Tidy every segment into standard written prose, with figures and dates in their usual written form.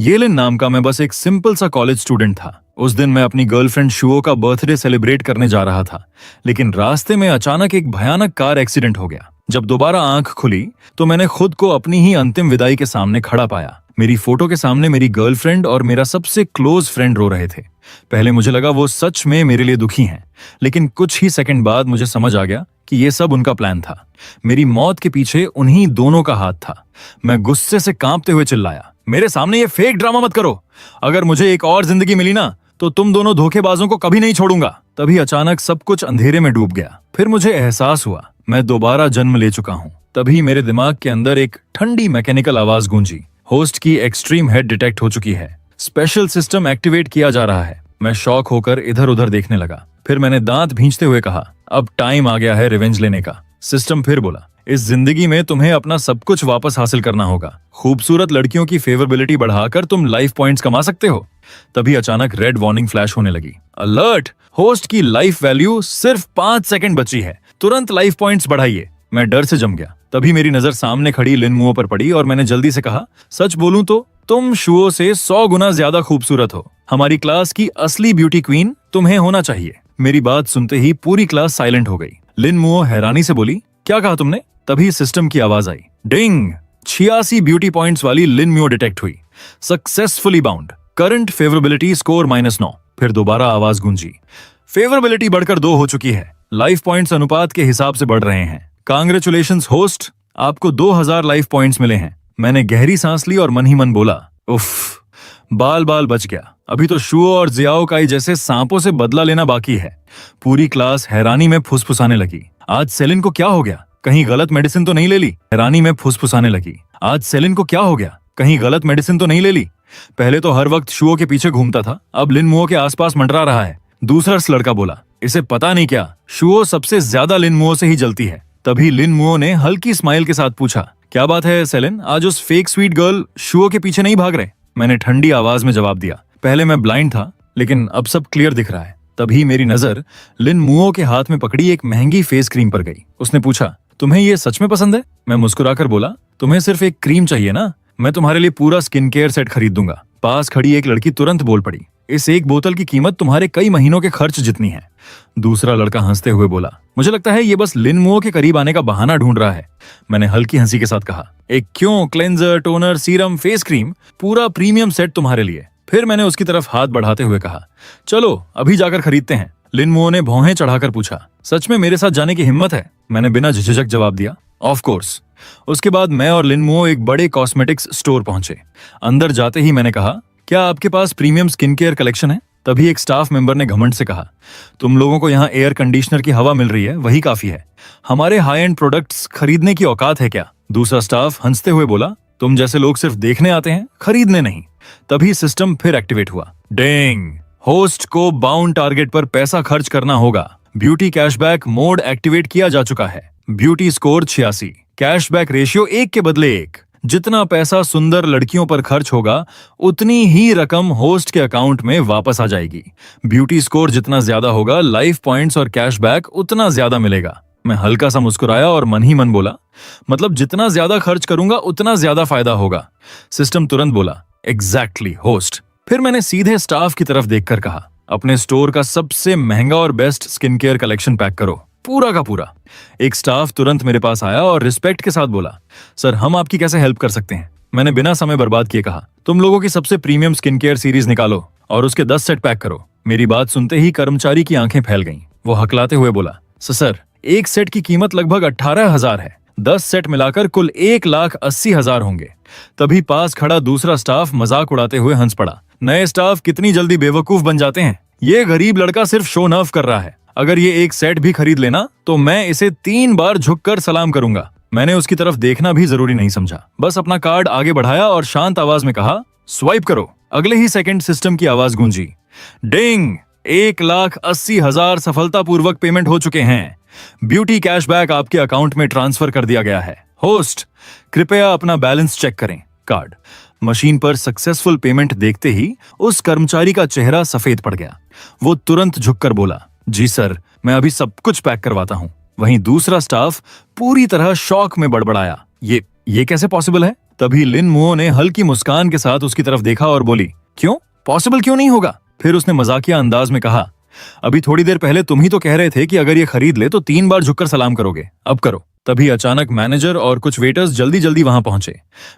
येलिन नाम का मैं बस एक सिंपल सा कॉलेज स्टूडेंट था। उस दिन मैं अपनी गर्लफ्रेंड शुओ का बर्थडे सेलिब्रेट करने जा रहा था, लेकिन रास्ते में अचानक एक भयानक कार एक्सीडेंट हो गया। जब दोबारा आंख खुली तो मैंने खुद को अपनी ही अंतिम विदाई के सामने खड़ा पाया। मेरी फोटो के सामने मेरी गर्लफ्रेंड और मेरा सबसे क्लोज फ्रेंड रो रहे थे। पहले मुझे लगा वो सच में मेरे लिए दुखी हैं, लेकिन कुछ ही सेकंड बाद मुझे समझ आ गया कि ये सब उनका प्लान था। मेरी मौत के पीछे उन्हीं दोनों का हाथ था। मैं गुस्से से कांपते हुए चिल्लाया, मेरे सामने ये फेक ड्रामा मत करो। अगर मुझे एक और जिंदगी मिली ना तो तुम दोनों धोखेबाजों को कभी नहीं छोड़ूंगा। तभी अचानक सब कुछ अंधेरे में डूब गया। फिर मुझे एहसास हुआ मैं दोबारा जन्म ले चुका हूँ। तभी मेरे दिमाग के अंदर एक ठंडी मैकेनिकल आवाज गूंजी, होस्ट की एक्सट्रीम हेड डिटेक्ट हो चुकी है, स्पेशल सिस्टम एक्टिवेट किया जा रहा है। मैं शॉक होकर इधर उधर देखने लगा। फिर मैंने दांत भींचते हुए कहा, अब टाइम आ गया है रिवेंज लेने का। सिस्टम फिर बोला, इस जिंदगी में तुम्हें अपना सब कुछ वापस हासिल करना होगा। खूबसूरत लड़कियों की फेवरेबिलिटी बढ़ाकर तुम लाइफ पॉइंट्स कमा सकते हो। तभी अचानक रेड वार्निंग फ्लैश होने लगी, अलर्ट, होस्ट की लाइफ वैल्यू सिर्फ 5 सेकंड बची है, तुरंत लाइफ पॉइंट्स बढ़ाइए। मैं डर से जम गया। तभी मेरी नजर सामने खड़ी लिन मुओ पर पड़ी और मैंने जल्दी से कहा, सच बोलूं तो तुम शुओ से 100 गुना ज्यादा खूबसूरत हो। हमारी क्लास की असली ब्यूटी क्वीन तुम्हें होना चाहिए। मेरी बात सुनते ही पूरी क्लास साइलेंट हो गई। लिन मुओ हैरानी से बोली, क्या कहा तुमने? तभी सिस्टम की आवाज आई, डिंग, 86 ब्यूटी पॉइंट्स वाली लिन मुओ डिटेक्ट हुई, सक्सेसफुली बाउंड, करंट फेवरेबिलिटी स्कोर -9। फिर दोबारा आवाज गूंजी, फेवरेबिलिटी बढ़कर 2 हो चुकी है, लाइफ पॉइंट्स अनुपात के हिसाब से बढ़ रहे हैं। कांग्रेचुलेशंस होस्ट, आपको 2000 लाइफ पॉइंट्स मिले हैं। मैंने गहरी सांस ली और मन ही मन बोला, उफ, बाल बाल बच गया। अभी तो शुओ और जियाओ काई जैसे सांपों से बदला लेना बाकी है। पूरी क्लास हैरानी में फुसफुसाने लगी, आज सेलिन को क्या हो गया? कहीं गलत मेडिसिन तो नहीं ले ली? हैरानी में फुसफुसाने लगी, आज सेलिन को क्या हो गया? कहीं गलत मेडिसिन तो नहीं ले ली? पहले तो हर वक्त शुओ के पीछे घूमता था, अब लिन मुओ के आसपास मंडरा रहा है। दूसरा लड़का बोला, इसे पता नहीं क्या, शुओ सबसे ज्यादा लिन मुओ से ही जलती है। तभी लिन मुओ ने हल्की स्माइल के साथ पूछा, क्या बात है सेलिन, आज उस फेक स्वीट गर्ल शुओ के पीछे नहीं भाग रहे? मैंने ठंडी आवाज में जवाब दिया, पहले मैं ब्लाइंड था, लेकिन अब सब क्लियर दिख रहा है। तभी मेरी नजर लिन मुओ के हाथ में पकड़ी एक महंगी फेस क्रीम पर गई। उसने पूछा, तुम्हें ये सच में पसंद है? मैं मुस्कुराकर बोला, तुम्हें सिर्फ एक क्रीम चाहिए ना, मैं तुम्हारे लिए पूरा स्किन केयर सेट खरीद दूंगा। पास खड़ी एक लड़की तुरंत बोल पड़ी, इस एक बोतल की कीमत तुम्हारे कई महीनों के खर्च जितनी है। दूसरा लड़का हंसते हुए बोला, मुझे लगता है ये बस लिन मुओ के करीब आने का बहाना ढूंढ रहा है। मैंने हल्की हंसी के साथ कहा, एक क्यों, cleanser, toner, serum, face cream, पूरा प्रीमियम सेट तुम्हारे लिए। फिर मैंने उसकी तरफ हाथ बढ़ाते हुए कहा, चलो अभी जाकर खरीदते हैं। लिन मुओ ने भौहें चढ़ाकर पूछा, सच में मेरे साथ जाने की हिम्मत है? मैंने बिना झिझक जवाब दिया, ऑफ कोर्स। उसके बाद मैं और लिन मुओ एक बड़े कॉस्मेटिक्स स्टोर पहुंचे। अंदर जाते ही मैंने कहा, क्या आपके पास प्रीमियम स्किन केयर कलेक्शन है? तभी एक स्टाफ मेंबर ने घमंड से कहा, तुम लोगों को यहाँ एयर कंडीशनर की हवा मिल रही है, वही काफी है, हमारे हाई एंड प्रोडक्ट्स खरीदने की औकात है क्या? दूसरा स्टाफ हंसते हुए बोला, तुम जैसे लोग सिर्फ देखने आते हैं, खरीदने नहीं। तभी सिस्टम फिर एक्टिवेट हुआ, डिंग, होस्ट को बाउंड टारगेट पर पैसा खर्च करना होगा। ब्यूटी कैशबैक मोड एक्टिवेट किया जा चुका है। ब्यूटी स्कोर 86, कैशबैक रेशियो 1 के बदले 1। जितना पैसा सुंदर लड़कियों पर खर्च होगा उतनी ही रकम होस्ट के अकाउंट में वापस आ जाएगी। ब्यूटी स्कोर जितना ज्यादा होगा, लाइफ पॉइंट्स और कैशबैक उतना ज्यादा मिलेगा। मैं हल्का सा मुस्कुराया और मन ही मन बोला, मतलब जितना ज्यादा खर्च करूंगा उतना ज्यादा फायदा होगा। सिस्टम तुरंत बोला, एग्जैक्टली होस्ट। फिर मैंने सीधे स्टाफ की तरफ देखकर कहा, अपने स्टोर का सबसे महंगा और best skin care collection pack करो, पूरा का पूरा। एक स्टाफ तुरंत मेरे पास आया और रिस्पेक्ट के साथ बोला, सर हम आपकी कैसे हेल्प कर सकते हैं? मैंने बिना समय बर्बाद किए कहा, तुम लोगों की सबसे प्रीमियम स्किन केयर सीरीज निकालो और उसके 10 सेट पैक करो। मेरी बात सुनते ही कर्मचारी की आंखें फैल गईं। वो हकलाते हुए बोला, सर एक सेट की कीमत लगभग 18,000 है, 10 सेट मिलाकर कुल 1,80,000 होंगे। तभी पास खड़ा दूसरा स्टाफ मजाक उड़ाते हुए हंस पड़ा, नए स्टाफ कितनी जल्दी बेवकूफ बन जाते हैं, ये गरीब लड़का सिर्फ शो ऑफ कर रहा है, अगर ये एक सेट भी खरीद लेना तो मैं इसे 3 बार झुककर सलाम करूंगा। मैंने उसकी तरफ देखना भी जरूरी नहीं समझा, बस अपना कार्ड आगे बढ़ाया और शांत आवाज में कहा, स्वाइप करो। अगले ही सेकंड सिस्टम की आवाज गूंजी, डिंग, 1,80,000 सफलतापूर्वक पेमेंट हो चुके हैं। ब्यूटी कैशबैक आपके अकाउंट में ट्रांसफर कर दिया गया है। होस्ट कृपया अपना बैलेंस चेक करें। कार्ड मशीन पर सक्सेसफुल पेमेंट देखते ही उस कर्मचारी का चेहरा सफेद पड़ गया। वो तुरंत झुककर बोला, जी सर, मैं अभी सब कुछ पैक करवाता हूं। वहीं दूसरा स्टाफ पूरी तरह शॉक में बड़बड़ाया, ये कैसे पॉसिबल है? तभी लिन मुओ ने हल्की मुस्कान के साथ उसकी तरफ देखा और बोली, क्यों पॉसिबल क्यों नहीं होगा? फिर उसने मजाकिया अंदाज में कहा, अभी थोड़ी देर पहले तुम ही तो कह रहे थे कि अगर ये खरीद ले तो 3 बार झुककर सलाम करोगे, अब करो। तभी अचानक मैनेजर और कुछ वेटर्स जल्दी जल्दी वहां पहुंचे।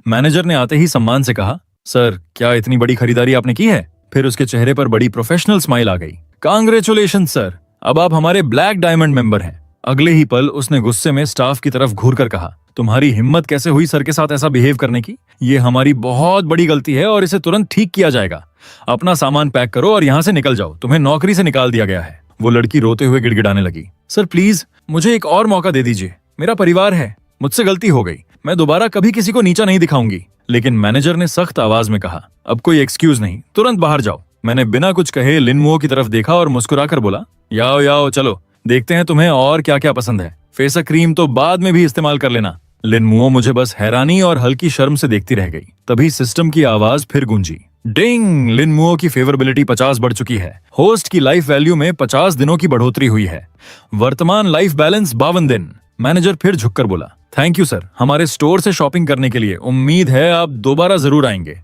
मैनेजर ने आते ही सम्मान से कहा, सर क्या इतनी बड़ी खरीदारी आपने की है? फिर उसके चेहरे पर बड़ी प्रोफेशनल स्माइल आ गई। कांग्रेचुलेशन सर, अब आप हमारे ब्लैक डायमंड मेंबर हैं। अगले ही पल उसने गुस्से में स्टाफ की तरफ घूर कर कहा, तुम्हारी हिम्मत कैसे हुई सर के साथ ऐसा बिहेव करने की? ये हमारी बहुत बड़ी गलती है और इसे तुरंत ठीक किया जाएगा। अपना सामान पैक करो और यहाँ से निकल जाओ, तुम्हें नौकरी से निकाल दिया गया है। वो लड़की रोते हुए गिड़गिड़ाने लगी, सर प्लीज मुझे एक और मौका दे दीजिए, मेरा परिवार है, मुझसे गलती हो गई, मैं दोबारा कभी किसी को नीचा नहीं दिखाऊंगी। लेकिन मैनेजर ने सख्त आवाज में कहा, अब कोई एक्सक्यूज नहीं, तुरंत बाहर जाओ। मैंने बिना कुछ कहे लिन मुओ की तरफ देखा और मुस्कुराकर बोला, याओ याओ चलो देखते हैं तुम्हें और क्या क्या पसंद है, फेस क्रीम तो बाद में भी इस्तेमाल कर लेना। लिन मुओ मुझे बस हैरानी और हल्की शर्म से देखती रह गई। तभी सिस्टम की आवाज फिर गूंजी, डिंग! लिन मुओ की फेवरेबिलिटी 50 बढ़ चुकी है। होस्ट की लाइफ वैल्यू में 50 दिनों की बढ़ोतरी हुई है। वर्तमान लाइफ बैलेंस 52 दिन। मैनेजर फिर झुककर बोला, थैंक यू सर, हमारे स्टोर से शॉपिंग करने के लिए। उम्मीद है आप दोबारा जरूर आएंगे।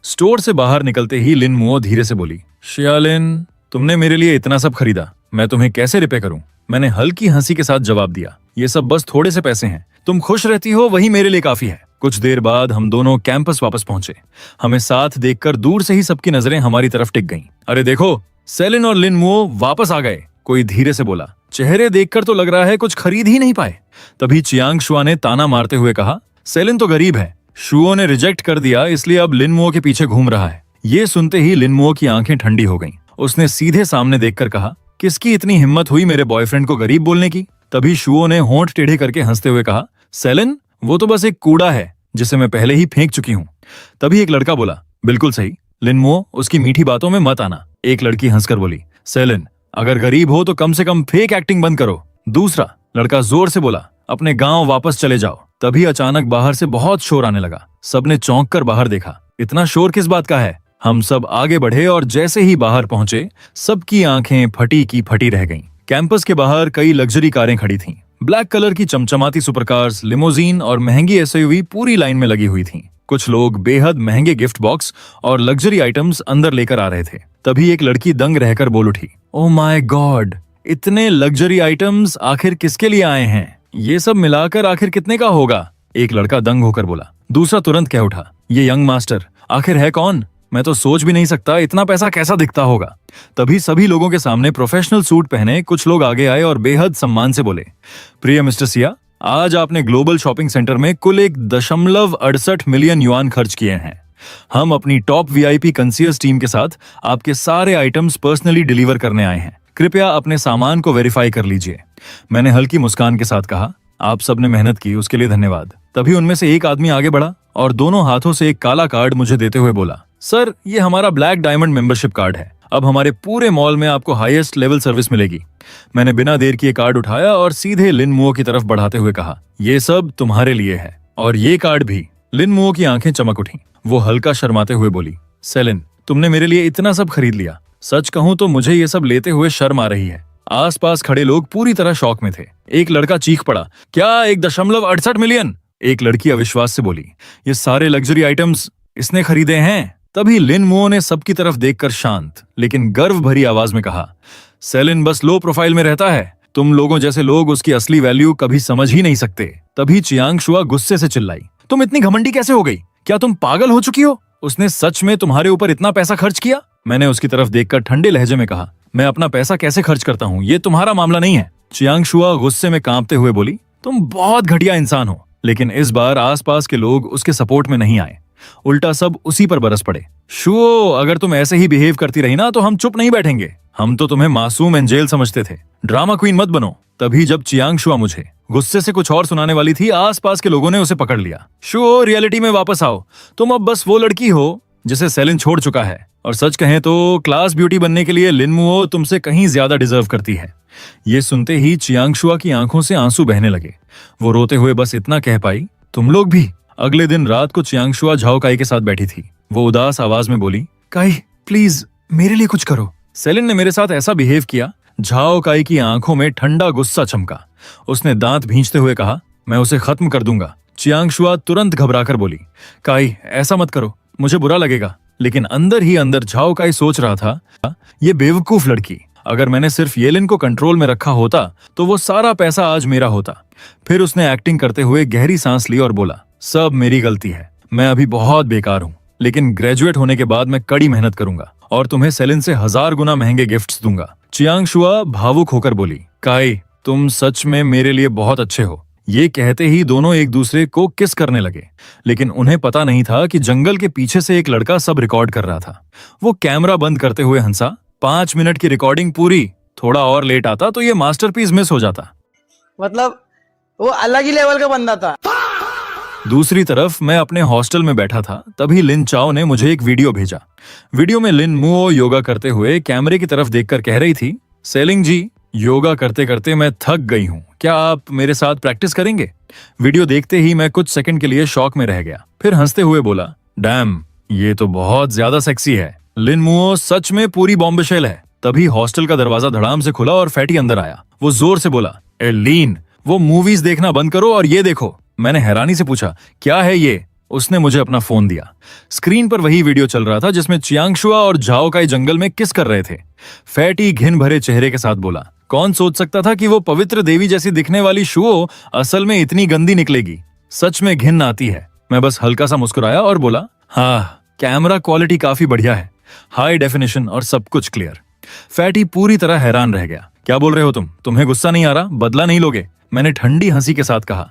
स्टोर से बाहर निकलते ही लिन मुओ धीरे से बोली, शियालिन तुमने मेरे लिए इतना सब खरीदा, मैं तुम्हें कैसे रिपे करूं? मैंने हल्की हंसी के साथ जवाब दिया, ये सब बस थोड़े से पैसे हैं, तुम खुश रहती हो वही मेरे लिए काफी है। कुछ देर बाद हम दोनों कैंपस वापस पहुंचे। हमें साथ देखकर दूर से ही सबकी नजरें हमारी तरफ टिक गईं। अरे देखो, सेलिन और लिन मुओ वापस आ गए, कोई धीरे से बोला। चेहरे देखकर तो लग रहा है कुछ खरीद ही नहीं पाए। तभी चियांग शुआ ने ताना मारते हुए कहा, सेलिन तो गरीब है, शुओ ने रिजेक्ट कर दिया इसलिए अब लिन मुओ के पीछे घूम रहा है। ये सुनते ही लिन मुओ की आंखें ठंडी हो गईं। उसने सीधे सामने देखकर कहा, किसकी इतनी हिम्मत हुई मेरे बॉयफ्रेंड को गरीब बोलने की? तभी शुओ ने होंठ टेढ़े करके हंसते हुए कहा, सेलिन वो तो बस एक कूड़ा है जिसे मैं पहले ही फेंक चुकी हूँ। तभी एक लड़का बोला, बिल्कुल सही लिन मुओ, उसकी मीठी बातों में मत आना। एक लड़की हंसकर बोली, सेलिन अगर गरीब हो तो कम से कम फेक एक्टिंग बंद करो। दूसरा लड़का जोर से बोला, अपने गांव वापस चले जाओ। तभी अचानक बाहर से बहुत शोर आने लगा। सबने चौंक कर बाहर देखा, इतना शोर किस बात का है? हम सब आगे बढ़े और जैसे ही बाहर पहुंचे सबकी आंखें फटी की फटी रह गईं। कैंपस के बाहर कई लग्जरी कारें खड़ी थीं। ब्लैक कलर की चमचमाती सुपरकार्स, लिमोजीन और महंगी एसयूवी पूरी लाइन में लगी हुई थीं। कुछ लोग बेहद महंगे गिफ्ट बॉक्स और लग्जरी आइटम्स अंदर लेकर आ रहे थे। तभी एक लड़की दंग रहकर बोल उठी, ओह माय गॉड, इतने लग्जरी आइटम्स आखिर किसके लिए आए हैं? ये सब मिलाकर आखिर कितने का होगा? एक लड़का दंग होकर बोला। दूसरा तुरंत कह उठा, ये यंग मास्टर आखिर है कौन? मैं तो सोच भी नहीं सकता इतना पैसा कैसा दिखता होगा। तभी सभी लोगों के सामने प्रोफेशनल सूट पहने कुछ लोग आगे आए और बेहद सम्मान से बोले, प्रिय मिस्टर सिया, आज आपने ग्लोबल शॉपिंग सेंटर में कुल 1.68 मिलियन युआन खर्च किए हैं। हम अपनी टॉप वीआईपी कंसीयर्स टीम के साथ आपके सारे आइटम्स पर्सनली डिलीवर करने आए हैं। कृपया अपने सामान को वेरीफाई कर लीजिए। मैंने हल्की मुस्कान के साथ कहा, आप सबने मेहनत की उसके लिए धन्यवाद। तभी उनमें से एक आदमी आगे बढ़ा और दोनों हाथों से एक काला कार्ड मुझे देते हुए बोला, सर ये हमारा ब्लैक डायमंड मेंबरशिप कार्ड है, अब हमारे पूरे मॉल में आपको हाईएस्ट लेवल सर्विस मिलेगी। मैंने बिना देर किए कार्ड उठाया और सीधे लिन मुओ की तरफ बढ़ाते हुए कहा, ये सब तुम्हारे लिए है और ये कार्ड भी। लिन मुओ की आंखें चमक उठी। वो हल्का शर्माते हुए बोली, सेलिन तुमने मेरे लिए इतना सब खरीद लिया, सच कहूं तो मुझे ये सब लेते हुए शर्म आ रही है। आसपास खड़े लोग पूरी तरह शॉक में थे। एक लड़का चीख पड़ा, क्या 1.68 मिलियन? एक लड़की अविश्वास से बोली, ये सारे लग्जरी आइटम्स इसने खरीदे हैं। तभी लिन मुओ ने सबकी तरफ देखकर शांत लेकिन गर्व भरी आवाज में कहा, सेलिन बस लो प्रोफाइल में रहता है, तुम लोगों जैसे लोग उसकी असली वैल्यू कभी समझ ही नहीं सकते। तभी चियांग शुआ गुस्से से चिल्लाई, तुम इतनी घमंडी कैसे हो गई? क्या तुम पागल हो चुकी हो? उसने सच में तुम्हारे ऊपर इतना पैसा खर्च किया? मैंने उसकी तरफ देखकर ठंडे लहजे में कहा, मैं अपना पैसा कैसे खर्च करता हूँ ये तुम्हारा मामला नहीं है। चियांग शुआ गुस्से में कांपते हुए बोली, तुम बहुत घटिया इंसान हो। लेकिन इस बार आसपास के लोग उसके सपोर्ट में नहीं आए, उल्टा सब उसी पर बरस पड़े। शुओ, अगर तुम ऐसे ही बिहेव करती रही ना तो हम चुप नहीं बैठेंगे। हम तो तुम्हें मासूम एंजेल समझते थे, ड्रामा क्वीन मत बनो। तभी जब चियांग शुआ मुझे गुस्से से कुछ और सुनाने वाली थी, आसपास के लोगों ने उसे पकड़ लिया। शुओ, रियलिटी में वापस आओ, तुम अब बस वो लड़की हो जिसे सेलिन छोड़ चुका है, और सच कहें तो क्लास ब्यूटी बनने के लिए लिन मुओ तुमसे कहीं ज्यादा डिजर्व करती है। ये सुनते ही चियांग शुआ की आंखों से आंसू बहने लगे। वो रोते हुए बस इतना कह पाई, तुम लोग भी। अगले दिन रात को चियांग शुआ झाओ काई के साथ बैठी थी। वो उदास आवाज में बोली, काई प्लीज मेरे लिए कुछ करो। सेलिन ने मेरे साथ ऐसा बिहेव किया। झाओ काई की आंखों में ठंडा गुस्सा चमका। उसने दांत भींचते हुए कहा, मैं उसे खत्म कर दूंगा। चियांगशुआ तुरंत घबराकर बोली, काई ऐसा मत करो, मुझे बुरा लगेगा। लेकिन अंदर ही अंदर झाओ काई सोच रहा था, ये बेवकूफ लड़की, अगर मैंने सिर्फ येलिन को कंट्रोल में रखा होता तो वो सारा पैसा आज मेरा होता। फिर उसने एक्टिंग करते हुए गहरी सांस ली और बोला, सब मेरी गलती है, मैं अभी बहुत बेकार हूँ, लेकिन ग्रेजुएट होने के बाद मैं कड़ी मेहनत करूंगा और तुम्हें सेलिन से 1000 गुना महंगे गिफ्ट्स दूंगा। चियांगशुआ भावुक होकर बोली, काई तुम सच में मेरे लिए बहुत अच्छे हो। ये कहते ही दोनों एक दूसरे को किस करने लगे, लेकिन उन्हें पता नहीं था कि जंगल के पीछे से एक लड़का सब रिकॉर्ड कर रहा था। वो कैमरा बंद करते हुए हंसा, 5 मिनट की रिकॉर्डिंग पूरी, थोड़ा और लेट आता तो ये मास्टरपीस मिस हो जाता। मतलब वो अलग ही लेवल का बंदा था। दूसरी तरफ मैं अपने हॉस्टल में बैठा था, तभी लिन चाओ ने मुझे एक वीडियो भेजा। वीडियो में लिन मुओ योगा करते हुए कैमरे की तरफ देखकर कह रही थी, सेलिंग जी, योगा करते करते मैं थक गई हूँ, क्या आप मेरे साथ प्रैक्टिस करेंगे? वीडियो देखते ही मैं कुछ सेकंड के लिए शॉक में रह गया, फिर हंसते हुए बोला, डैम, ये तो बहुत ज्यादा सेक्सी है। लिन मुओ सच में पूरी बॉम्बशेल है। तभी हॉस्टल का दरवाजा धड़ाम से खुला और फैटी अंदर आया। वो जोर से बोला, ए लीन, वो मूवीज देखना बंद करो और ये देखो। मैंने हैरानी से पूछा, क्या है ये? उसने मुझे अपना फोन दिया। स्क्रीन पर वही वीडियो चल रहा था जिसमें चियांगशुआ और झाओ काई जंगल में किस कर रहे थे। फैटी घिन भरे चेहरे के साथ बोला, कौन सोच सकता था कि वो पवित्र देवी जैसी दिखने वाली शुओ असल में इतनी गंदी निकलेगी। सच में घिन आती है। मैं बस हल्का सा मुस्कुराया और बोला, हाँ, कैमरा क्वालिटी काफी बढ़िया है, हाई डेफिनेशन और सब कुछ क्लियर। फैटी पूरी तरह हैरान रह गया। क्या बोल रहे हो तुम? तुम्हें गुस्सा नहीं आ रहा? बदला नहीं लोगे? मैंने ठंडी हंसी के साथ कहा,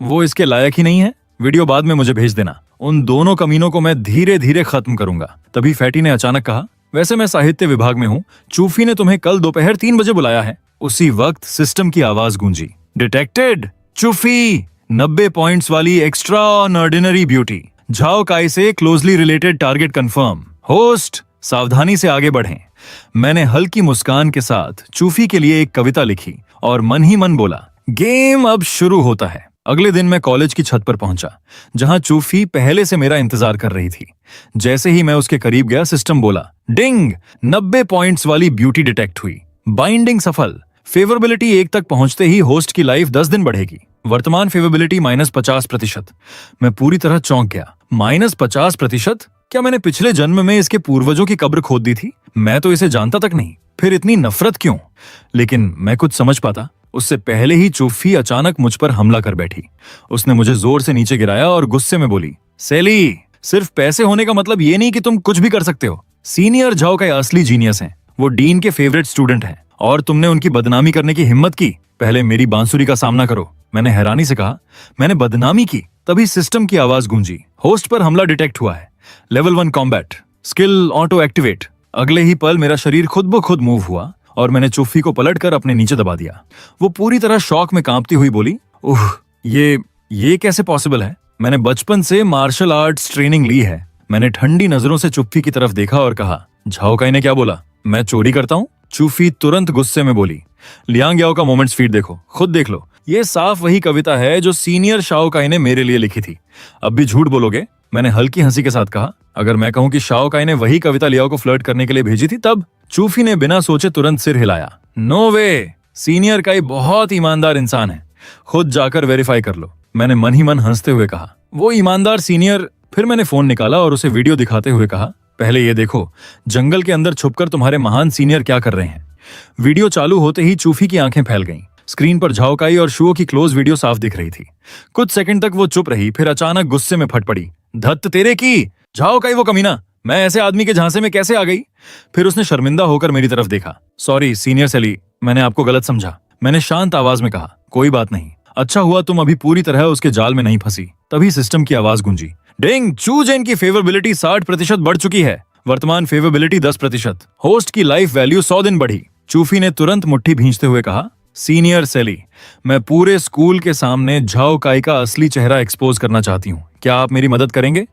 वो इसके लायक ही नहीं है। वीडियो बाद में मुझे भेज देना। उन दोनों कमीनों को मैं धीरे धीरे खत्म करूंगा। तभी फैटी ने अचानक कहा, वैसे मैं साहित्य विभाग में हूँ, चूफी ने तुम्हें कल दोपहर 3 बजे बुलाया है। उसी वक्त सिस्टम की आवाज गूंजी, डिटेक्टेड, चूफी 90 पॉइंट्स वाली एक्स्ट्रा ऑर्डिनरी ब्यूटी, झाओ काई से closely related target confirm. Host सावधानी से आगे बढ़ें। मैंने हल्की मुस्कान के साथ चूफी के लिए एक कविता लिखी और मन ही मन बोला, गेम अब शुरू होता है। अगले दिन मैं कॉलेज की छत पर पहुंचा, जहां चूफी पहले से मेरा इंतजार कर रही थी। जैसे ही मैं उसके करीब गया, सिस्टम बोला, डिंग, 90 पॉइंट्स वाली ब्यूटी डिटेक्ट हुई, बाइंडिंग सफल। फेवरेबिलिटी 1 तक पहुंचते ही होस्ट की लाइफ 10 दिन बढ़ेगी। वर्तमान फेवरेबिलिटी -50%। मैं पूरी तरह चौंक गया। -50%? क्या मैंने पिछले जन्म में इसके पूर्वजों की कब्र खोद दी थी? मैं तो इसे जानता तक नहीं। फिर इतनी नफरत क्यों? लेकिन मैं कुछ समझ पाता उससे पहले ही चूफी अचानक मुझ पर हमला कर बैठी। उसने मुझे जोर से नीचे गिराया और गुस्से में बोली, सेली, सिर्फ पैसे होने का मतलब ये नहीं कि तुम कुछ भी कर सकते हो। सीनियर झाओ का असली जीनियस है, वो डीन के फेवरेट स्टूडेंट हैं और तुमने उनकी बदनामी करने की हिम्मत की। पहले मेरी बांसुरी का सामना करो। मैंने हैरानी से कहा, मैंने बदनामी की? तभी सिस्टम की आवाज गूंजी, होस्ट पर हमला डिटेक्ट हुआ है, level 1 combat, skill auto activate. अगले ही पल मेरा शरीर खुद ब खुद मूव हुआ और मैंने चूफी को पलटकर अपने नीचे दबा दिया। वो पूरी तरह शॉक में कांपती हुई बोली, ओह, ये कैसे पॉसिबल है? मैंने बचपन से मार्शल आर्ट्स ट्रेनिंग ली है। मैंने ठंडी नजरों से चूफी की तरफ देखा और कहा, झाओ काई ने क्या बोला? मैं चोरी करता हूँ? चूफी तुरंत गुस्से में बोली, लियांग याओ का मोमेंट्स फीड देखो, खुद देख लो। ये साफ वही कविता है जो सीनियर शाओ काई ने मेरे लिए लिखी थी। अब भी झूठ बोलोगे? मैंने हल्की हंसी के साथ कहा, अगर मैं कहूं कि शाओ काई ने वही कविता लियाओ को फ्लर्ट करने के लिए भेजी थी तब? चूफी ने बिना सोचे तुरंत सिर हिलाया, नो वे, सीनियर काई बहुत ईमानदार इंसान है, खुद जाकर वेरीफाई कर लो। मैंने मन ही मन हंसते हुए कहा, वो ईमानदार सीनियर? फिर मैंने फोन निकाला और उसे वीडियो दिखाते हुए कहा, पहले ये देखो, जंगल के अंदर छुपकर तुम्हारे महान सीनियर क्या कर रहे हैं। वीडियो चालू होते ही चूफी की आंखें फैल गईं। स्क्रीन पर झाओ काई और शुओ की क्लोज वीडियो साफ दिख रही थी। कुछ सेकंड तक वो चुप रही, फिर अचानक गुस्से में फट पड़ी, धत्त तेरे की, झाओ काई वो कमीना, मैं ऐसे आदमी के झांसे में कैसे आ गई? फिर उसने शर्मिंदा होकर मेरी तरफ देखा। सॉरी सीनियर सेली, मैंने आपको गलत समझा। मैंने शांत आवाज में कहा, कोई बात नहीं, अच्छा हुआ तुम अभी पूरी तरह उसके जाल में नहीं फंसी। तभी सिस्टम की आवाज गूंजी, डिंग, चू जेन की फेवरेबिलिटी 60% बढ़ चुकी है, वर्तमान फेवरेबिलिटी 10%। होस्ट की लाइफ वैल्यू 100 दिन बढ़ी। चूफी ने तुरंत मुट्ठी भींचते हुए कहा, सीनियर सेली, मैं पूरे स्कूल के सामने झाओ काई का असली चेहरा एक्सपोज करना चाहती हूँ, क्या आप मेरी मदद करेंगे?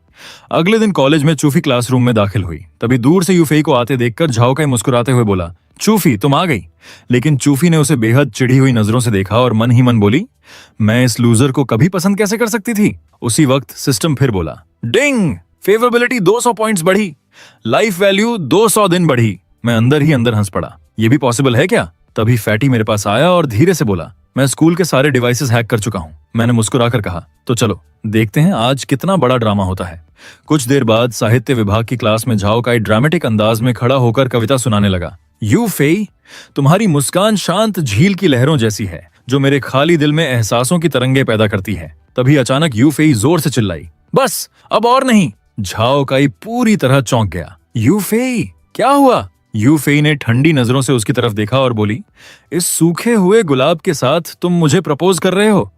अगले दिन कॉलेज में चूफी क्लासरूम में दाखिल हुई। तभी दूर से यूफेई को आते देखकर झाओ काई मुस्कुराते हुए बोला, चूफी तुम आ गई। लेकिन चूफी ने उसे बेहद चिढ़ी हुई नजरों से देखा और मन ही मन बोली, मैं इस लूजर को कभी पसंद कैसे कर सकती थी? उसी वक्त सिस्टम फिर बोला, डिंग, फेवरेबिलिटी 200 पॉइंट्स बढ़ी, लाइफ वैल्यू 200 दिन बढ़ी। मैं अंदर ही अंदर हंस पड़ा, ये भी पॉसिबल है क्या? तभी फैटी मेरे पास आया और धीरे से बोला, मैं स्कूल के सारे डिवाइसेस हैक कर चुका हूँ, मैंने मुस्कुराकर कहा। तो चलो देखते हैं आज कितना बड़ा ड्रामा होता है। कुछ देर बाद साहित्य विभाग की क्लास में झाओ काई ड्रामेटिक अंदाज में खड़ा होकर कविता सुनाने लगा। यू फेई, तुम्हारी मुस्कान शांत झील की लहरों जैसी है जो मेरे खाली दिल में एहसासों की तरंगे पैदा करती है। तभी अचानक यू फेई जोर से चिल्लाई, बस अब और नहीं। झाओ काई पूरी तरह चौंक गया। यू फेई, क्या हुआ? यू फेई ने ठंडी नजरों से उसकी तरफ देखा और बोली, इस सूखे हुए गुलाब के साथ तुम मुझे प्रपोज कर रहे हो?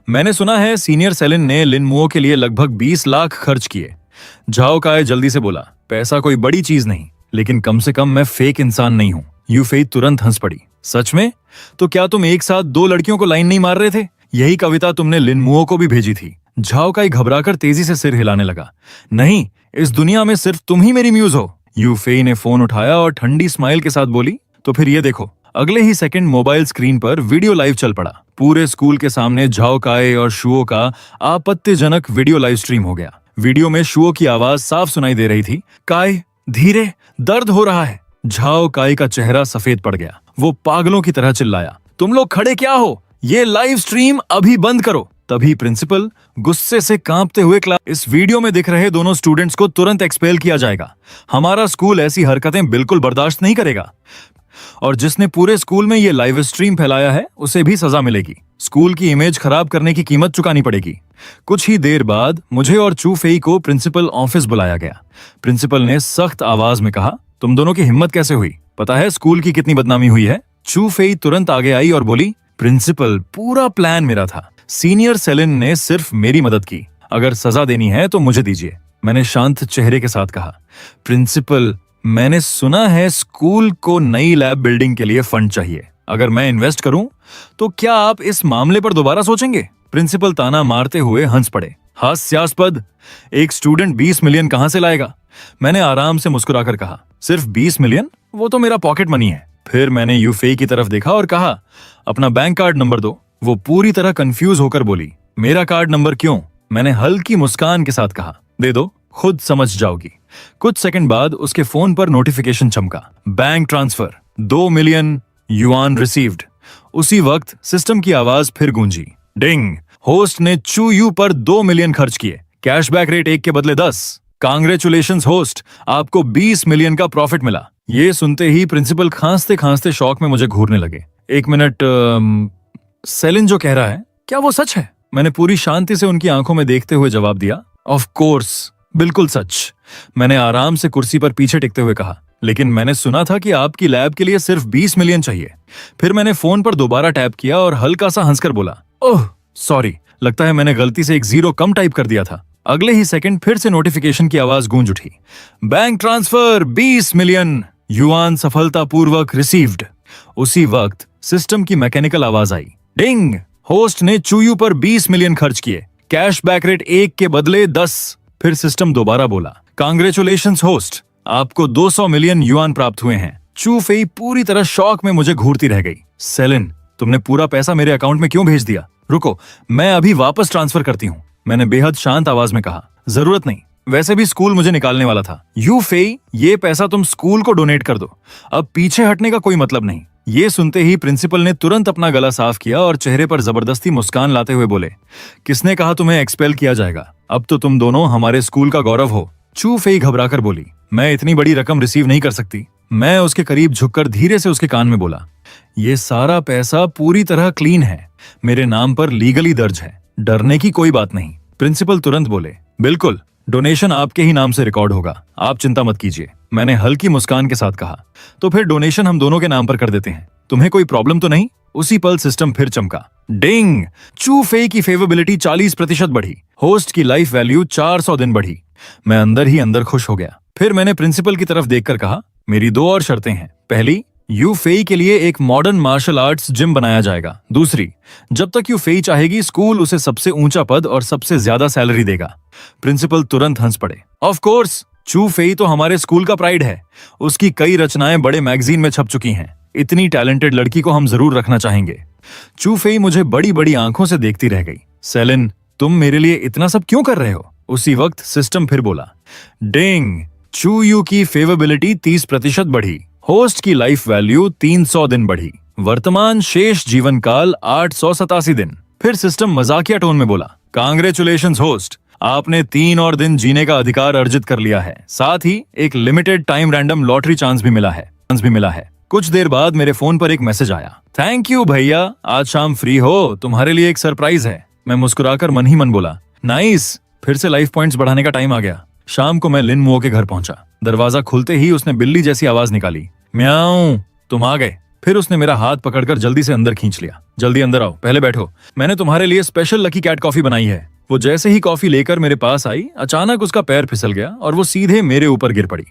मैंने सुना है सीनियर सेलिन ने लिन मुओ के लिए लगभग 20 लाख खर्च किए। झाओ काई जल्दी से बोला, पैसा कोई बड़ी चीज नहीं, लेकिन कम से कम मैं फेक इंसान नहीं हूं। यू फेई तुरंत हंस पड़ी। सच में? तो क्या तुम एक साथ 2 लड़कियों को लाइन नहीं मार रहे थे? यही कविता तुमने लिन मुओ को भी भेजी थी। झाओ काई घबराकर तेजी से सिर हिलाने लगा। नहीं, इस दुनिया में सिर्फ तुम ही मेरी म्यूज हो। यू फेई ने फोन उठाया और ठंडी स्माइल के साथ बोली, तो फिर ये देखो। अगले ही सेकंड मोबाइल स्क्रीन पर वीडियो लाइव चल पड़ा। पूरे स्कूल के सामने झाओ काई और शुओ का आपत्तिजनक वीडियो लाइव स्ट्रीम हो गया। वीडियो में शुओ की आवाज साफ सुनाई दे रही थी, काई धीरे, दर्द हो रहा है। झाओ काई का चेहरा सफेद पड़ गया। वो पागलों की तरह चिल्लाया, तुम लोग खड़े क्या हो? ये लाइव स्ट्रीम अभी बंद करो। तभी प्रिंसिपल गुस्से से कांपते हुए क्लास, इस वीडियो में दिख रहे दोनों स्टूडेंट्स को तुरंत एक्सपेल किया जाएगा। हमारा स्कूल ऐसी हरकतें बिल्कुल बर्दाश्त नहीं करेगा, और जिसने पूरे स्कूल में ये लाइव स्ट्रीम फैलाया है उसे भी सजा मिलेगी। स्कूल की इमेज खराब करने की कीमत चुकानी पड़ेगी। कुछ ही देर बाद मुझे और चू फेई को प्रिंसिपल ऑफिस बुलाया गया। प्रिंसिपल ने सख्त आवाज में कहा, तुम दोनों की हिम्मत कैसे हुई? पता है स्कूल की कितनी बदनामी हुई है? चू फेई तुरंत आगे आई और बोली, प्रिंसिपल, पूरा प्लान मेरा था। सीनियर सेलिन ने सिर्फ मेरी मदद की। अगर सजा देनी है तो मुझे दीजिए। मैंने शांत चेहरे के साथ कहा। प्रिंसिपल, मैंने सुना है स्कूल को नई लैब बिल्डिंग के लिए फंड चाहिए। अगर मैं इन्वेस्ट करूं तो क्या आप इस मामले पर दोबारा सोचेंगे? प्रिंसिपल ताना मारते हुए हंस पड़े। हास्यास्पद, एक स्टूडेंट 20 मिलियन कहां से लाएगा? मैंने आराम से मुस्कुराकर कहा, सिर्फ 20 मिलियन? वो तो मेरा पॉकेट मनी है। फिर मैंने यू फेई की तरफ देखा और कहा, अपना बैंक कार्ड नंबर दो। वो पूरी तरह कंफ्यूज होकर बोली, मेरा कार्ड नंबर क्यों? मैंने हल्की मुस्कान के साथ कहा, दे दो, खुद समझ जाओगी। कुछ सेकंड बाद उसके फोन पर नोटिफिकेशन चमका, bank transfer, 2 million yuan received. उसी वक्त सिस्टम की आवाज फिर गूंजी, डिंग, होस्ट ने चू यू पर 2 मिलियन खर्च किए, कैशबैक रेट 1 के बदले 10। कांग्रेचुलेशंस होस्ट, आपको 20 मिलियन का प्रॉफिट मिला। ये सुनते ही प्रिंसिपल खांसते खांसते शौक में मुझे घूरने लगे। 1 मिनट, सेलिन जो कह रहा है क्या वो सच है? मैंने पूरी शांति से उनकी आंखों में देखते हुए जवाब दिया, ऑफ कोर्स, बिल्कुल सच। मैंने आराम से कुर्सी पर पीछे टिकते हुए कहा, लेकिन मैंने सुना था कि आपकी लैब के लिए सिर्फ 20 मिलियन चाहिए। फिर मैंने फोन पर दोबारा टैप किया और हल्का सा हंसकर बोला, ओह सॉरी, लगता है मैंने गलती से 1 जीरो कम टाइप कर दिया था। अगले ही सेकंड फिर से नोटिफिकेशन की आवाज गूंज उठी, बैंक ट्रांसफर 20 मिलियन युआन सफलतापूर्वक रिसीव्ड। उसी वक्त सिस्टम की मैकेनिकल आवाज आई, डिंग, होस्ट ने चूयू पर 20 मिलियन खर्च किए, कैशबैक रेट 1 के बदले 10। फिर सिस्टम दोबारा बोला, कांग्रेचुलेशंस होस्ट, आपको 200 मिलियन युआन प्राप्त हुए हैं। चू फेई पूरी तरह शॉक में मुझे घूरती रह गई। सेलिन, तुमने पूरा पैसा मेरे अकाउंट में क्यों भेज दिया? रुको, मैं अभी वापस ट्रांसफर करती हूँ। मैंने बेहद शांत आवाज में कहा, जरूरत नहीं, वैसे भी स्कूल मुझे निकालने वाला था। यू फेई, ये पैसा तुम स्कूल को डोनेट कर दो, अब पीछे हटने का कोई मतलब नहीं। ये सुनते ही प्रिंसिपल ने तुरंत अपना गला साफ किया और चेहरे पर जबरदस्ती मुस्कान लाते हुए बोले, किसने कहा तुम्हें एक्सपेल किया जाएगा? अब तो तुम दोनों हमारे स्कूल का गौरव हो। चू फेई घबराकर बोली, मैं इतनी बड़ी रकम रिसीव नहीं कर सकती। मैं उसके करीब झुककर धीरे से उसके कान में बोला, ये सारा पैसा पूरी तरह क्लीन है, मेरे नाम पर लीगली दर्ज है, डरने की कोई बात नहीं। प्रिंसिपल तुरंत बोले, बिल्कुल, डोनेशन आपके ही नाम से रिकॉर्ड होगा, आप चिंता मत कीजिए। मैंने हल्की मुस्कान के साथ कहा, तो फिर डोनेशन हम दोनों के नाम पर कर देते हैं, तुम्हें कोई प्रॉब्लम तो नहीं? उसी पल सिस्टम फिर चमका, डिंग, चू फेई की फेवरेबिलिटी 40% बढ़ी, होस्ट की लाइफ वैल्यू 400 दिन बढ़ी। मैं अंदर ही अंदर खुश हो गया। फिर मैंने प्रिंसिपल की तरफ देखकर कहा, मेरी 2 और शर्तें हैं। पहली, यू फेई के लिए एक मॉडर्न मार्शल आर्ट्स जिम बनाया जाएगा। दूसरी, जब तक यू फेई चाहेगी स्कूल उसे सबसे ऊंचा पद और सबसे ज्यादा सैलरी देगा। प्रिंसिपल तुरंत हंस पड़े, ऑफ कोर्स, चू फेई तो हमारे स्कूल का प्राइड है, उसकी कई रचनाएं बड़े मैगजीन में छप चुकी हैं, इतनी टैलेंटेड लड़की को हम जरूर रखना चाहेंगे। चू फेई मुझे बड़ी बड़ी आंखों से देखती रह गई। सेलिन, तुम मेरे लिए इतना सब क्यों कर रहे हो? उसी वक्त सिस्टम फिर बोला, डिंग, चू यू की फेवरेबिलिटी 30% बढ़ी, होस्ट की लाइफ वैल्यू 300 दिन बढ़ी। वर्तमान शेष जीवन काल 887 दिन। फिर सिस्टम मजाकिया टोन में बोला, कांग्रेचुलेशंस होस्ट, आपने 3 और दिन जीने का अधिकार अर्जित कर लिया है। साथ ही एक limited time random lottery chance भी मिला है। कुछ देर बाद मेरे फोन पर एक मैसेज आया, थैंक यू भैया, आज शाम फ्री हो, तुम्हारे लिए एक सरप्राइज है। मैं मुस्कुराकर मन ही मन बोला, नाइस। फिर से लाइफ पॉइंट्स बढ़ाने का टाइम आ गया। शाम को मैं लिन मुओ के घर पहुंचा। दरवाजा खुलते ही उसने बिल्ली जैसी आवाज निकाली, म्याऊं, तुम आ गए। फिर उसने मेरा हाथ पकड़कर जल्दी से अंदर खींच लिया। जल्दी अंदर आओ, पहले बैठो, मैंने तुम्हारे लिए स्पेशल लकी कैट कॉफी बनाई है। वो जैसे ही कॉफी लेकर मेरे पास आई, अचानक उसका पैर फिसल गया और वो सीधे मेरे ऊपर गिर पड़ी।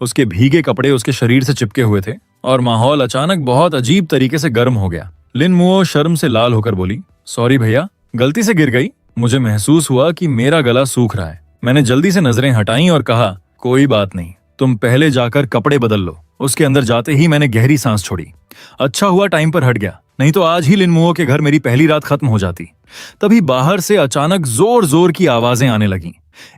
उसके भीगे कपड़े उसके शरीर से चिपके हुए थे और माहौल अचानक बहुत अजीब तरीके से गर्म हो गया। लिन मुओ शर्म से लाल होकर बोली, सॉरी भैया, गलती से गिर गई। मुझे महसूस हुआ कि मेरा गला सूख रहा है। मैंने जल्दी से नजरें हटाई और कहा, कोई बात नहीं, तुम पहले जाकर कपड़े बदल लो। उसके अंदर जाते ही मैंने गहरी सांस छोड़ी। अच्छा हुआ टाइम पर हट गया, नहीं तो आज ही लिन मुओ के घर मेरी पहली रात खत्म हो जाती। तभी बाहर से अचानक जोर जोर की आवाजें आने लगीं।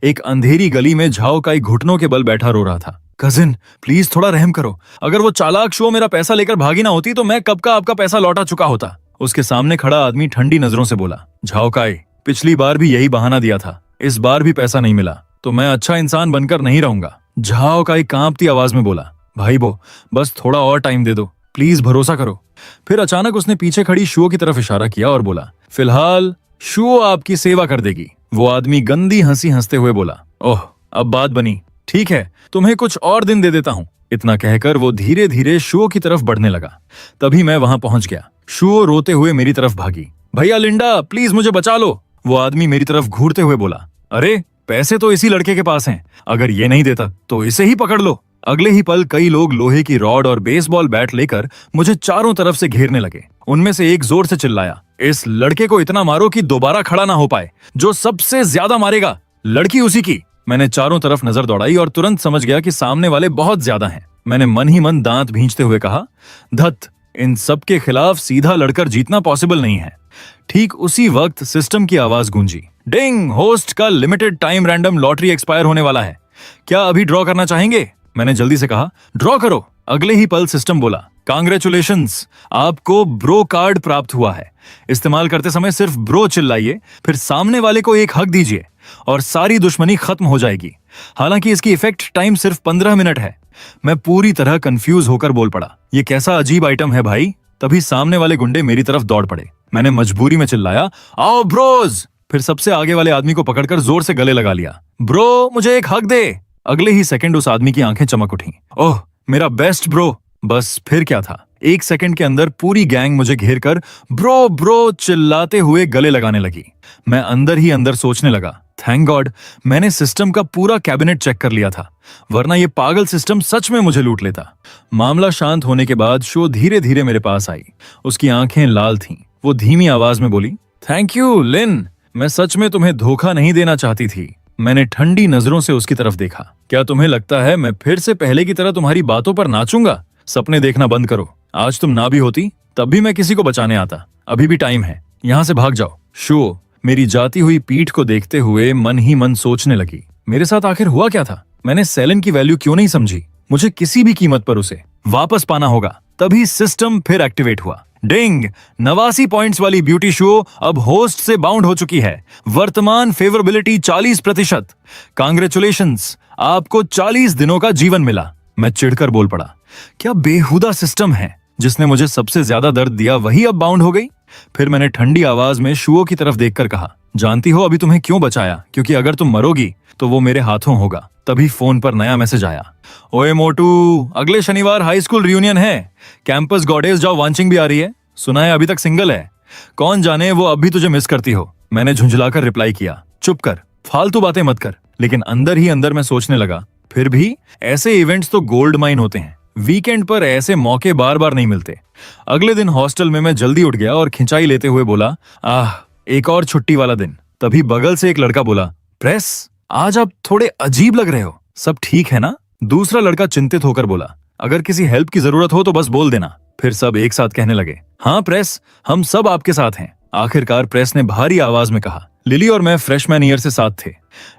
एक अंधेरी गली में झाओ काई घुटनों के बल बैठा रो रहा था। कजिन, प्लीज थोड़ा रहम करो, अगर वो चालाक शो मेरा पैसा लेकर भागी ना होती तो मैं कब का आपका पैसा लौटा चुका होता। उसके सामने खड़ा आदमी ठंडी नजरों से बोला, झाओ काई, पिछली बार भी यही बहाना दिया था, इस बार भी पैसा नहीं मिला तो मैं अच्छा इंसान बनकर नहीं रहूंगा। झाओ काई कांपती आवाज में बोला, भाई बो, बस थोड़ा और टाइम दे दो, प्लीज भरोसा करो। फिर अचानक उसने पीछे खड़ी शुओ की तरफ इशारा किया और बोला, फिलहाल शुओ आपकी सेवा कर देगी। वो आदमी गंदी हंसी हंसते हुए बोला, ओह, अब बात बनी, ठीक है, तुम्हें कुछ और दिन दे देता हूँ। इतना कहकर वो धीरे धीरे शुओ की तरफ बढ़ने लगा। तभी मैं वहां पहुंच गया। शुओ रोते हुए मेरी तरफ भागी, भैया लिंडा, प्लीज मुझे बचा लो। वो आदमी मेरी तरफ घूरते हुए बोला, अरे पैसे तो इसी लड़के के पास हैं, अगर ये नहीं देता तो इसे ही पकड़ लो। अगले ही पल कई लोग लोहे की रॉड और बेसबॉल बैट लेकर मुझे चारों तरफ से घेरने लगे। उनमें से एक जोर से चिल्लाया, इस लड़के को इतना मारो कि दोबारा खड़ा ना हो पाए, जो सबसे ज्यादा मारेगा लड़की उसी की। मैंने चारों तरफ नजर दौड़ाई और तुरंत समझ गया कि सामने वाले बहुत ज्यादा हैं। मैंने मन ही मन दांत भींचते हुए कहा, धत, इन सब के खिलाफ सीधा लड़कर जीतना पॉसिबल नहीं है। ठीक उसी वक्त सिस्टम की आवाज गूंजी, डिंग, होस्ट का limited time random lottery expire होने वाला है, क्या अभी ड्रॉ करना चाहेंगे? मैंने जल्दी से कहा, ड्रॉ करो। अगले ही पल सिस्टम बोला, कांग्रेचुलेशंस, आपको ब्रो कार्ड प्राप्त हुआ है। इस्तेमाल करते समय सिर्फ ब्रो चिल्लाइए, फिर सामने वाले को एक हक दीजिए और सारी दुश्मनी खत्म हो जाएगी। हालांकि इसकी इफेक्ट टाइम सिर्फ 15 मिनट है। मैं पूरी तरह कंफ्यूज होकर बोल पड़ा, ये कैसा अजीब आइटम है भाई? तभी सामने वाले गुंडे मेरी तरफ दौड़ पड़े। मैंने मजबूरी में चिल्लाया, आओ ब्रोज। फिर सबसे आगे वाले आदमी को पकड़कर जोर से गले लगा लिया, ब्रो मुझे एक हक दे। अगले ही सेकंड उस आदमी की आंखें चमक उठी, ओह मेरा बेस्ट ब्रो। बस फिर क्या था, 1 सेकंड के अंदर पूरी गैंग मुझे घेर कर ब्रो ब्रो चिल्लाते हुए गले लगाने लगी। मैं अंदर ही अंदर सोचने लगा, थैंक गॉड मैंने सिस्टम का पूरा कैबिनेट चेक कर लिया था, वरना ये पागल सिस्टम सच में मुझे लूट लेता। मामला शांत होने के बाद शो धीरे धीरे मेरे पास आई। उसकी आंखें लाल थीं। वो धीमी आवाज में बोली, थैंक यू लिन, मैं सच में तुम्हें धोखा नहीं देना चाहती थी। मैंने ठंडी नजरों से उसकी तरफ देखा, क्या तुम्हें लगता है मैं फिर से पहले की तरह तुम्हारी बातों पर नाचूंगा? सपने देखना बंद करो। आज तुम ना भी होती तब भी मैं किसी को बचाने आता। अभी भी टाइम है, यहाँ से भाग जाओ। शो मेरी जाती हुई पीठ को देखते हुए मन ही मन सोचने लगी, मेरे साथ आखिर हुआ क्या था? मैंने सेलन की वैल्यू क्यों नहीं समझी? मुझे किसी भी कीमत पर उसे वापस पाना होगा। तभी सिस्टम फिर एक्टिवेट हुआ। डिंग, 89 पॉइंट्स वाली ब्यूटी शो अब होस्ट से बाउंड हो चुकी है। वर्तमान फेवरेबिलिटी 40%। कांग्रेचुलेशंस, आपको 40 दिनों का जीवन मिला। मैं चिढ़कर बोल पड़ा, क्या बेहुदा सिस्टम है, जिसने मुझे सबसे ज्यादा दर्द दिया वही अब बाउंड हो गई। फिर मैंने ठंडी आवाज में शुओ की तरफ देखकर कहा, जानती हो अभी तुम्हें क्यों बचाया? क्योंकि अगर तुम मरोगी तो वो मेरे हाथों होगा। तभी फोन पर नया मैसेज आया, ओए मोटू, अगले शनिवार हाई स्कूल रियूनियन है, कैंपस गॉडेस जाओ वांचिंग भी आ रही है। सुना है अभी तक सिंगल है, कौन जाने वो अब भी तुझे मिस करती हो। मैंने झुंझलाकर रिप्लाई किया, चुप कर, फालतू बातें मत कर। लेकिन अंदर ही अंदर मैं सोचने लगा, फिर भी ऐसे इवेंट्स तो गोल्ड माइन होते हैं, वीकेंड पर ऐसे मौके बार बार नहीं मिलते। अगले दिन हॉस्टल में मैं जल्दी उठ गया और खिंचाई लेते हुए बोला, आह एक और छुट्टी वाला दिन। तभी बगल से एक लड़का बोला, प्रेस, आज आप थोड़े अजीब लग रहे हो, सब ठीक है ना? दूसरा लड़का चिंतित होकर बोला, अगर किसी हेल्प की जरूरत हो तो बस बोल देना। फिर सब एक साथ कहने लगे, हाँ प्रेस, हम सब आपके साथ हैं। आखिरकार प्रेस ने भारी आवाज में कहा, लिली और मैं फ्रेशमैन ईयर से साथ थे,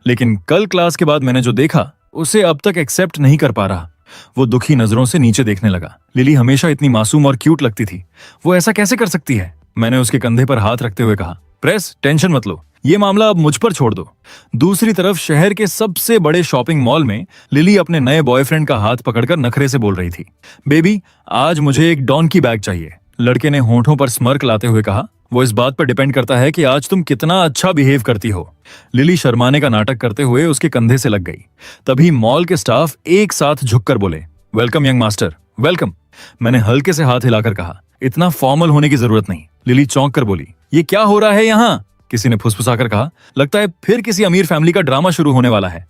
लेकिन कल क्लास के बाद मैंने जो देखा उसे अब तक एक्सेप्ट नहीं कर पा रहा। वो दुखी नजरों से नीचे देखने लगा। लिली हमेशा इतनी मासूम और क्यूट लगती थी, वो ऐसा कैसे कर सकती है? मैंने उसके कंधे पर हाथ रखते हुए कहा, प्रेस, टेंशन मत लो, ये मामला अब मुझ पर छोड़ दो। दूसरी तरफ शहर के सबसे बड़े शॉपिंग मॉल में लिली अपने नए बॉयफ्रेंड का हाथ पकड़कर नखरे से बोल रही थी, बेबी आज मुझे एक डॉन्की बैग चाहिए। लड़के ने होंठों पर स्मर्क लाते हुए कहा, वो इस बात पर डिपेंड करता है कि आज तुम कितना अच्छा बिहेव करती हो। लिली शर्माने का नाटक करते हुए उसके कंधे से लग गई। तभी मॉल के स्टाफ एक साथ झुककर बोले, वेलकम यंग मास्टर, वेलकम। मैंने हल्के से हाथ हिलाकर कहा, इतना फॉर्मल होने की जरूरत नहीं। लिली चौंक कर बोली, ये क्या हो रहा है यहाँ? किसी ने फुसफुसाकर कहा, लगता है फिर किसी अमीर फैमिली का ड्रामा शुरू होने वाला है।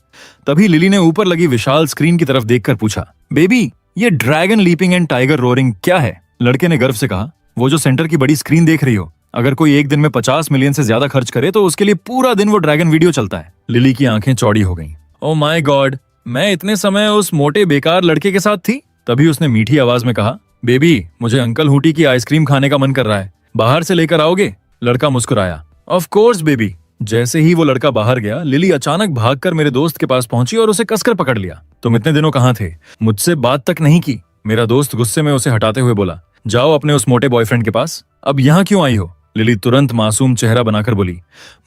तभी लिली ने ऊपर लगी विशाल स्क्रीन की तरफ देखकर पूछा, बेबी ये dragon leaping and tiger roaring क्या है? लड़के ने गर्व से कहा, वो जो सेंटर की बड़ी स्क्रीन देख रही हो, अगर कोई एक दिन में 50 मिलियन से ज्यादा खर्च करे तो उसके लिए पूरा दिन वो ड्रैगन वीडियो चलता है। लिली की आंखें चौड़ी हो गईं। ओह माय गॉड, मैं इतने समय उस मोटे बेकार लड़के के साथ थी। तभी उसने मीठी आवाज में कहा, बेबी मुझे अंकल हूटी की आइसक्रीम खाने का मन कर रहा है, बाहर से लेकर आओगे? लड़का मुस्कुराया, ऑफ कोर्स बेबी। जैसे ही वो लड़का बाहर गया, लिली अचानक भागकर मेरे दोस्त के पास पहुंची और उसे कसकर पकड़ लिया। तुम इतने दिनों कहाँ थे? मुझसे बात तक नहीं की। मेरा दोस्त गुस्से में उसे हटाते हुए बोला, जाओ अपने उस मोटे बॉयफ्रेंड के पास। अब यहाँ क्यों आई हो? लिली तुरंत मासूम चेहरा बनाकर बोली,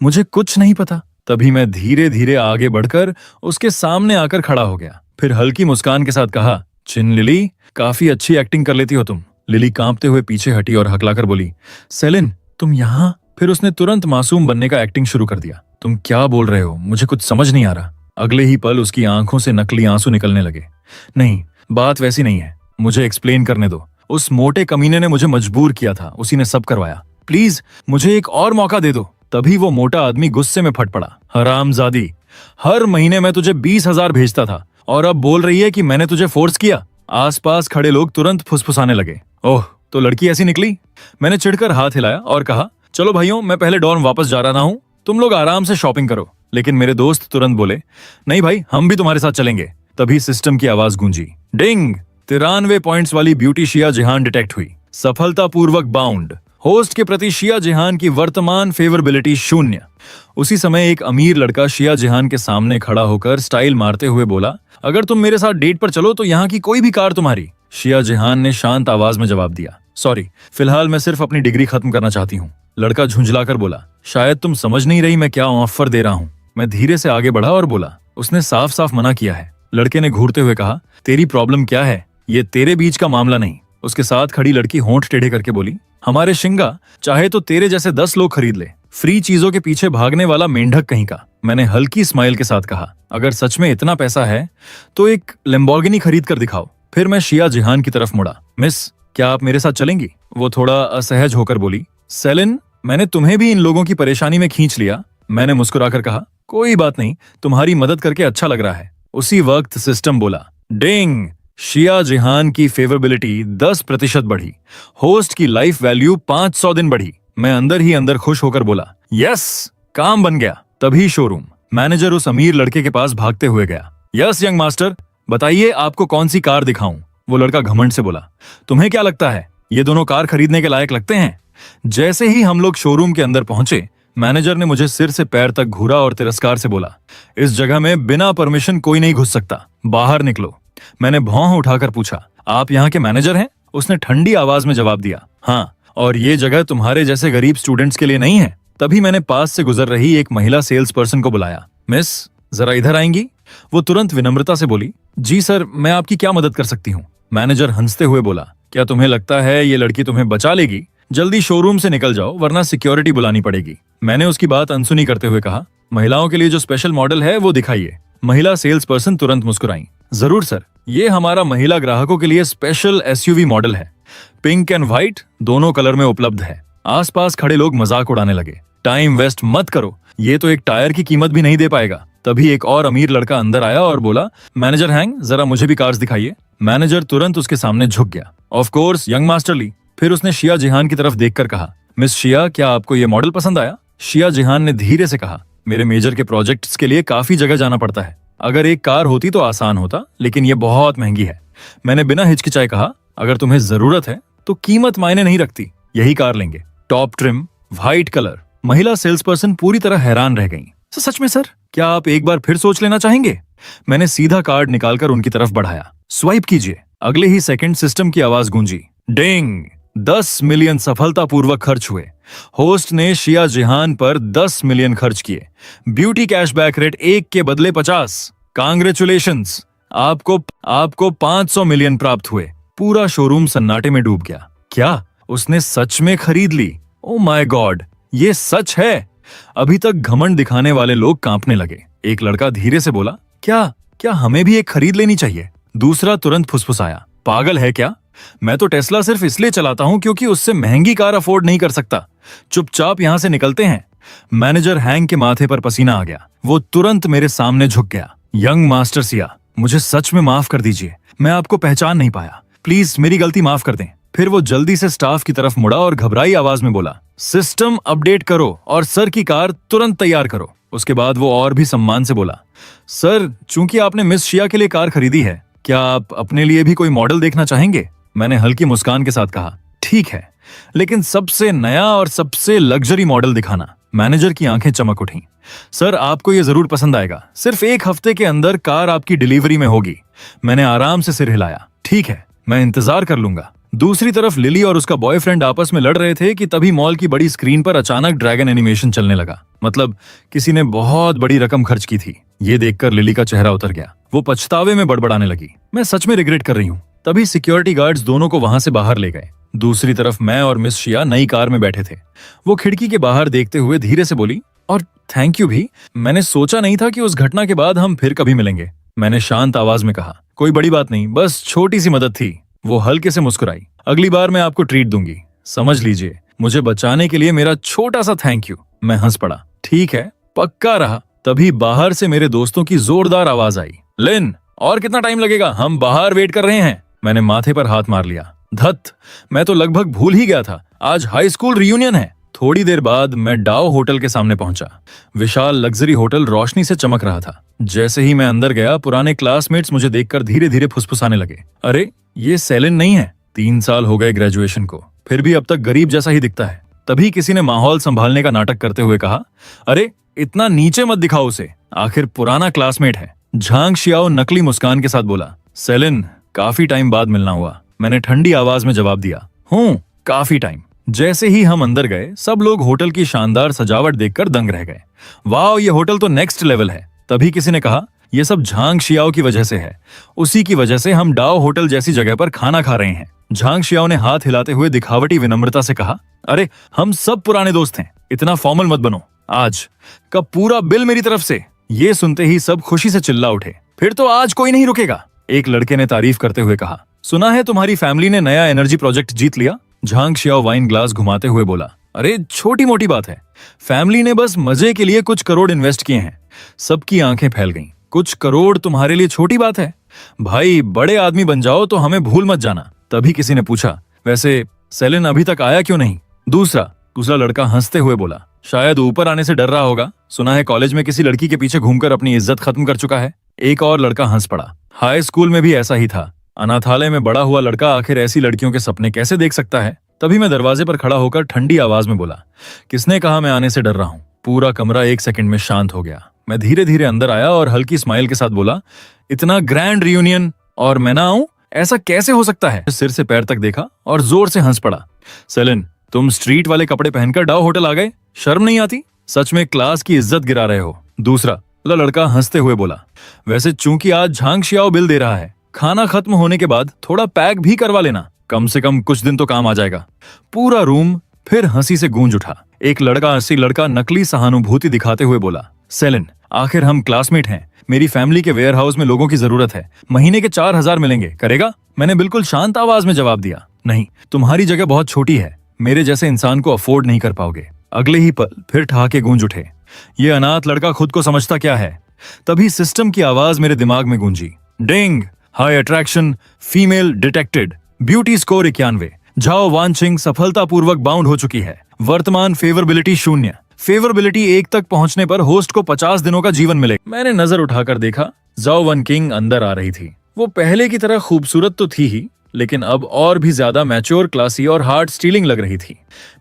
मुझे कुछ नहीं पता। तभी मैं धीरे धीरे आगे बढ़कर उसके सामने आकर खड़ा हो गया। फिर हल्की मुस्कान के साथ कहा, चिन लिली, काफी अच्छी एक्टिंग कर लेती हो तुम। लिली कांपते हुए पीछे हटी और हकलाकर बोली, सेलिन तुम यहाँ? फिर उसने तुरंत मासूम बनने का एक्टिंग शुरू कर दिया। तुम क्या बोल रहे हो? मुझे कुछ समझ नहीं आ रहा। अगले ही पल उसकी आंखों से नकली आंसू निकलने लगे। नहीं, बात वैसी नहीं है, मुझे एक्सप्लेन करने दो। उस मोटे कमीने ने मुझे मजबूर किया था, उसी ने सब करवाया। प्लीज मुझे एक और मौका दे दो। तभी वो मोटा आदमी गुस्से में फट पड़ा, हरामजादी, हर महीने मैं तुझे 20,000 भेजता था और अब बोल रही है कि मैंने तुझे फोर्स किया। आसपास खड़े लोग तुरंत फुसफुसाने लगे। ओह, तो लड़की ऐसी निकली? मैंने चिढ़कर हाथ हिलाया और कहा, चलो भाइयों, मैं पहले डॉर्म वापस जा रहा हूँ, तुम लोग आराम से शॉपिंग करो। लेकिन मेरे दोस्त तुरंत बोले, नहीं भाई, हम भी तुम्हारे साथ चलेंगे। तभी सिस्टम की आवाज गूंजी, डिंग। 93 पॉइंट्स वाली ब्यूटी शिया जिहान डिटेक्ट हुई, सफलतापूर्वक बाउंड। होस्ट के प्रति शिया जिहान की वर्तमान फेवरेबिलिटी 0। उसी समय एक अमीर लड़का शिया जिहान के सामने खड़ा होकर स्टाइल मारते हुए बोला, अगर तुम मेरे साथ डेट पर चलो तो यहाँ की कोई भी कार तुम्हारी। शिया जिहान ने शांत आवाज में जवाब दिया, सॉरी, फिलहाल मैं सिर्फ अपनी डिग्री खत्म करना चाहती हूँ। लड़का झुंझलाकर बोला, शायद तुम समझ नहीं रही मैं क्या ऑफर दे रहा हूँ। मैं धीरे से आगे बढ़ा और बोला, उसने साफ साफ मना किया है। लड़के ने घूरते हुए कहा, तेरी प्रॉब्लम क्या है? ये तेरे बीच का मामला नहीं। उसके साथ खड़ी लड़की होंठ टेढ़े करके बोली, हमारे शिंगा चाहे तो तेरे जैसे 10 लोग खरीद ले, फ्री चीजों के पीछे भागने वाला मेंढक कहीं का। मैंने हल्की स्माइल के साथ कहा, अगर सच में इतना पैसा है तो एक लैम्बोर्गिनी खरीद कर दिखाओ। फिर मैं शिया जिहान की तरफ मुड़ा, मिस क्या आप मेरे साथ चलेंगी? वो थोड़ा असहज होकर बोली, सेलिन मैंने तुम्हें भी इन लोगों की परेशानी में खींच लिया। मैंने मुस्कुराकर कहा, कोई बात नहीं, तुम्हारी मदद करके अच्छा लग रहा है। उसी वक्त सिस्टम बोला, डिंग। शिया जिहान की फेवरेबिलिटी 10% बढ़ी, होस्ट की लाइफ वैल्यू 500 दिन बढ़ी। मैं अंदर ही अंदर खुश होकर बोला, यस, काम बन गया। तभी शोरूम मैनेजर उस अमीर लड़के के पास भागते हुए गया, यस यंग मास्टर, बताइए आपको कौन सी कार दिखाऊं? वो लड़का घमंड से बोला, तुम्हें क्या लगता है ये दोनों कार खरीदने के लायक लगते हैं? जैसे ही हम लोग शोरूम के अंदर पहुंचे, मैनेजर ने मुझे सिर से पैर तक घूरा और तिरस्कार से बोला, इस जगह में बिना परमिशन कोई नहीं घुस सकता, बाहर निकलो। मैंने भौं उठाकर पूछा, आप यहाँ के मैनेजर हैं? उसने ठंडी आवाज में जवाब दिया, हाँ, और ये जगह तुम्हारे जैसे गरीब स्टूडेंट्स के लिए नहीं है। तभी मैंने पास से गुजर रही एक महिला सेल्स पर्सन को बुलाया, मिस जरा इधर आएंगी? वो तुरंत विनम्रता से बोली, जी सर, मैं आपकी क्या मदद कर सकती हूँ? मैनेजर हंसते हुए बोला, क्या तुम्हें लगता है ये लड़की तुम्हें बचा लेगी? जल्दी शोरूम से निकल जाओ वरना सिक्योरिटी बुलानी पड़ेगी। मैंने उसकी बात अनसुनी करते हुए कहा, महिलाओं के लिए जो स्पेशल मॉडल है वो दिखाइए। महिला सेल्स पर्सन तुरंत मुस्कुराई, जरूर सर, ये हमारा महिला ग्राहकों के लिए स्पेशल एसयूवी मॉडल है, पिंक एंड व्हाइट दोनों कलर में उपलब्ध है। आसपास खड़े लोग मजाक उड़ाने लगे, टाइम वेस्ट मत करो, ये तो एक टायर की कीमत भी नहीं दे पाएगा। तभी एक और अमीर लड़का अंदर आया और बोला, मैनेजर हैंग, जरा मुझे भी कार्स दिखाइए। मैनेजर तुरंत उसके सामने झुक गया, ऑफ कोर्स यंग मास्टर ली। फिर उसने शिया जिहान की तरफ देखकर कहा, मिस शिया, क्या आपको ये मॉडल पसंद आया? शिया जिहान ने धीरे से कहा, मेरे मेजर के प्रोजेक्ट्स के लिए काफी जगह जाना पड़ता है, अगर एक कार होती तो आसान होता, लेकिन ये बहुत महंगी है। मैंने बिना हिचकिचाए कहा, अगर तुम्हें जरूरत है तो कीमत मायने नहीं रखती, यही कार लेंगे, टॉप ट्रिम, व्हाइट कलर। महिला सेल्स पर्सन पूरी तरह हैरान रह गई। सच में सर, क्या आप एक बार फिर सोच लेना चाहेंगे? मैंने सीधा कार्ड निकालकर उनकी तरफ बढ़ाया। स्वाइप कीजिए। अगले ही सेकंड सिस्टम की आवाज गूंजी। डिंग! 10 मिलियन सफलतापूर्वक खर्च हुए। होस्ट ने शिया जिहान पर 10 मिलियन खर्च किए। ब्यूटी कैशबैक रेट 1 के बदले 50। कांग्रेचुलेशंस, आपको 500 मिलियन प्राप्त हुए। पूरा शोरूम सन्नाटे में डूब गया। क्या उसने सच में खरीद ली? ओ माय गॉड, ये सच है। अभी तक घमंड दिखाने वाले लोग कांपने लगे। एक लड़का धीरे से बोला, क्या हमें भी एक खरीद लेनी चाहिए? दूसरा तुरंत फुसफुसाया, पागल है क्या? मैं तो टेस्ला सिर्फ इसलिए चलाता हूं क्योंकि उससे महंगी कार अफोर्ड नहीं कर सकता। चुपचाप यहां से निकलते हैं। मैनेजर हैंग के माथे पर पसीना आ गया। वो तुरंत मेरे सामने झुक गया। यंग मास्टर सिया, मुझे सच में माफ कर दीजिए। मैं आपको पहचान नहीं पाया। प्लीज मेरी गलती माफ कर दें। फिर वो जल्दी से स्टाफ की तरफ मुड़ा और घबराई आवाज में बोला, सिस्टम अपडेट करो और सर की कार तुरंत तैयार करो। उसके बाद वो और भी सम्मान से बोला, सर, चूंकि आपने मिस शिया के लिए कार खरीदी है, क्या आप अपने लिए भी कोई मॉडल देखना चाहेंगे? मैंने हल्की मुस्कान के साथ कहा, ठीक है, लेकिन सबसे नया और सबसे लग्जरी मॉडल दिखाना। मैनेजर की आंखें चमक उठी। सर, आपको ये जरूर पसंद आएगा। सिर्फ 1 हफ्ते के अंदर कार आपकी डिलीवरी में होगी। मैंने आराम से सिर हिलाया। ठीक है, मैं इंतजार कर लूंगा। दूसरी तरफ लिली और उसका बॉयफ्रेंड आपस में लड़ रहे थे कि तभी मॉल की बड़ी स्क्रीन पर अचानक ड्रैगन एनिमेशन चलने लगा। मतलब किसी ने बहुत बड़ी रकम खर्च की थी। ये देखकर लिली का चेहरा उतर गया। वो पछतावे में बड़बड़ाने लगी, मैं सच में रिग्रेट कर रही हूँ। तभी सिक्योरिटी गार्ड्स दोनों को वहां से बाहर ले गए। दूसरी तरफ मैं और मिस शिया नई कार में बैठे थे। वो खिड़की के बाहर देखते हुए धीरे से बोली, और थैंक यू भी। मैंने सोचा नहीं था कि उस घटना के बाद हम फिर कभी मिलेंगे। मैंने शांत आवाज में कहा, कोई बड़ी बात नहीं, बस छोटी सी मदद थी। वो हल्के से मुस्कुराई। अगली बार मैं आपको ट्रीट दूंगी। समझ लीजिए, मुझे बचाने के लिए मेरा छोटा सा थैंक यू। मैं हंस पड़ा। ठीक है, पक्का रहा। तभी बाहर से मेरे दोस्तों की जोरदार आवाज आई, लिन, और कितना टाइम लगेगा? हम बाहर वेट कर रहे हैं। मैंने माथे पर हाथ मार लिया। धत, मैं तो लगभग भूल ही गया था, आज हाई स्कूल रियूनियन है। थोड़ी देर बाद मैं डाओ होटल के सामने पहुंचा। विशाल लग्जरी होटल रोशनी से चमक रहा था। जैसे ही मैं अंदर गया, पुराने क्लासमेट्स मुझे देखकर धीरे धीरे फुसफुसाने लगे। अरे, ये सेलिन नहीं है? 3 साल हो गए ग्रेजुएशन को, फिर भी अब तक गरीब जैसा ही दिखता है। तभी किसी ने माहौल संभालने का नाटक करते हुए कहा, अरे इतना नीचे मत दिखाओ उसे, आखिर पुराना क्लासमेट है। झांग शियाओ नकली मुस्कान के साथ बोला, सेलिन, काफी टाइम बाद मिलना हुआ। मैंने ठंडी आवाज में जवाब दिया, हूँ, काफी टाइम। जैसे ही हम अंदर गए, सब लोग होटल की शानदार सजावट देखकर दंग रह गए। वाह, ये होटल तो नेक्स्ट लेवल है। तभी किसी ने कहा, ये सब झांग शियाओ की वजह से है। उसी की वजह से हम डाओ होटल जैसी जगह पर खाना खा रहे हैं। झांग शियाओ ने हाथ हिलाते हुए दिखावटी विनम्रता से कहा, अरे हम सब पुराने दोस्त हैं, इतना फॉर्मल मत बनो। आज का पूरा बिल मेरी तरफ से। ये सुनते ही सब खुशी से चिल्ला उठे, फिर तो आज कोई नहीं रुकेगा। एक लड़के ने तारीफ करते हुए कहा, सुना है तुम्हारी फैमिली ने नया एनर्जी प्रोजेक्ट जीत लिया? झांग शियाओ वाइन ग्लास घुमाते हुए बोला, अरे छोटी मोटी बात है, फैमिली ने बस मजे के लिए कुछ करोड़ इन्वेस्ट किए हैं। सबकी आंखें फैल गईं। कुछ करोड़ तुम्हारे लिए छोटी बात है? भाई, बड़े आदमी बन जाओ तो हमें भूल मत जाना। तभी किसी ने पूछा, वैसे सेलिन अभी तक आया क्यों नहीं? दूसरा लड़का हंसते हुए बोला, शायद ऊपर आने से डर रहा होगा। सुना है कॉलेज में किसी लड़की के पीछे घूमकर अपनी इज्जत खत्म कर चुका है। एक और लड़का हंस पड़ा, हाई स्कूल में भी ऐसा ही था। अनाथालय में बड़ा हुआ लड़का आखिर ऐसी लड़कियों के सपने कैसे देख सकता है? तभी मैं दरवाजे पर खड़ा होकर ठंडी आवाज में बोला, किसने कहा मैं आने से डर रहा हूं? पूरा कमरा 1 सेकंड में शांत हो गया। मैं धीरे धीरे अंदर आया और हल्की स्माइल के साथ बोला, इतना ग्रैंड रियूनियन और मैं ना आऊं, ऐसा कैसे हो सकता है? सिर से पैर तक देखा और जोर से हंस पड़ा। सेलिन, तुम स्ट्रीट वाले कपड़े पहनकर डाओ होटल आ गए? शर्म नहीं आती? सच में क्लास की इज्जत गिरा रहे हो। दूसरा लड़का हंसते हुए बोला, वैसे चूंकि आज झांग शियाओ बिल दे रहा है, खाना खत्म होने के बाद थोड़ा पैक भी करवा लेना, कम से कम कुछ दिन तो काम आ जाएगा। पूरा रूम फिर हंसी से गूंज उठा। एक लड़का नकली सहानुभूति दिखाते हुए बोला, सेलिन, आखिर हम क्लासमेट हैं। मेरी फैमिली के वेयर हाउस में लोगों की जरूरत है। महीने के 4000 मिलेंगे, करेगा? मैंने बिल्कुल शांत आवाज में जवाब दिया, नहीं, तुम्हारी जगह बहुत छोटी है, मेरे जैसे इंसान को अफोर्ड नहीं कर पाओगे। अगले ही पल फिर ठहाके गूंज उठे, ये अनाथ लड़का खुद को समझता क्या है? तभी सिस्टम की आवाज मेरे दिमाग में गूंजी, ding, high attraction, female detected, beauty score 91, Zhao Wanqing सफलतापूर्वक बाउंड हो चुकी है। वर्तमान फेवरेबिलिटी 0। फेवरेबिलिटी 1 तक पहुंचने पर होस्ट को 50 दिनों का जीवन मिलेगा। मैंने नजर उठाकर देखा, झाओ वन किंग अंदर आ रही थी। वो पहले की तरह खूबसूरत तो थी ही, लेकिन अब और भी ज्यादा मैच्योर, क्लासी और हार्ट स्टीलिंग लग रही थी।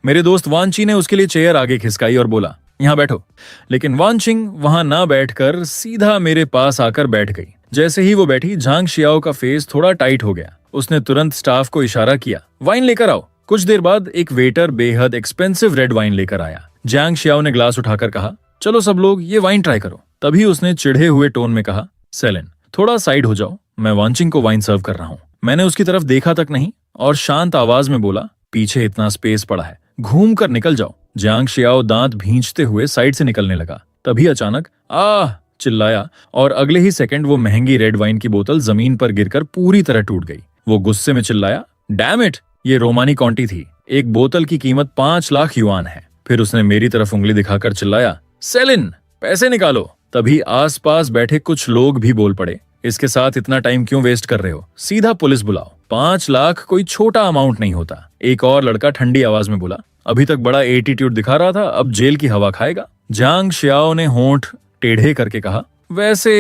मेरे दोस्त वानची ने उसके लिए चेयर आगे खिसकाई और बोला, यहाँ बैठो। लेकिन वानचिंग वहां ना बैठकर सीधा मेरे पास आकर बैठ गई। जैसे ही वो बैठी, झांग शियाओ का फेस थोड़ा टाइट हो गया। उसने तुरंत स्टाफ को इशारा किया, वाइन लेकर आओ। कुछ देर बाद एक वेटर बेहद एक्सपेंसिव रेड वाइन लेकर आया। झांग शियाओ ने ग्लास उठाकर कहा, चलो सब लोग ये वाइन ट्राई करो। तभी उसने चिढ़े हुए टोन में कहा, सेलिन थोड़ा साइड हो जाओ, मैं वानचिंग को वाइन सर्व कर रहा हूँ। मैंने उसकी तरफ देखा तक नहीं और शांत आवाज में बोला, पीछे इतना स्पेस पड़ा है, घूम कर निकल जाओ। झांग शियाओ दांत भींचते हुए साइड से निकलने लगा। तभी अचानक आह चिल्लाया और अगले ही सेकंड वो महंगी रेड वाइन की बोतल जमीन पर गिरकर पूरी तरह टूट गई। वो गुस्से में चिल्लाया, डैम इट, ये रोमानी कॉन्टी थी, एक बोतल की कीमत 5 लाख युआन है। फिर उसने मेरी तरफ उंगली दिखाकर चिल्लाया, सेलिन पैसे निकालो। तभी आसपास बैठे कुछ लोग भी बोल पड़े, इसके साथ इतना टाइम क्यों वेस्ट कर रहे हो, सीधा पुलिस बुलाओ। 5 लाख कोई छोटा अमाउंट नहीं होता। एक और लड़का ठंडी आवाज में बोला, अभी तक बड़ा एटीट्यूड दिखा रहा था, अब जेल की हवा खाएगा। झांग शियाओ ने होंठ टेढ़े करके कहा, वैसे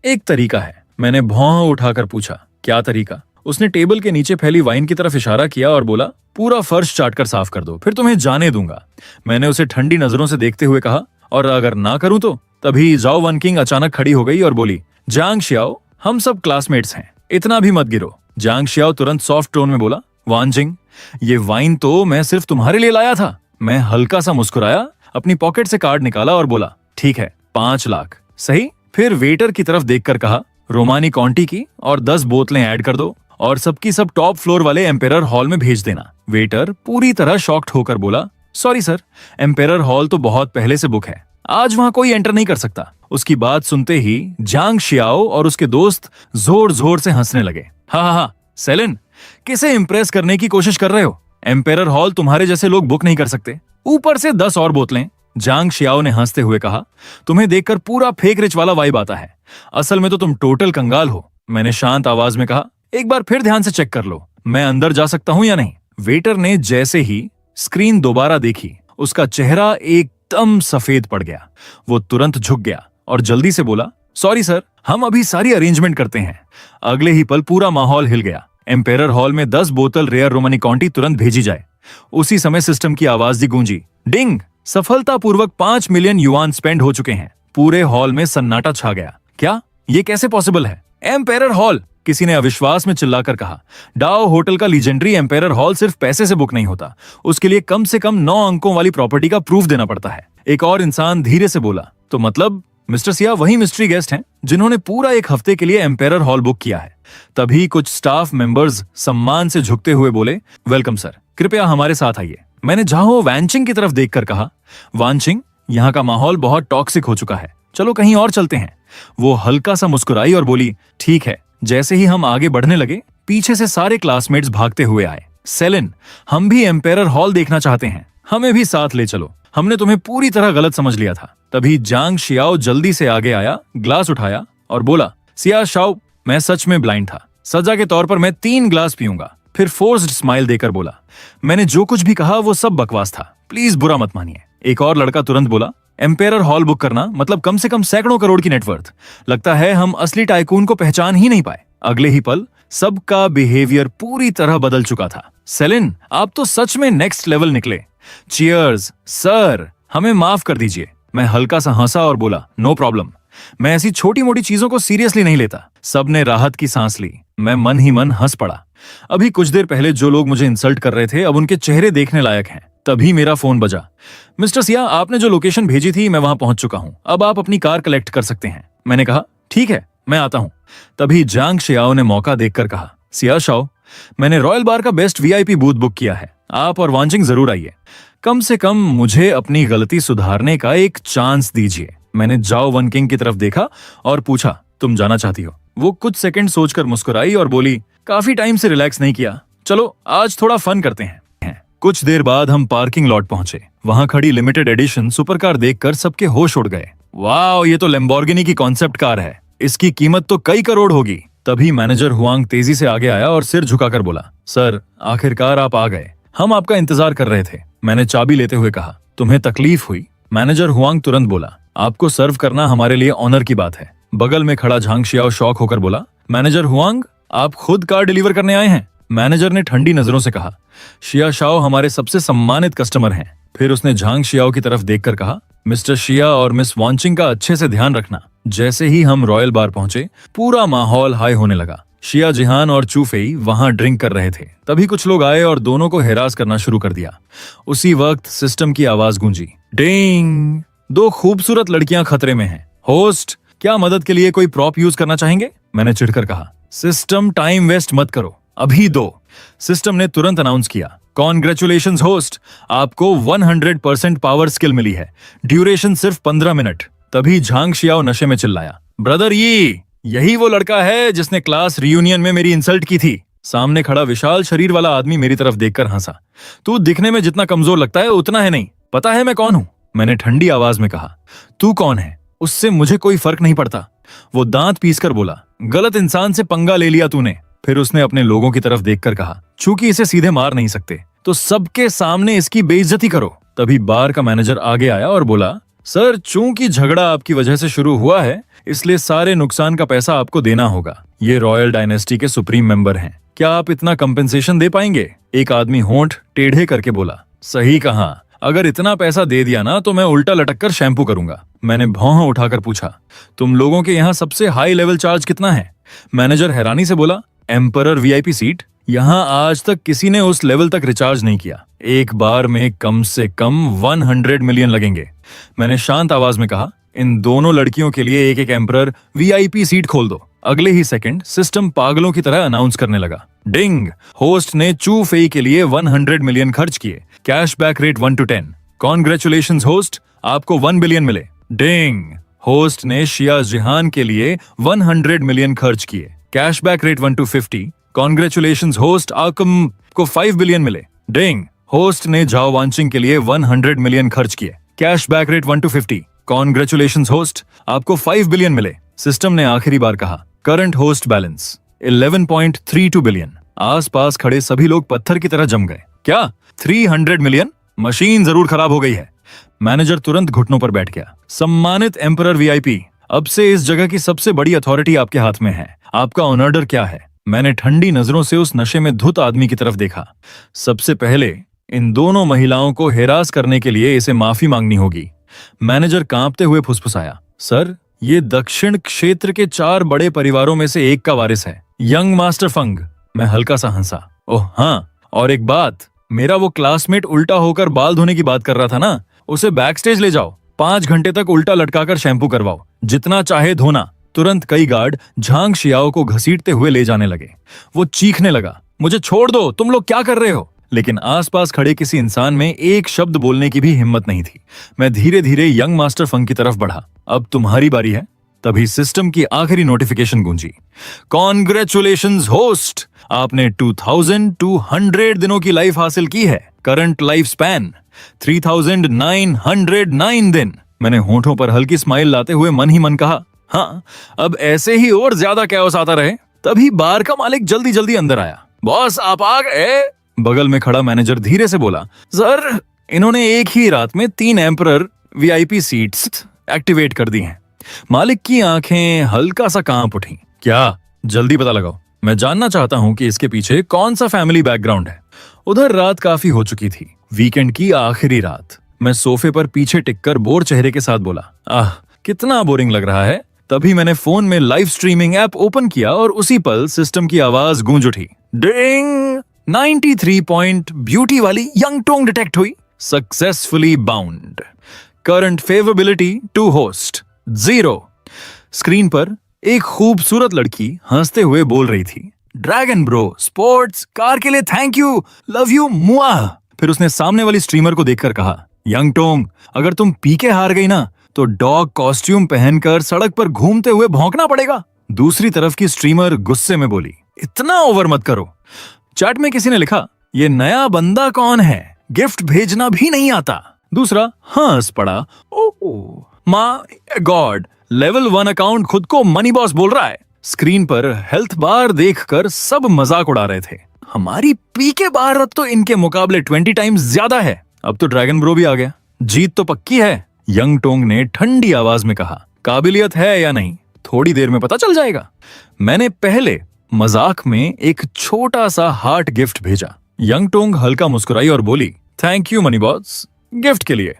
एक तरीका है। मैंने भौं उठाकर पूछा, क्या तरीका? उसने टेबल के नीचे फैली वाइन की तरफ इशारा किया और बोला, पूरा फर्श चाट कर साफ कर दो, फिर तुम्हें जाने दूंगा। मैंने उसे ठंडी नजरों से देखते हुए कहा, और अगर ना करूं तो? तभी जाओ वन किंग अचानक खड़ी हो गई और बोली, झांग शियाओ हम सब क्लासमेट्स हैं, इतना भी मत गिरो। झांग शियाओ तुरंत सॉफ्ट टोन में बोला, वानजिंग ये वाइन तो मैं सिर्फ तुम्हारे लिए लाया था। मैं हल्का सा मुस्कुराया, अपनी पॉकेट से कार्ड निकाला और बोला, ठीक है 5 लाख सही। फिर वेटर की तरफ देखकर कहा, रोमानी कॉन्टी की और 10 बोतलें ऐड कर दो और सबकी सब टॉप फ्लोर वाले एम्पेरर हॉल में भेज देना। वेटर पूरी तरह शॉक्ड होकर बोला, सॉरी सर, एम्पेरर हॉल तो बहुत पहले से बुक है, आज वहां कोई एंटर नहीं कर सकता। उसकी बात सुनते ही झांग शियाओ और उसके दोस्त जोर जोर से हंसने लगे। हा, सेलिन किसे इम्प्रेस करने की कोशिश कर रहे हो? एम्पेरर हॉल तुम्हारे जैसे लोग बुक नहीं कर सकते, ऊपर से 10 और बोतलें। झांग शियाओ ने हंसते हुए कहा, तुम्हें देखकर पूरा फेक रिच वाला वाइब आता है, असल में तो तुम टोटल कंगाल हो। मैंने शांत आवाज में कहा, एक बार फिर ध्यान से चेक कर लो, मैं अंदर जा सकता हूं या नहीं? वेटर ने जैसे ही स्क्रीन दोबारा देखी, उसका चेहरा एकदम सफेद पड़ गया। वो तुरंत झुक गया और जल्दी से बोला, सॉरी सर, हम अभी सारी अरेंजमेंट करते हैं। अगले ही पल पूरा माहौल हिल गया। एम्पेरर हॉल में 10 बोतल रेयर रोमानी कॉन्टी तुरंत भेजी जाए। उसी समय सिस्टम की आवाज दी गूंजी, डिंग, सफलतापूर्वक 5 मिलियन युआन स्पेंड हो चुके हैं। पूरे हॉल में सन्नाटा छा गया। क्या ये कैसे पॉसिबल है? एम्पेरर हॉल, किसी ने अविश्वास में चिल्लाकर कहा। डाओ होटल का लीजेंडरी एम्पेरर हॉल सिर्फ पैसे से बुक नहीं होता, उसके लिए कम से कम 9 अंकों वाली प्रॉपर्टी का प्रूफ देना पड़ता है। एक और इंसान धीरे से बोला, तो मतलब मिस्टर सिया वही मिस्ट्री गेस्ट हैं जिन्होंने पूरा 1 हफ्ते के लिए एम्पेरर हॉल बुक किया है। तभी कुछ स्टाफ मेंबर्स सम्मान से झुकते हुए बोले, वेलकम सर, कृपया हमारे साथ आइए। मैंने झाओ वानचिंग की तरफ देखकर कहा, वानचिंग यहाँ का माहौल बहुत टॉक्सिक हो चुका है, चलो कहीं और चलते हैं। वो हल्का सा मुस्कुराई और बोली, ठीक है। जैसे ही हम आगे बढ़ने लगे, पीछे से सारे क्लासमेट्स भागते हुए आए। सेलिन, हम भी एम्पेरर हॉल देखना चाहते हैं, हमें भी साथ ले चलो, हमने तुम्हें पूरी तरह गलत समझ लिया था। तभी झांग शियाओ जल्दी से आगे आया, ग्लास उठाया और बोला, सिया शाओ, मैं सच में ब्लाइंड था, सजा के तौर पर मैं 3 ग्लास पीऊंगा। फिर फोर्स्ड स्माइल देकर बोला, मैंने जो कुछ भी कहा वो सब बकवास था, प्लीज बुरा मत मानिए। एक और लड़का तुरंत बोला, एम्पेरर हॉल बुक करना मतलब कम से कम सैकड़ों करोड़ की नेटवर्थ, लगता है हम असली टाइकून को पहचान ही नहीं पाए। अगले ही पल सबका बिहेवियर पूरी तरह बदल चुका था। सेलिन, आप तो सच में नेक्स्ट लेवल निकले, चीयर्स सर, हमें माफ कर दीजिए। मैं हल्का सा हंसा और बोला, नो प्रॉब्लम, मैं ऐसी छोटी मोटी चीजों को सीरियसली नहीं लेता। सबने राहत की सांस ली। मैं मन ही मन हंस पड़ा। अभी कुछ देर पहले जो लोग मुझे इंसल्ट कर रहे थे, अब उनके चेहरे देखने लायक हैं। तभी मेरा फोन बजा। मिस्टर सिया, आपने जो लोकेशन भेजी थी मैं वहां पहुंच चुका हूं, अब आप अपनी कार कलेक्ट कर सकते हैं। मैंने कहा, ठीक है, मैं आता हूं। तभी झांग शियाओ ने मौका देखकर कहा, सिया शाओ, मैंने रॉयल बार का बेस्ट वीआईपी बूथ बुक किया है, आप और वानचिंग जरूर आइए। कम से कम मुझे अपनी गलती सुधारने का एक चांस दीजिए। मैंने जाओ वन किंग की तरफ देखा और पूछा, तुम जाना चाहती हो? वो कुछ सेकंड सोचकर मुस्कुराई और बोली, काफी टाइम से रिलैक्स नहीं किया, चलो आज थोड़ा फन करते हैं। कुछ देर बाद हम पार्किंग लॉट पहुंचे। वहां खड़ी लिमिटेड एडिशन सुपर कार देखकर सबके होश उड़ गए। वाह, ये तो लैम्बोर्गिनी की कॉन्सेप्ट कार है, इसकी कीमत तो कई करोड़ होगी। तभी मैनेजर हुआंग तेजी से आगे आया और सिर झुकाकर बोला, सर आखिरकार आप आ गए, हम आपका इंतजार कर रहे थे। मैंने चाबी लेते हुए कहा, तुम्हें तकलीफ हुई? मैनेजर हुआंग तुरंत बोला, आपको सर्व करना हमारे लिए ऑनर की बात है। बगल में खड़ा झांग शियाओ शॉक होकर बोला, मैनेजर हुआंग, आप खुद कार डिलीवर करने आए हैं? मैनेजर ने ठंडी नजरों से कहा, शिया शाओ हमारे सबसे सम्मानित कस्टमर हैं। फिर उसने झांग शियाओ की तरफ देखकर कहा, मिस्टर शिया और मिस वांचिंग का अच्छे से ध्यान रखना। जैसे ही हम रॉयल बार पहुंचे, पूरा माहौल हाई होने लगा। शिया जिहान और चूफेई वहां ड्रिंक कर रहे थे। तभी कुछ लोग आए और दोनों को हिरास करना शुरू कर दिया। उसी वक्त सिस्टम की आवाज गूंजी, डिंग। 2 खूबसूरत लड़कियां खतरे में हैं। होस्ट, क्या मदद के लिए कोई प्रॉप यूज करना चाहेंगे? मैंने चिढ़कर कहा। सिस्टम, टाइम वेस्ट मत करो, अभी दो। सिस्टम ने तुरंत अनाउंस किया, कॉन्ग्रेचुलेशंस होस्ट, आपको 100% पावर स्किल मिली है। ड्यूरेशन सिर्फ 15 मिनट। तभी झांग शियाओ नशे में चिल्लाया, ब्रदर यही वो लड़का है जिसने क्लास रियूनियन में मेरी इंसल्ट की थी। सामने खड़ा विशाल शरीर वाला आदमी मेरी तरफ देखकर हंसा। तू दिखने में जितना कमजोर लगता है उतना है नहीं। पता है मैं कौन हूं? मैंने ठंडी आवाज में कहा। तू कौन है उससे मुझे कोई फर्क नहीं पड़ता। वो दांत पीसकर बोला, गलत इंसान से पंगा ले लिया तूने। फिर उसने अपने लोगों की तरफ देखकर कहा, चूंकि इसे सीधे मार नहीं सकते तो सबके सामने इसकी बेइज्जती करो। तभी बार का मैनेजर आगे आया और बोला, सर, चूंकि झगड़ा आपकी वजह से शुरू हुआ है, इसलिए सारे नुकसान का पैसा आपको देना होगा। ये रॉयल डायनेस्टी के सुप्रीम मेंबर हैं, क्या आप इतना कंपेंसेशन दे पाएंगे? एक आदमी होंठ टेढ़े करके बोला, सही कहा, अगर इतना पैसा दे दिया ना तो मैं उल्टा लटक कर शैम्पू करूंगा। मैंने भौं उठाकर पूछा, तुम लोगों के यहाँ सबसे हाई लेवल चार्ज कितना है? मैनेजर हैरानी से बोला, एम्परर वीआईपी सीट। यहाँ आज तक किसी ने उस लेवल तक रिचार्ज नहीं किया। एक बार में कम से कम 100 मिलियन लगेंगे। मैंने शांत आवाज में कहा, इन दोनों लड़कियों के लिए एक एक एम्परर वीआईपी सीट खोल दो। अगले ही सेकंड सिस्टम पागलों की तरह अनाउंस करने लगा, डिंग, होस्ट ने चू फेई के लिए 100 मिलियन खर्च किए। Cashback rate 1 to 10। Congratulations host, आपको 1 बिलियन मिले। डिंग, होस्ट ने शिया जिहान के लिए 100 मिलियन खर्च किए। Cashback rate 1 to 50। Congratulations host, आपको 5 बिलियन मिले। डिंग, होस्ट ने झाओ वांचिंग के लिए 100 मिलियन खर्च किए। Cashback rate 1 to 50। Congratulations host, आपको 5 बिलियन मिले। सिस्टम ने आखिरी बार कहा, करंट होस्ट बैलेंस 11.32 बिलियन। आसपास खड़े सभी लोग पत्थर की तरह जम गए। क्या 300 मिलियन? मशीन जरूर खराब हो गई है। मैनेजर तुरंत घुटनों पर बैठ गया। सम्मानित एम्परर वीआईपी, अब से इस जगह की सबसे बड़ी अथॉरिटी आपके हाथ में है। आपका ऑनर्डर क्या है? मैंने ठंडी नजरों से उस नशे में धुत आदमी की तरफ देखा। सबसे पहले इन दोनों महिलाओं को हिरास करने के लिए इसे माफी मांगनी होगी। मैनेजर कांपते हुए फुसफुसाया, सर, ये दक्षिण क्षेत्र के 4 बड़े परिवारों में से एक का वारिस है, यंग मास्टर फंग। मैं हल्का सा हंसा। ओह हाँ, और एक बात, मेरा वो क्लासमेट उल्टा होकर बाल धोने की बात कर रहा था ना, उसे बैक स्टेज ले जाओ, 5 घंटे तक उल्टा लटकाकर शैम्पू करवाओ, जितना चाहे धोना। तुरंत कई गार्ड झांग शियाओ को घसीटते हुए ले जाने लगे। वो चीखने लगा, मुझे छोड़ दो, तुम लोग क्या कर रहे हो? लेकिन आसपास खड़े किसी इंसान में एक शब्द बोलने की भी हिम्मत नहीं थी। मैं धीरे धीरे यंग मास्टर फंग की तरफ बढ़ा। अब तुम्हारी बारी है। तभी सिस्टम की आखिरी नोटिफिकेशन गूंजी, कॉन्ग्रेचुलेशंस होस्ट, आपने 2200 दिनों की लाइफ हासिल की है। करंट लाइफ स्पैन 3909 दिन। मैंने होंठों पर हल्की स्माइल लाते हुए मन ही मन कहा, हाँ, अब ऐसे ही और ज्यादा कैओस आता रहे। तभी बार का मालिक जल्दी जल्दी अंदर आया। बॉस, आप आ गए? बगल में खड़ा मैनेजर धीरे से बोला, सर, इन्होंने एक ही रात में 3 एम्परर वीआईपी सीट्स एक्टिवेट कर दी हैं। मालिक की आंखें हल्का सा कांप उठी। क्या? जल्दी पता लगाओ, मैं जानना चाहता हूं कि इसके पीछे कौन सा फैमिली बैकग्राउंड है। उधर रात काफी हो चुकी थी, वीकेंड की आखिरी रात। मैं सोफे पर पीछे टिककर बोर चेहरे के साथ बोला, आह, कितना बोरिंग लग रहा है। तभी मैंने फोन में लाइव स्ट्रीमिंग ऐप ओपन किया और उसी पल सिस्टम की आवाज गूंज उठी, डिंग, 93 पॉइंट ब्यूटी वाली यंग टोंग डिटेक्ट हुई, successfully bound. Current favourability to host 0। Screen पर एक खूबसूरत लड़की हंसते हुए बोल रही थी, ड्रैगन ब्रो, स्पोर्ट्स कार के लिए थैंक यू, लव यू मुआ। फिर उसने सामने वाली स्ट्रीमर को देखकर कहा, यंग टोंग, अगर तुम पी के हार गई ना तो डॉग कॉस्ट्यूम पहनकर सड़क पर घूमते हुए भौंकना पड़ेगा। दूसरी तरफ की स्ट्रीमर गुस्से में बोली, इतना ओवर मत करो। चैट में किसी ने लिखा, ये नया बंदा कौन है, गिफ्ट भेजना भी नहीं आता। दूसरा हंस पड़ा, oh my God, level 1 account खुद को मनी बॉस बोल रहा है। स्क्रीन पर हेल्थ बार देखकर सब मजाक उड़ा रहे थे। हमारी पीके बार तो इनके मुकाबले 20 टाइम्स ज्यादा है। अब तो ड्रैगन ब्रो भी आ गया, जीत तो पक्की है। यंग टोंग ने ठंडी आवाज में कहा, काबिलियत है या नहीं, थोड़ी देर में पता चल जाएगा। मैंने पहले मजाक में एक छोटा सा हार्ट गिफ्ट भेजा। यंग टोंग हल्का मुस्कुराई और बोली, thank you money boss, gift के लिए।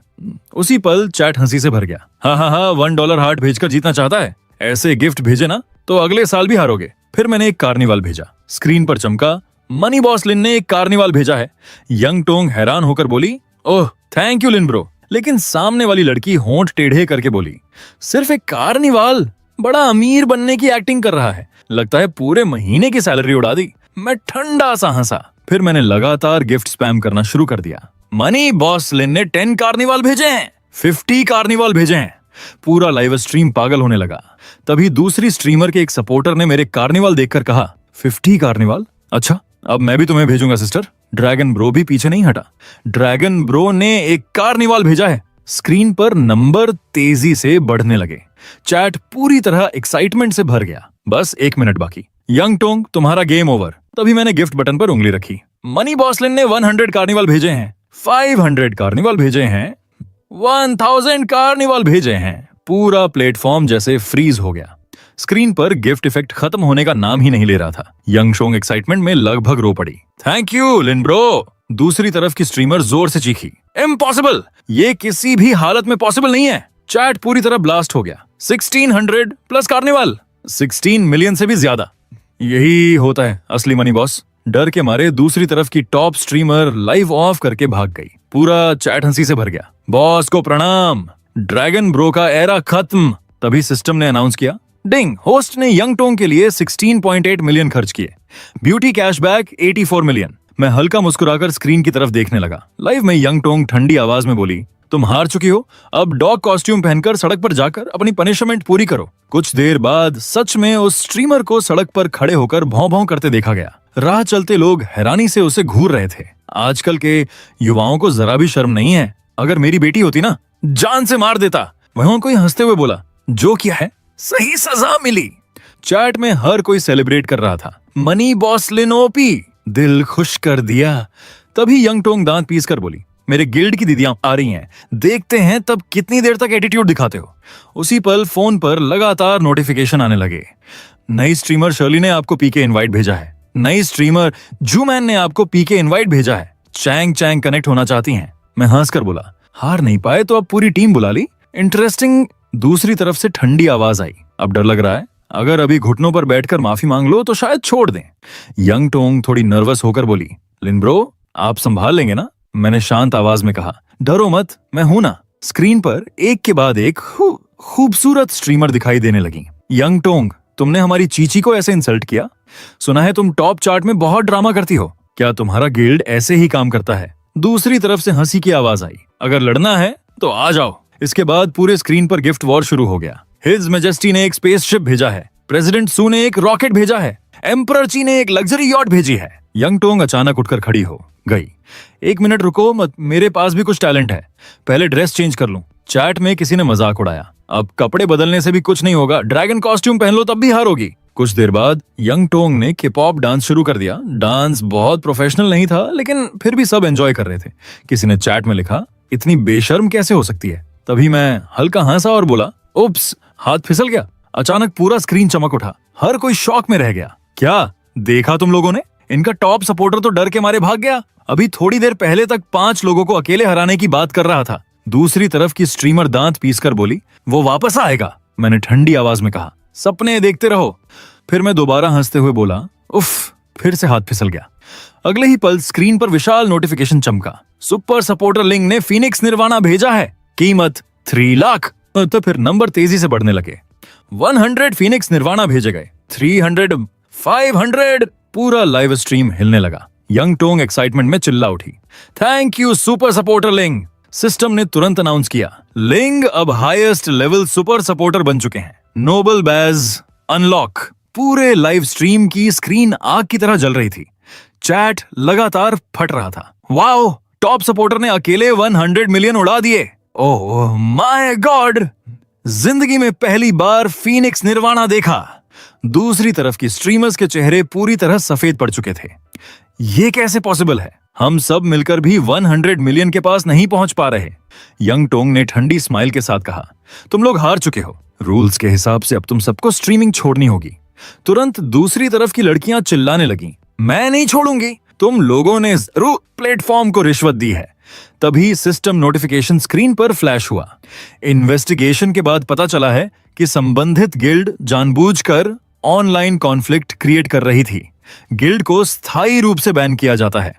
उसी पल चैट हंसी से भर गया। हाँ, $1 हार्ट भेजकर जीतना चाहता है? ऐसे गिफ्ट भेजे ना तो अगले साल भी हारोगे। फिर मैंने एक कार्निवाल भेजा। स्क्रीन पर चमका, मनी बॉस लिन ने एक कार्निवाल भेजा है। यंग टोंग हैरान होकर बोली, oh thank you Lin bro. लेकिन सामने वाली लड़की होंठ टेढ़े करके बोली, सिर्फ एक कार्निवाल? बड़ा अमीर बनने की एक्टिंग कर रहा है, लगता है पूरे महीने की सैलरी उड़ा दी। मैं ठंडा सा हंसा। फिर मैंने लगातार गिफ्ट स्पैम करना शुरू कर दिया। मनी बॉस लिन ने 10 कार्निवाल भेजे हैं, 50 कार्निवाल भेजे हैं। पूरा लाइव स्ट्रीम पागल होने लगा। तभी दूसरी स्ट्रीमर के एक सपोर्टर ने मेरे कार्निवाल देखकर कहा, 50 कार्निवाल? अच्छा, अब मैं भी तुम्हें भेजूंगा सिस्टर। ड्रैगन ब्रो भी पीछे नहीं हटा। ड्रैगन ब्रो ने एक कार्निवाल भेजा है। स्क्रीन पर नंबर तेजी से बढ़ने लगे। चैट पूरी तरह एक्साइटमेंट से भर गया। बस 1 मिनट बाकी। यंग टोंग, तुम्हारा गेम ओवर। तभी मैंने गिफ्ट बटन पर उंगली रखी। मनी बॉसलिन ने 100 कार्निवाल भेजे हैं, 500 कार्निवाल भेजे हैं, 1000 कार्निवाल भेजे हैं। पूरा प्लेटफॉर्म जैसे फ्रीज हो गया। स्क्रीन पर गिफ्ट इफेक्ट खत्म होने का नाम ही नहीं ले रहा था। यंग शोंग एक्साइटमेंट में लगभग रो पड़ी। Thank you Lin bro. दूसरी तरफ की स्ट्रीमर जोर से चीखी, इम्पॉसिबल, ये किसी भी हालत में पॉसिबल नहीं है। चैट पूरी तरह ब्लास्ट हो गया। 1600 प्लस कार्निवाल, 16 मिलियन से भी ज्यादा। यही होता है असली मनी बॉस। डर के मारे दूसरी तरफ की टॉप स्ट्रीमर लाइव ऑफ करके भाग गई। पूरा चैट हंसी से भर गया। बॉस को प्रणाम, ड्रैगन ब्रो का एरा खत्म। तभी सिस्टम ने अनाउंस किया, डिंग, होस्ट ने यंग टोंग के लिए 16.8 मिलियन खर्च किए। Beauty cashback 84 million. मैं हल्का मुस्कुराकर स्क्रीन की तरफ देखने लगा। लाइव में यंग टोंग ठंडी आवाज में बोली, तुम हार चुकी हो, अब डॉग कॉस्ट्यूम पहनकर सड़क पर जाकर अपनी पनिशमेंट पूरी करो। कुछ देर बाद सच में उस स्ट्रीमर को सड़क पर खड़े होकर भौं भौं करते देखा गया। राह चलते लोग हैरानी से उसे घूर रहे थे। आजकल के युवाओं को जरा भी शर्म नहीं है। अगर मेरी बेटी होती ना, जान से मार देता। वहीं कोई हंसते हुए बोला, जो किया है सही सजा मिली। चैट में हर कोई सेलिब्रेट कर रहा था। मनी बॉस लिन ओपी, दिल खुश कर दिया। तभी यंग टोंग दांत पीस कर बोली, मेरे गिल्ड की दीदियां आ रही हैं, देखते हैं तब कितनी देर तक एटीट्यूड दिखाते हो। उसी पल फोन पर लगातार नोटिफिकेशन आने लगे। नई स्ट्रीमर शर्ली ने आपको पीके इनवाइट भेजा है। नई स्ट्रीमर जूमैन ने आपको पीके इनवाइट भेजा है। चैंग चैंग कनेक्ट होना चाहती हैं। मैं हंसकर बोला, हार नहीं पाए तो अब पूरी टीम बुला ली, इंटरेस्टिंग। दूसरी तरफ से ठंडी आवाज आई, अब डर लग रहा है, अगर अभी घुटनों पर बैठकर माफी मांग लो तो शायद छोड़ दें। यंग टोंग थोड़ी नर्वस होकर बोली, लिन ब्रो आप संभाल लेंगे ना? मैंने शांत आवाज में कहा, डरो मत, मैं हूं ना। स्क्रीन पर एक के बाद एक खूबसूरत स्ट्रीमर दिखाई देने लगी। यंग टोंग, तुमने हमारी चीची को ऐसे इंसल्ट किया? सुना है तुम टॉप चार्ट में बहुत ड्रामा करती हो, क्या तुम्हारा गिल्ड ऐसे ही काम करता है? दूसरी तरफ से हंसी की आवाज आई, अगर लड़ना है तो आ जाओ। इसके बाद पूरे स्क्रीन पर गिफ्ट वॉर शुरू हो गया। हिज मैजेस्टी ने एक स्पेसशिप भेजा है, प्रेसिडेंट सू ने एक रॉकेट भेजा है, एम्परर ची ने एक लग्जरी यॉट भेजी है। यंग टोंग अचानक उठकर खड़ी हो गई। 1 मिनट रुको मत, मेरे पास भी कुछ टैलेंट है, पहले ड्रेस चेंज कर लूं। चैट में किसी ने मजाक उड़ाया, अब कपड़े बदलने से भी कुछ नहीं होगा, ड्रैगन कॉस्ट्यूम पहन लो तब भी हारोगी। कुछ देर बाद यंग टोंग ने K-pop डांस शुरू कर दिया। डांस बहुत प्रोफेशनल नहीं था, लेकिन फिर भी सब एंजॉय कर रहे थे। किसी ने चैट में लिखा, इतनी बेशर्म कैसे हो सकती है? तभी मैं हल्का हंसा और बोला, उप्स, हाथ फिसल गया। अचानक पूरा स्क्रीन चमक उठा। हर कोई शॉक में रह गया। क्या देखा तुम लोगों ने? इनका टॉप सपोर्टर तो डर के मारे भाग गया। अभी थोड़ी देर पहले तक 5 लोगों को अकेले हराने की बात कर रहा था। दूसरी तरफ की स्ट्रीमर दांत पीसकर बोली, वो वापस आएगा। मैंने ठंडी आवाज में कहा, सपने देखते रहो। फिर मैं दोबारा हंसते हुए बोला, उफ, फिर से हाथ फिसल गया। अगले ही पल स्क्रीन पर विशाल नोटिफिकेशन चमका, सुपर सपोर्टर लिंक ने फीनिक्स निर्वाणा भेजा है, कीमत 3 लाख। तो फिर नंबर तेजी से बढ़ने लगे। 100 फीनिक्स निर्वाणा भेजे गए, 300, 500। पूरा लाइव स्ट्रीम हिलने लगा। यंग टोंग एक्साइटमेंट में चिल्ला उठी, थैंक यू सुपर सपोर्टर लिंग। सिस्टम ने तुरंत अनाउंस किया, लिंग अब हाईएस्ट लेवल सुपर सपोर्टर बन चुके हैं, नोबल बैज अनलॉक। पूरे लाइव स्ट्रीम की स्क्रीन आग की तरह जल रही थी। चैट लगातार फट रहा था। वाओ, टॉप सपोर्टर ने अकेले 100 मिलियन उड़ा दिए। ओह माय गॉड, जिंदगी में पहली बार फीनिक्स निर्वाणा देखा। दूसरी तरफ की स्ट्रीमर्स के चेहरे पूरी तरह सफेद पड़ चुके थे। ये कैसे पॉसिबल है? हम सब मिलकर भी 100 मिलियन के पास नहीं पहुंच पा रहे। यंग टोंग ने ठंडी स्माइल के साथ कहा, तुम लोग हार चुके हो। रूल्स के हिसाब से अब तुम सबको स्ट्रीमिंग छोड़नी होगी। तुरंत दूसरी तरफ की लड़कियां चिल्लाने लगीं, मैं नहीं छोड़ूंगी, तुम लोगों ने जरूर प्लेटफॉर्म को रिश्वत दी है। तभी सिस्टम नोटिफिकेशन स्क्रीन पर फ्लैश हुआ। इन्वेस्टिगेशन के बाद पता चला है कि संबंधित गिल्ड जानबूझकर ऑनलाइन कॉन्फ्लिक्ट क्रिएट कर रही थी। गिल्ड को स्थायी रूप से बैन किया जाता है।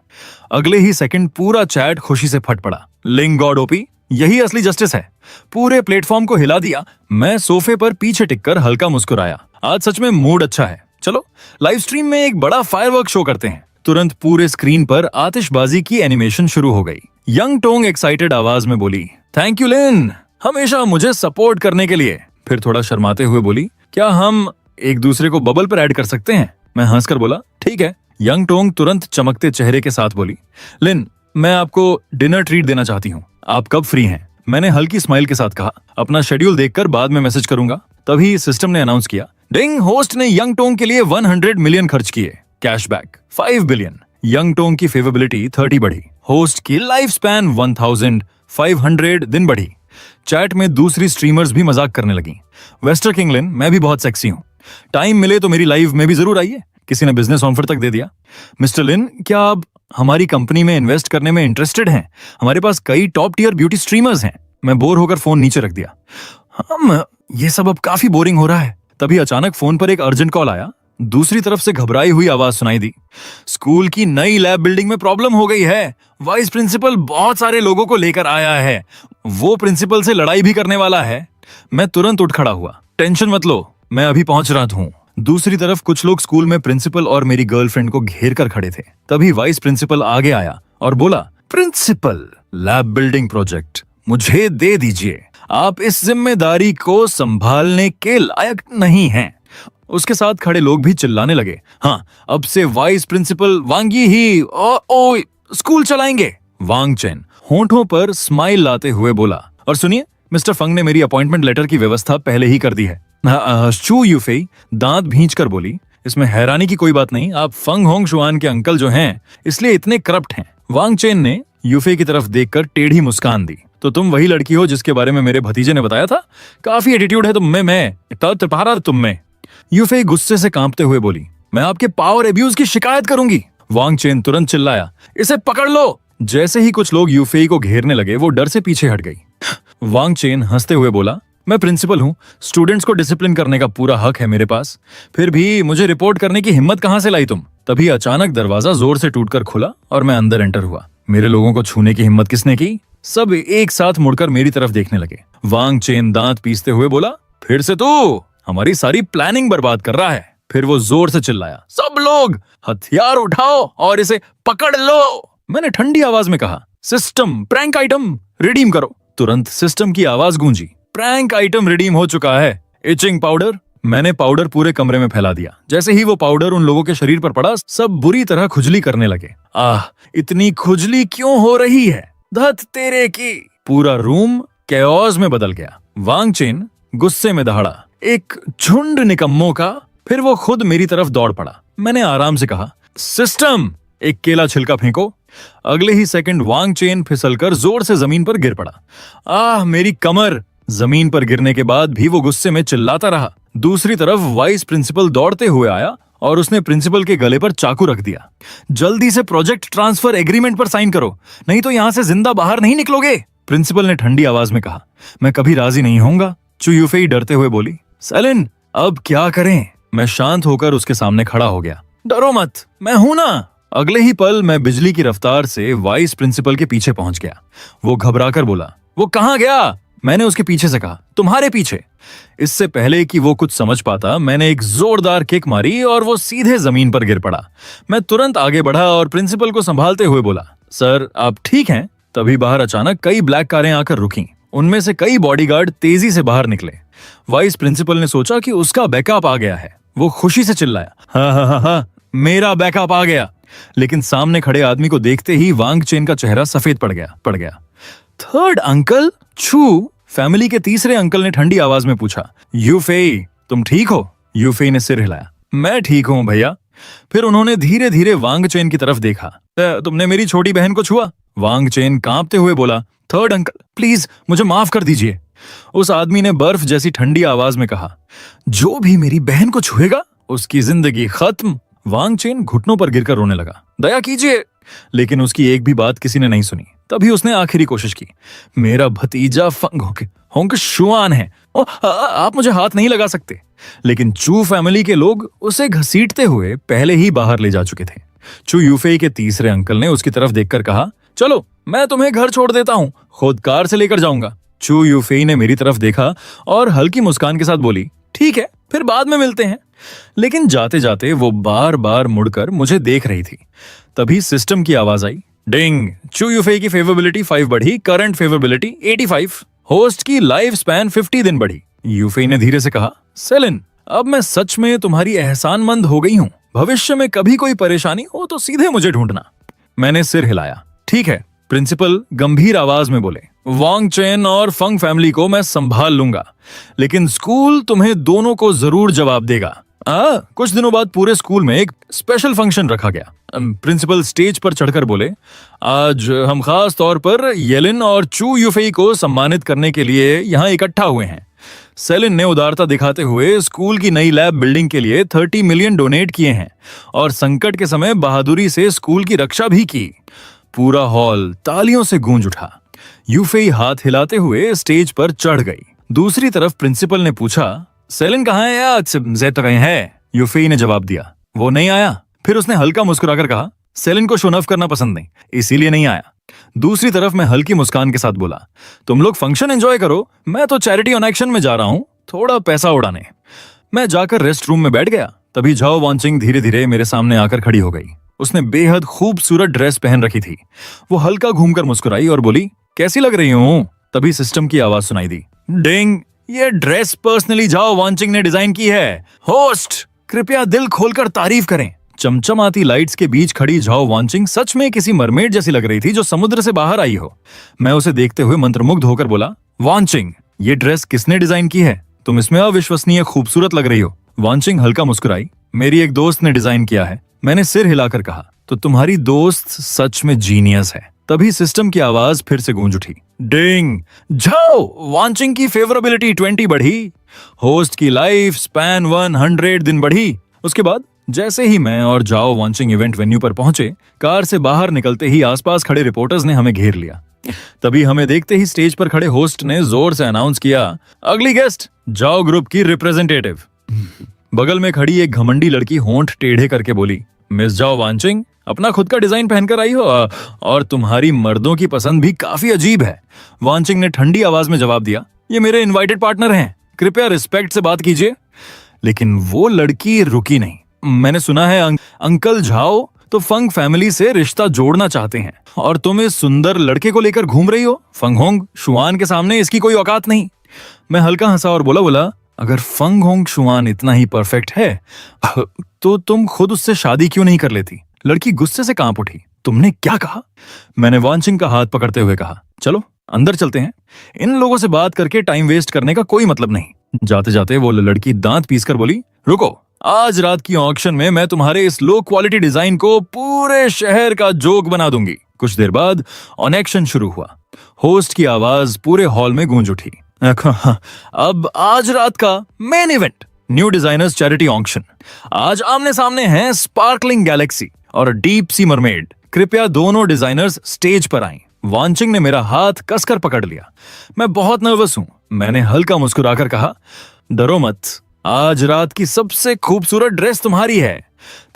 अगले ही सेकंड पूरा चैट खुशी से फट पड़ा। लिंक गॉड ओपी, यही असली जस्टिस है। पूरे प्लेटफॉर्म को हिला दिया। मैं सोफे पर पीछे टिककर हल्का मुस्कुराया। आज सच में मूड अच्छा है। चलो लाइव स्ट्रीम में एक बड़ा फायरवर्क शो करते हैं। तुरंत पूरे स्क्रीन पर आतिशबाजी की एनिमेशन शुरू हो गई। यंग टोंग एक्साइटेड आवाज में बोली, थैंक यू लिन, हमेशा मुझे सपोर्ट करने के लिए। फिर थोड़ा शर्माते हुए बोली, क्या हम एक दूसरे को बबल पर ऐड कर सकते हैं? मैं हंसकर बोला, ठीक है। यंग टोंग तुरंत चमकते चेहरे के साथ बोली, लिन, मैं आपको डिनर ट्रीट देना चाहती हूँ। आप कब फ्री हैं? मैंने हल्की स्माइल के साथ कहा, अपना शेड्यूल देखकर बाद में मैसेज करूंगा। तभी सिस्टम ने अनाउंस किया, डिंग, होस्ट ने यंग टोंग के लिए 100 मिलियन खर्च किए, कैशबैक 5 बिलियन। यंग टोंग की फेवरेबिलिटी 30 बढ़ी। होस्ट की लाइफ स्पैन 1500 दिन बढ़ी। चैट में दूसरी स्ट्रीमर्स भी मजाक करने लगी, वेस्टर किंग लिन, मैं भी बहुत सेक्सी हूँ, टाइम मिले तो मेरी लाइव में भी जरूर आइए। किसी ने बिजनेस ऑफर तक दे दिया। मिस्टर लिन, क्या आप हमारी कंपनी में इन्वेस्ट करने में इंटरेस्टेड हैं? हमारे पास कई टॉप टियर ब्यूटी स्ट्रीमर्स हैं। मैं बोर होकर फोन नीचे रख दिया। ये सब अब काफी बोरिंग हो रहा है। तभी अचानक फोन पर एक अर्जेंट कॉल आया। दूसरी तरफ से घबराई हुई आवाज सुनाई दी, स्कूल की नई लैब बिल्डिंग में प्रॉब्लम हो गई है। वाइस प्रिंसिपल बहुत सारे लोगों को लेकर आया है। वो प्रिंसिपल से लड़ाई भी करने वाला है। मैं तुरंत उठ खड़ा हुआ, टेंशन मत लो, मैं अभी पहुंच रहा हूँ। दूसरी तरफ कुछ लोग स्कूल में प्रिंसिपल और मेरी गर्लफ्रेंड को घेर कर खड़े थे। तभी वाइस प्रिंसिपल आगे आया और बोला, प्रिंसिपल, लैब बिल्डिंग प्रोजेक्ट मुझे दे दीजिए। आप इस जिम्मेदारी को संभालने के लायक नहीं हैं। उसके साथ खड़े लोग भी चिल्लाने लगे, हाँ, अब से वाइस प्रिंसिपल वांगी ही स्कूल चलाएंगे। वांग चेन होंठों पर स्माइल लाते हुए बोला, और सुनिए, मिस्टर फंग ने मेरी अपॉइंटमेंट लेटर की व्यवस्था पहले ही कर दी है। शू यूफेई दांत भींच कर बोली, इसमें हैरानी की कोई बात नहीं, आप फंग होंग शुआन के अंकल जो हैं, इसलिए इतने करप्ट हैं। वांग चेन ने यूफे की तरफ देखकर टेढ़ी मुस्कान दी, तो तुम वही लड़की हो जिसके बारे में मेरे भतीजे ने बताया था? काफी एटीट्यूड है तुम में, तुम में। यूफे गुस्से से कांपते हुए बोली, मैं आपके पावर एब्यूज की शिकायत करूंगी। वांग चेन तुरंत चिल्लाया, इसे पकड़ लो। जैसे ही कुछ लोग यूफेई को घेरने लगे, वो डर से पीछे हट गई। वांग चेन हंसते हुए बोला, मैं प्रिंसिपल हूँ, स्टूडेंट्स को डिसिप्लिन करने का पूरा हक है मेरे पास, फिर भी मुझे रिपोर्ट करने की हिम्मत कहाँ से लाई तुम? तभी अचानक दरवाजा जोर से टूटकर खुला और मैं अंदर एंटर हुआ। मेरे लोगों को छूने की हिम्मत किसने की? सब एक साथ मुड़कर मेरी तरफ देखने लगे। वांग चेन दांत पीसते हुए बोला, फिर से तू हमारी सारी प्लानिंग बर्बाद कर रहा है। फिर वो जोर से चिल्लाया, सब लोग हथियार उठाओ और इसे पकड़ लो। मैंने ठंडी आवाज में कहा, सिस्टम प्रैंक आइटम रिडीम करो। तुरंत सिस्टम की आवाज गूंजी, प्रैंक आइटम रिडीम हो चुका है। Etching powder. मैंने पाउडर पूरे कमरे में फैला दिया। जैसे ही वो पाउडर उन लोगों के शरीर पर पड़ा, सब बुरी तरह खुजली करने लगे। इतनी खुजली क्यों हो रही है? धत तेरे की। पूरा रूम कैओस में बदल गया। वांग चेन गुस्से में दहाड़ा, एक झुंड निकम्मों का। फिर वो खुद मेरी तरफ दौड़ पड़ा। मैंने आराम से कहा, सिस्टम, एक केला छिलका फेंको। अगले ही सेकंड वांग चेन फिसलकर जोर से जमीन पर गिर पड़ा। मेरी कमर। जमीन पर गिरने के बाद भी वो गुस्से में चिल्लाता रहा। दूसरी तरफ वाइस प्रिंसिपल दौड़ते हुए आया और उसने प्रिंसिपल के गले पर चाकू रख दिया। जल्दी से प्रोजेक्ट ट्रांसफर एग्रीमेंट पर साइन करो, नहीं तो यहां से जिंदा बाहर नहीं निकलोगे। प्रिंसिपल ने ठंडी आवाज में कहा, मैं कभी राजी नहीं होऊंगा। चू यूफेई डरते हुए बोली, सेलिन, अब क्या करें? मैं शांत होकर उसके सामने खड़ा हो गया। डरो मत, मैं हूं ना। अगले ही पल मैं बिजली की रफ्तार से वाइस प्रिंसिपल के पीछे पहुंच गया। वो घबराकर बोला, वो कहां गया? मैंने उसके पीछे से कहा, तुम्हारे पीछे। इससे पहले कि वो कुछ समझ पाता, मैंने एक जोरदार किक मारी और वो सीधे जमीन पर गिर पड़ा। मैं तुरंत आगे बढ़ा और प्रिंसिपल को संभालते हुए बोला, सर आप ठीक हैं? तभी बाहर अचानक कई ब्लैक कारें आकर रुकीं। उनमें से कई बॉडीगार्ड तेजी से बाहर निकले। वाइस प्रिंसिपल ने सोचा कि उसका बैकअप आ गया है। वो खुशी से चिल्लाया, हाँ, मेरा बैकअप आ गया। लेकिन सामने खड़े आदमी को देखते ही वांग चेन का चेहरा सफेद पड़ गया। Third uncle? छू, फैमिली के तीसरे अंकल ने ठंडी आवाज में पूछा, यूफेई तुम ठीक हो? यूफेई ने सिर हिलाया, मैं ठीक हूं भैया। फिर उन्होंने धीरे धीरे वांग चेन की तरफ देखा। तुमने मेरी छोटी बहन को छुआ? वांग चेन कांपते हुए बोला, थर्ड अंकल प्लीज मुझे माफ कर दीजिए। उस आदमी ने बर्फ जैसी ठंडी आवाज में कहा, जो भी मेरी बहन को छुएगा उसकी जिंदगी खत्म। वांग चेन घुटनों पर गिरकर रोने लगा, दया कीजिए। लेकिन उसकी एक भी बात किसी ने नहीं सुनी। तभी उसने आखिरी कोशिश की। मेरा भतीजा फंग होंग शुआन है। आप मुझे हाथ नहीं लगा सकते। लेकिन चू फैमिली के लोग उसे घसीटते हुए पहले ही बाहर ले जा चुके थे। चू यूफेई के तीसरे अंकल ने उसकी तरफ देखकर कहा, चलो मैं तुम्हें घर छोड़ देता हूँ, खुद कार से लेकर जाऊंगा। चू यूफेई ने मेरी तरफ देखा और हल्की मुस्कान के साथ बोली, ठीक है, फिर बाद में मिलते हैं। लेकिन जाते जाते वो बार बार मुड़कर मुझे देख रही थी। तभी सिस्टम की आवाज आई, डिंग। चू यूफेई की फेवरेबिलिटी 5 बढ़ी, करंट फेवरेबिलिटी 85। होस्ट की लाइफ स्पैन 50 दिन बढ़ी। यूफेई ने धीरे से कहा, सेलिन, अब मैं सच में तुम्हारी एहसानमंद हो गई हूँ। भविष्य में कभी कोई परेशानी हो तो सीधे मुझे ढूंढना। मैंने सिर हिलाया। ठीक है। प्रिंसिपल गंभीर आवाज में बोले, वांग चेन और फंग फैमिली को मैं संभाल लूंगा, लेकिन स्कूल तुम्हें दोनों को जरूर जवाब देगा। कुछ दिनों बाद पूरे स्कूल में एक स्पेशल फंक्शन रखा गया। प्रिंसिपल स्टेज पर चढ़कर बोले, आज हम खास तौर पर येलिन और चू यूफेई को सम्मानित करने के लिए यहाँ इकट्ठा हुए हैं। सेलिन ने उदारता दिखाते हुए स्कूल की नई लैब बिल्डिंग के लिए 30 मिलियन डोनेट किए हैं और संकट के समय बहादुरी से स्कूल की रक्षा भी की। पूरा हॉल तालियों से गूंज उठा। यूफेई हाथ हिलाते हुए स्टेज पर चढ़ गई। दूसरी तरफ प्रिंसिपल ने पूछा, सेलिन कहाँ है? या ज़ेड तो कहीं है? यूफेई ने जवाब दिया, वो नहीं आया। फिर उसने हल्का मुस्कुराकर कहा, सेलिन को शोनफ करना पसंद नहीं, इसीलिए नहीं आया। दूसरी तरफ मैं हल्की मुस्कान के साथ बोला, तुम लोग फंक्शन एंजॉय करो, मैं तो चैरिटी ऑन एक्शन में जा रहा हूं, थोड़ा पैसा उड़ाने। मैं जाकर रेस्ट रूम में बैठ गया। तभी झाओ वांचिंग धीरे धीरे मेरे सामने आकर खड़ी हो गई। उसने बेहद खूबसूरत ड्रेस पहन रखी थी। वो हल्का घूमकर मुस्कुराई और बोली, कैसी लग रही हूं? तभी सिस्टम की आवाज सुनाई दी, डिंग, ये ड्रेस पर्सनली झाओ वांचिंग ने डिजाइन की है। होस्ट, कृपया दिल खोलकर तारीफ करें। चमचमाती लाइट्स के बीच खड़ी झाओ वांचिंग सच में किसी मरमेड जैसी लग रही थी जो समुद्र से बाहर आई हो। मैं उसे देखते हुए मंत्रमुग्ध होकर बोला, वांचिंग, ये ड्रेस किसने डिजाइन की है? तुम इसमें अविश्वसनीय खूबसूरत लग रही हो। वांचिंग हल्का मुस्कुराई, मेरी एक दोस्त ने डिजाइन किया है। मैंने सिर हिलाकर कहा, तो तुम्हारी दोस्त सच में जीनियस है। तभी सिस्टम की आवाज फिर से गूंज उठी, डिंग। झाओ वांचिंग की फेवरेबिलिटी 20 बढ़ी। होस्ट की लाइफ स्पैन 100 दिन बढ़ी। उसके बाद जैसे ही मैं और जाओ वांचिंग इवेंट वेन्यू पर पहुंचे, कार से बाहर निकलते ही आसपास खड़े रिपोर्टर्स ने हमें घेर लिया। तभी हमें देखते ही स्टेज पर खड़े होस्ट ने जोर से अनाउंस किया, अगली गेस्ट जाओ ग्रुप की रिप्रेजेंटेटिव। बगल में खड़ी एक घमंडी लड़की होंठ टेढ़े करके बोली, मिस जाओ वांचिंग, अपना खुद का डिजाइन पहनकर आई हो और तुम्हारी मर्दों की पसंद भी काफी अजीब है। वांचिंग ने ठंडी आवाज में जवाब दिया, ये मेरे इनवाइटेड पार्टनर हैं, कृपया रिस्पेक्ट से बात कीजिए। लेकिन वो लड़की रुकी नहीं। मैंने सुना है अंकल झाओ तो फंग फैमिली से रिश्ता जोड़ना चाहते हैं और तुम इस सुंदर लड़के को लेकर घूम रही हो। फंग होंग शुआन के सामने इसकी कोई औकात नहीं। मैं हल्का हंसा और बोला, अगर फंग होंग शुआन इतना ही परफेक्ट है तो तुम खुद उससे शादी क्यों नहीं कर लेती? लड़की गुस्से से कांप उठी, तुमने क्या कहा? मैंने वांचिंग का हाथ पकड़ते हुए कहा, चलो अंदर चलते हैं, इन लोगों से बात करके टाइम वेस्ट करने का कोई मतलब नहीं। जाते जाते वो लड़की दांत पीसकर बोली, रुको, आज रात की ऑक्शन में मैं तुम्हारे इस लो क्वालिटी डिजाइन को पूरे शहर का जोक बना दूंगी। कुछ देर बाद ऑन एक्शन शुरू हुआ। होस्ट की आवाज पूरे हॉल में गूंज उठी, अब आज रात का main event, new designers charity auction. आज आमने सामने हैं स्पार्कलिंग गैलेक्सी और डीप सी मरमेड। कृपया दोनों डिजाइनर्स स्टेज पर आएं। वांचिंग ने मेरा हाथ कसकर पकड़ लिया। मैं बहुत नर्वस हूं। मैंने हल्का मुस्कुराकर कहा, डरो मत, आज रात की सबसे खूबसूरत ड्रेस तुम्हारी है।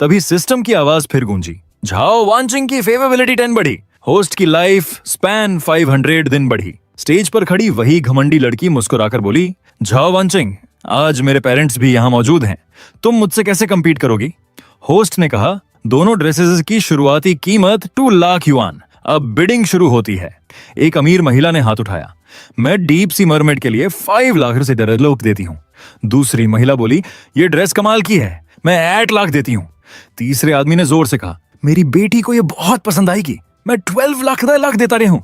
तभी सिस्टम की आवाज फिर गूंजी, झाओ वांचिंग की फेवरेबिलिटी 10 बढ़ी। होस्ट की लाइफ स्पैन 500 दिन बढ़ी। स्टेज पर खड़ी वही घमंडी लड़की मुस्कुराकर बोली, झाओ वांचिंग, आज मेरे पेरेंट्स भी यहाँ मौजूद हैं, तुम मुझसे कैसे कम्पीट करोगी? होस्ट ने कहा, दोनों ड्रेसेस की शुरुआती कीमत 2 लाख युआन। अब बिडिंग शुरू होती है। एक अमीर महिला ने हाथ उठाया, मैं डीप सी मरमेड के लिए 5 लाख से डेवलप देती हूँ। दूसरी महिला बोली, ये ड्रेस कमाल की है, मैं 8 लाख देती हूँ। तीसरे आदमी ने जोर से कहा, मेरी बेटी को ये बहुत पसंद आएगी, मैं 12 लाख देता रही हूँ।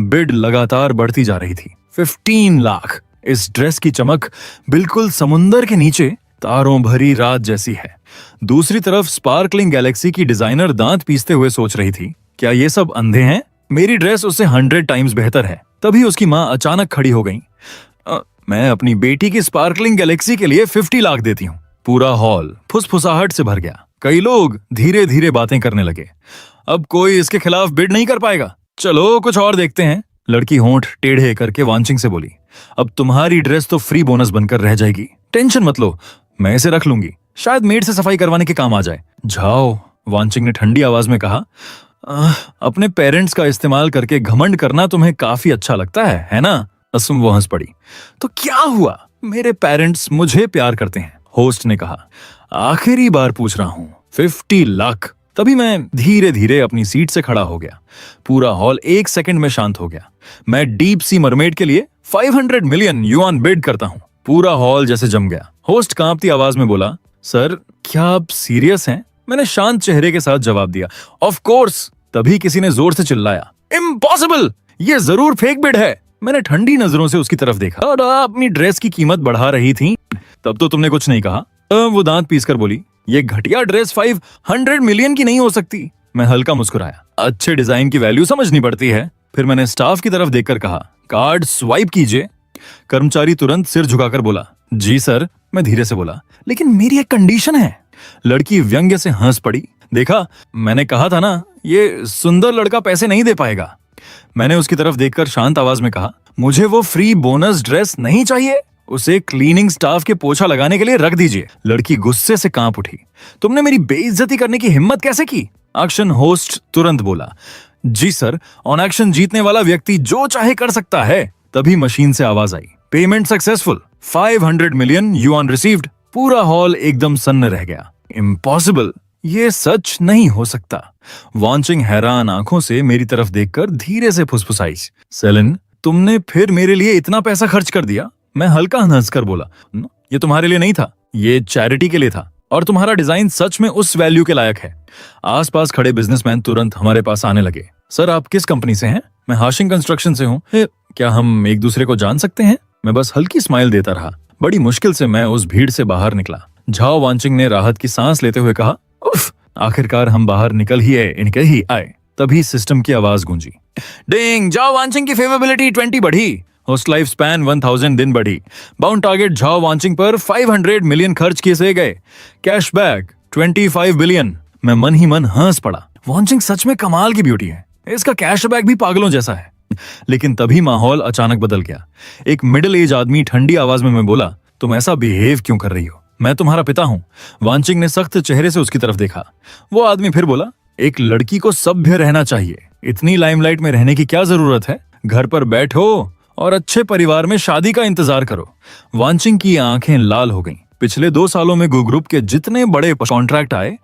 बिड लगातार बढ़ती जा रही थी। 15 लाख। इस ड्रेस की चमक बिल्कुल समुंदर के नीचे तारों भरी रात जैसी है। दूसरी तरफ स्पार्कलिंग गैलेक्सी की डिजाइनर दांत पीसते हुए सोच रही थी, क्या ये सब अंधे हैं? मेरी ड्रेस उससे 100 टाइम्स बेहतर है। तभी उसकी माँ अचानक खड़ी हो गई, मैं अपनी बेटी की स्पार्कलिंग गैलेक्सी के लिए 50 लाख देती हूँ। पूरा हॉल फुसफुसाहट से भर गया। कई लोग धीरे धीरे बातें करने लगे। अब कोई इसके खिलाफ बिड नहीं कर पाएगा। चलो कुछ और देखते हैं। लड़की होंठ टेढ़े करके वांचिंग से बोली, अब तुम्हारी ड्रेस तो फ्री बोनस बनकर रह जाएगी, टेंशन मत लो, मैं इसे रख लूंगी, शायद मेड से सफाई करवाने के काम आ जाए। जाओ, वांचिंग ने ठंडी आवाज में कहा। अपने पेरेंट्स का इस्तेमाल करके घमंड करना तुम्हें काफी अच्छा लगता है ना? असम वो हंस पड़ी। तो क्या हुआ, मेरे पेरेंट्स मुझे प्यार करते हैं, होस्ट ने कहा। आखिरी बार पूछ रहा हूं, 50 लाख। तभी मैं धीरे धीरे अपनी सीट से खड़ा हो गया। पूरा हॉल 1 सेकंड में शांत हो गया। मैं डीप सी मरमेड के लिए 500 मिलियन युआन बिड करता हूं। पूरा हॉल जैसे जम गया। होस्ट कांपती आवाज में बोला, सर क्या आप सीरियस हैं? मैंने शांत चेहरे के साथ जवाब दिया, ऑफ कोर्स। तभी किसी ने जोर से चिल्लाया, इम्पॉसिबल, ये जरूर फेक बिड है। मैंने ठंडी नजरों से उसकी तरफ देखा। और अपनी ड्रेस की कीमत बढ़ा रही थी, तब तो तुमने कुछ नहीं कहा। वो दांत पीसकर बोली, ये घटिया ड्रेस 500 मिलियन की नहीं हो सकती। मैं हल्का मुस्कुराया, अच्छे डिजाइन की वैल्यू समझनी पड़ती है। फिर मैंने स्टाफ की तरफ देखकर कहा, कार्ड स्वाइप कीजिए। कर्मचारी तुरंत सिर झुकाकर बोला, जी सर। मैं धीरे से बोला, लेकिन मेरी एक कंडीशन है। लड़की व्यंग्य से हंस पड़ी। देखा, मैंने कहा था ना, ये सुंदर लड़का पैसे नहीं दे पाएगा। मैंने उसकी तरफ देखकर शांत आवाज में कहा, मुझे वो फ्री बोनस ड्रेस नहीं चाहिए, उसे क्लीनिंग स्टाफ के पोछा लगाने के लिए रख दीजिए। लड़की गुस्से से कांप उठी, तुमने मेरी बेइज्जती करने की हिम्मत कैसे की? एक्शन होस्ट तुरंत बोला, जी सर, ऑन एक्शन जीतने वाला व्यक्ति जो चाहे कर सकता है। तभी मशीन से आवाज आई, payment successful, 500 million yuan received. पूरा हॉल एकदम सन्न रह गया। इम्पॉसिबल, ये सच नहीं हो सकता। वांचिंग हैरान आंखों से मेरी तरफ देखकर धीरे से फुसफुसाई, सेलिन तुमने फिर मेरे लिए इतना पैसा खर्च कर दिया? मैं हल्का हंसकर बोला, ये तुम्हारे लिए नहीं था, ये चैरिटी के लिए था, और तुम्हारा डिजाइन सच में उस वैल्यू के लायक है। आसपास खड़े बिजनेसमैन तुरंत हमारे पास आने लगे। सर आप किस कंपनी से हैं? मैं हाशिंग कंस्ट्रक्शन से हूँ। क्या हम एक दूसरे को जान सकते हैं? मैं बस हल्की स्माइल देता रहा। बड़ी मुश्किल से मैं उस भीड़ से बाहर निकला। झाओ वांचिंग ने राहत की सांस लेते हुए कहा, उफ, आखिरकार हम बाहर निकल ही आए। तभी सिस्टम की आवाज गूंजी, डिंग, झाओ वांचिंग की फेवरेबिलिटी 20 बढ़ी, होस्ट लाइफ स्पैन 1000 दिन बढ़ी, बाउंड टारगेट झाओ वांचिंग पर 500 मिलियन खर्च किए गए, कैशबैक 25 बिलियन। मैं मन ही मन हंस पड़ा। वांचिंग सच में कमाल की ब्यूटी है, इसका कैशबैक भी पागलों जैसा है। लेकिन तभी माहौल अचानक बदल गया। एक मिडिल एज आदमी ठंडी आवाज में मैं बोला, तुम ऐसा बिहेव क्यों कर रही हो? मैं तुम्हारा पिता हूँ। वांचिंग ने सख्त चेहरे से उसकी तरफ देखा। वो आदमी फिर बोला, एक लड़की को सभ्य रहना चाहिए, इतनी लाइमलाइट में रहने की क्या जरूरत है? घर पर बैठो और अच्छे परिवार में शादी का इंतजार करो। वांचिंग की आंखें लाल हो गईं। पिछले 2 सालों में गो ग्रुप के जितने बड़े कॉन्ट्रैक्ट आए,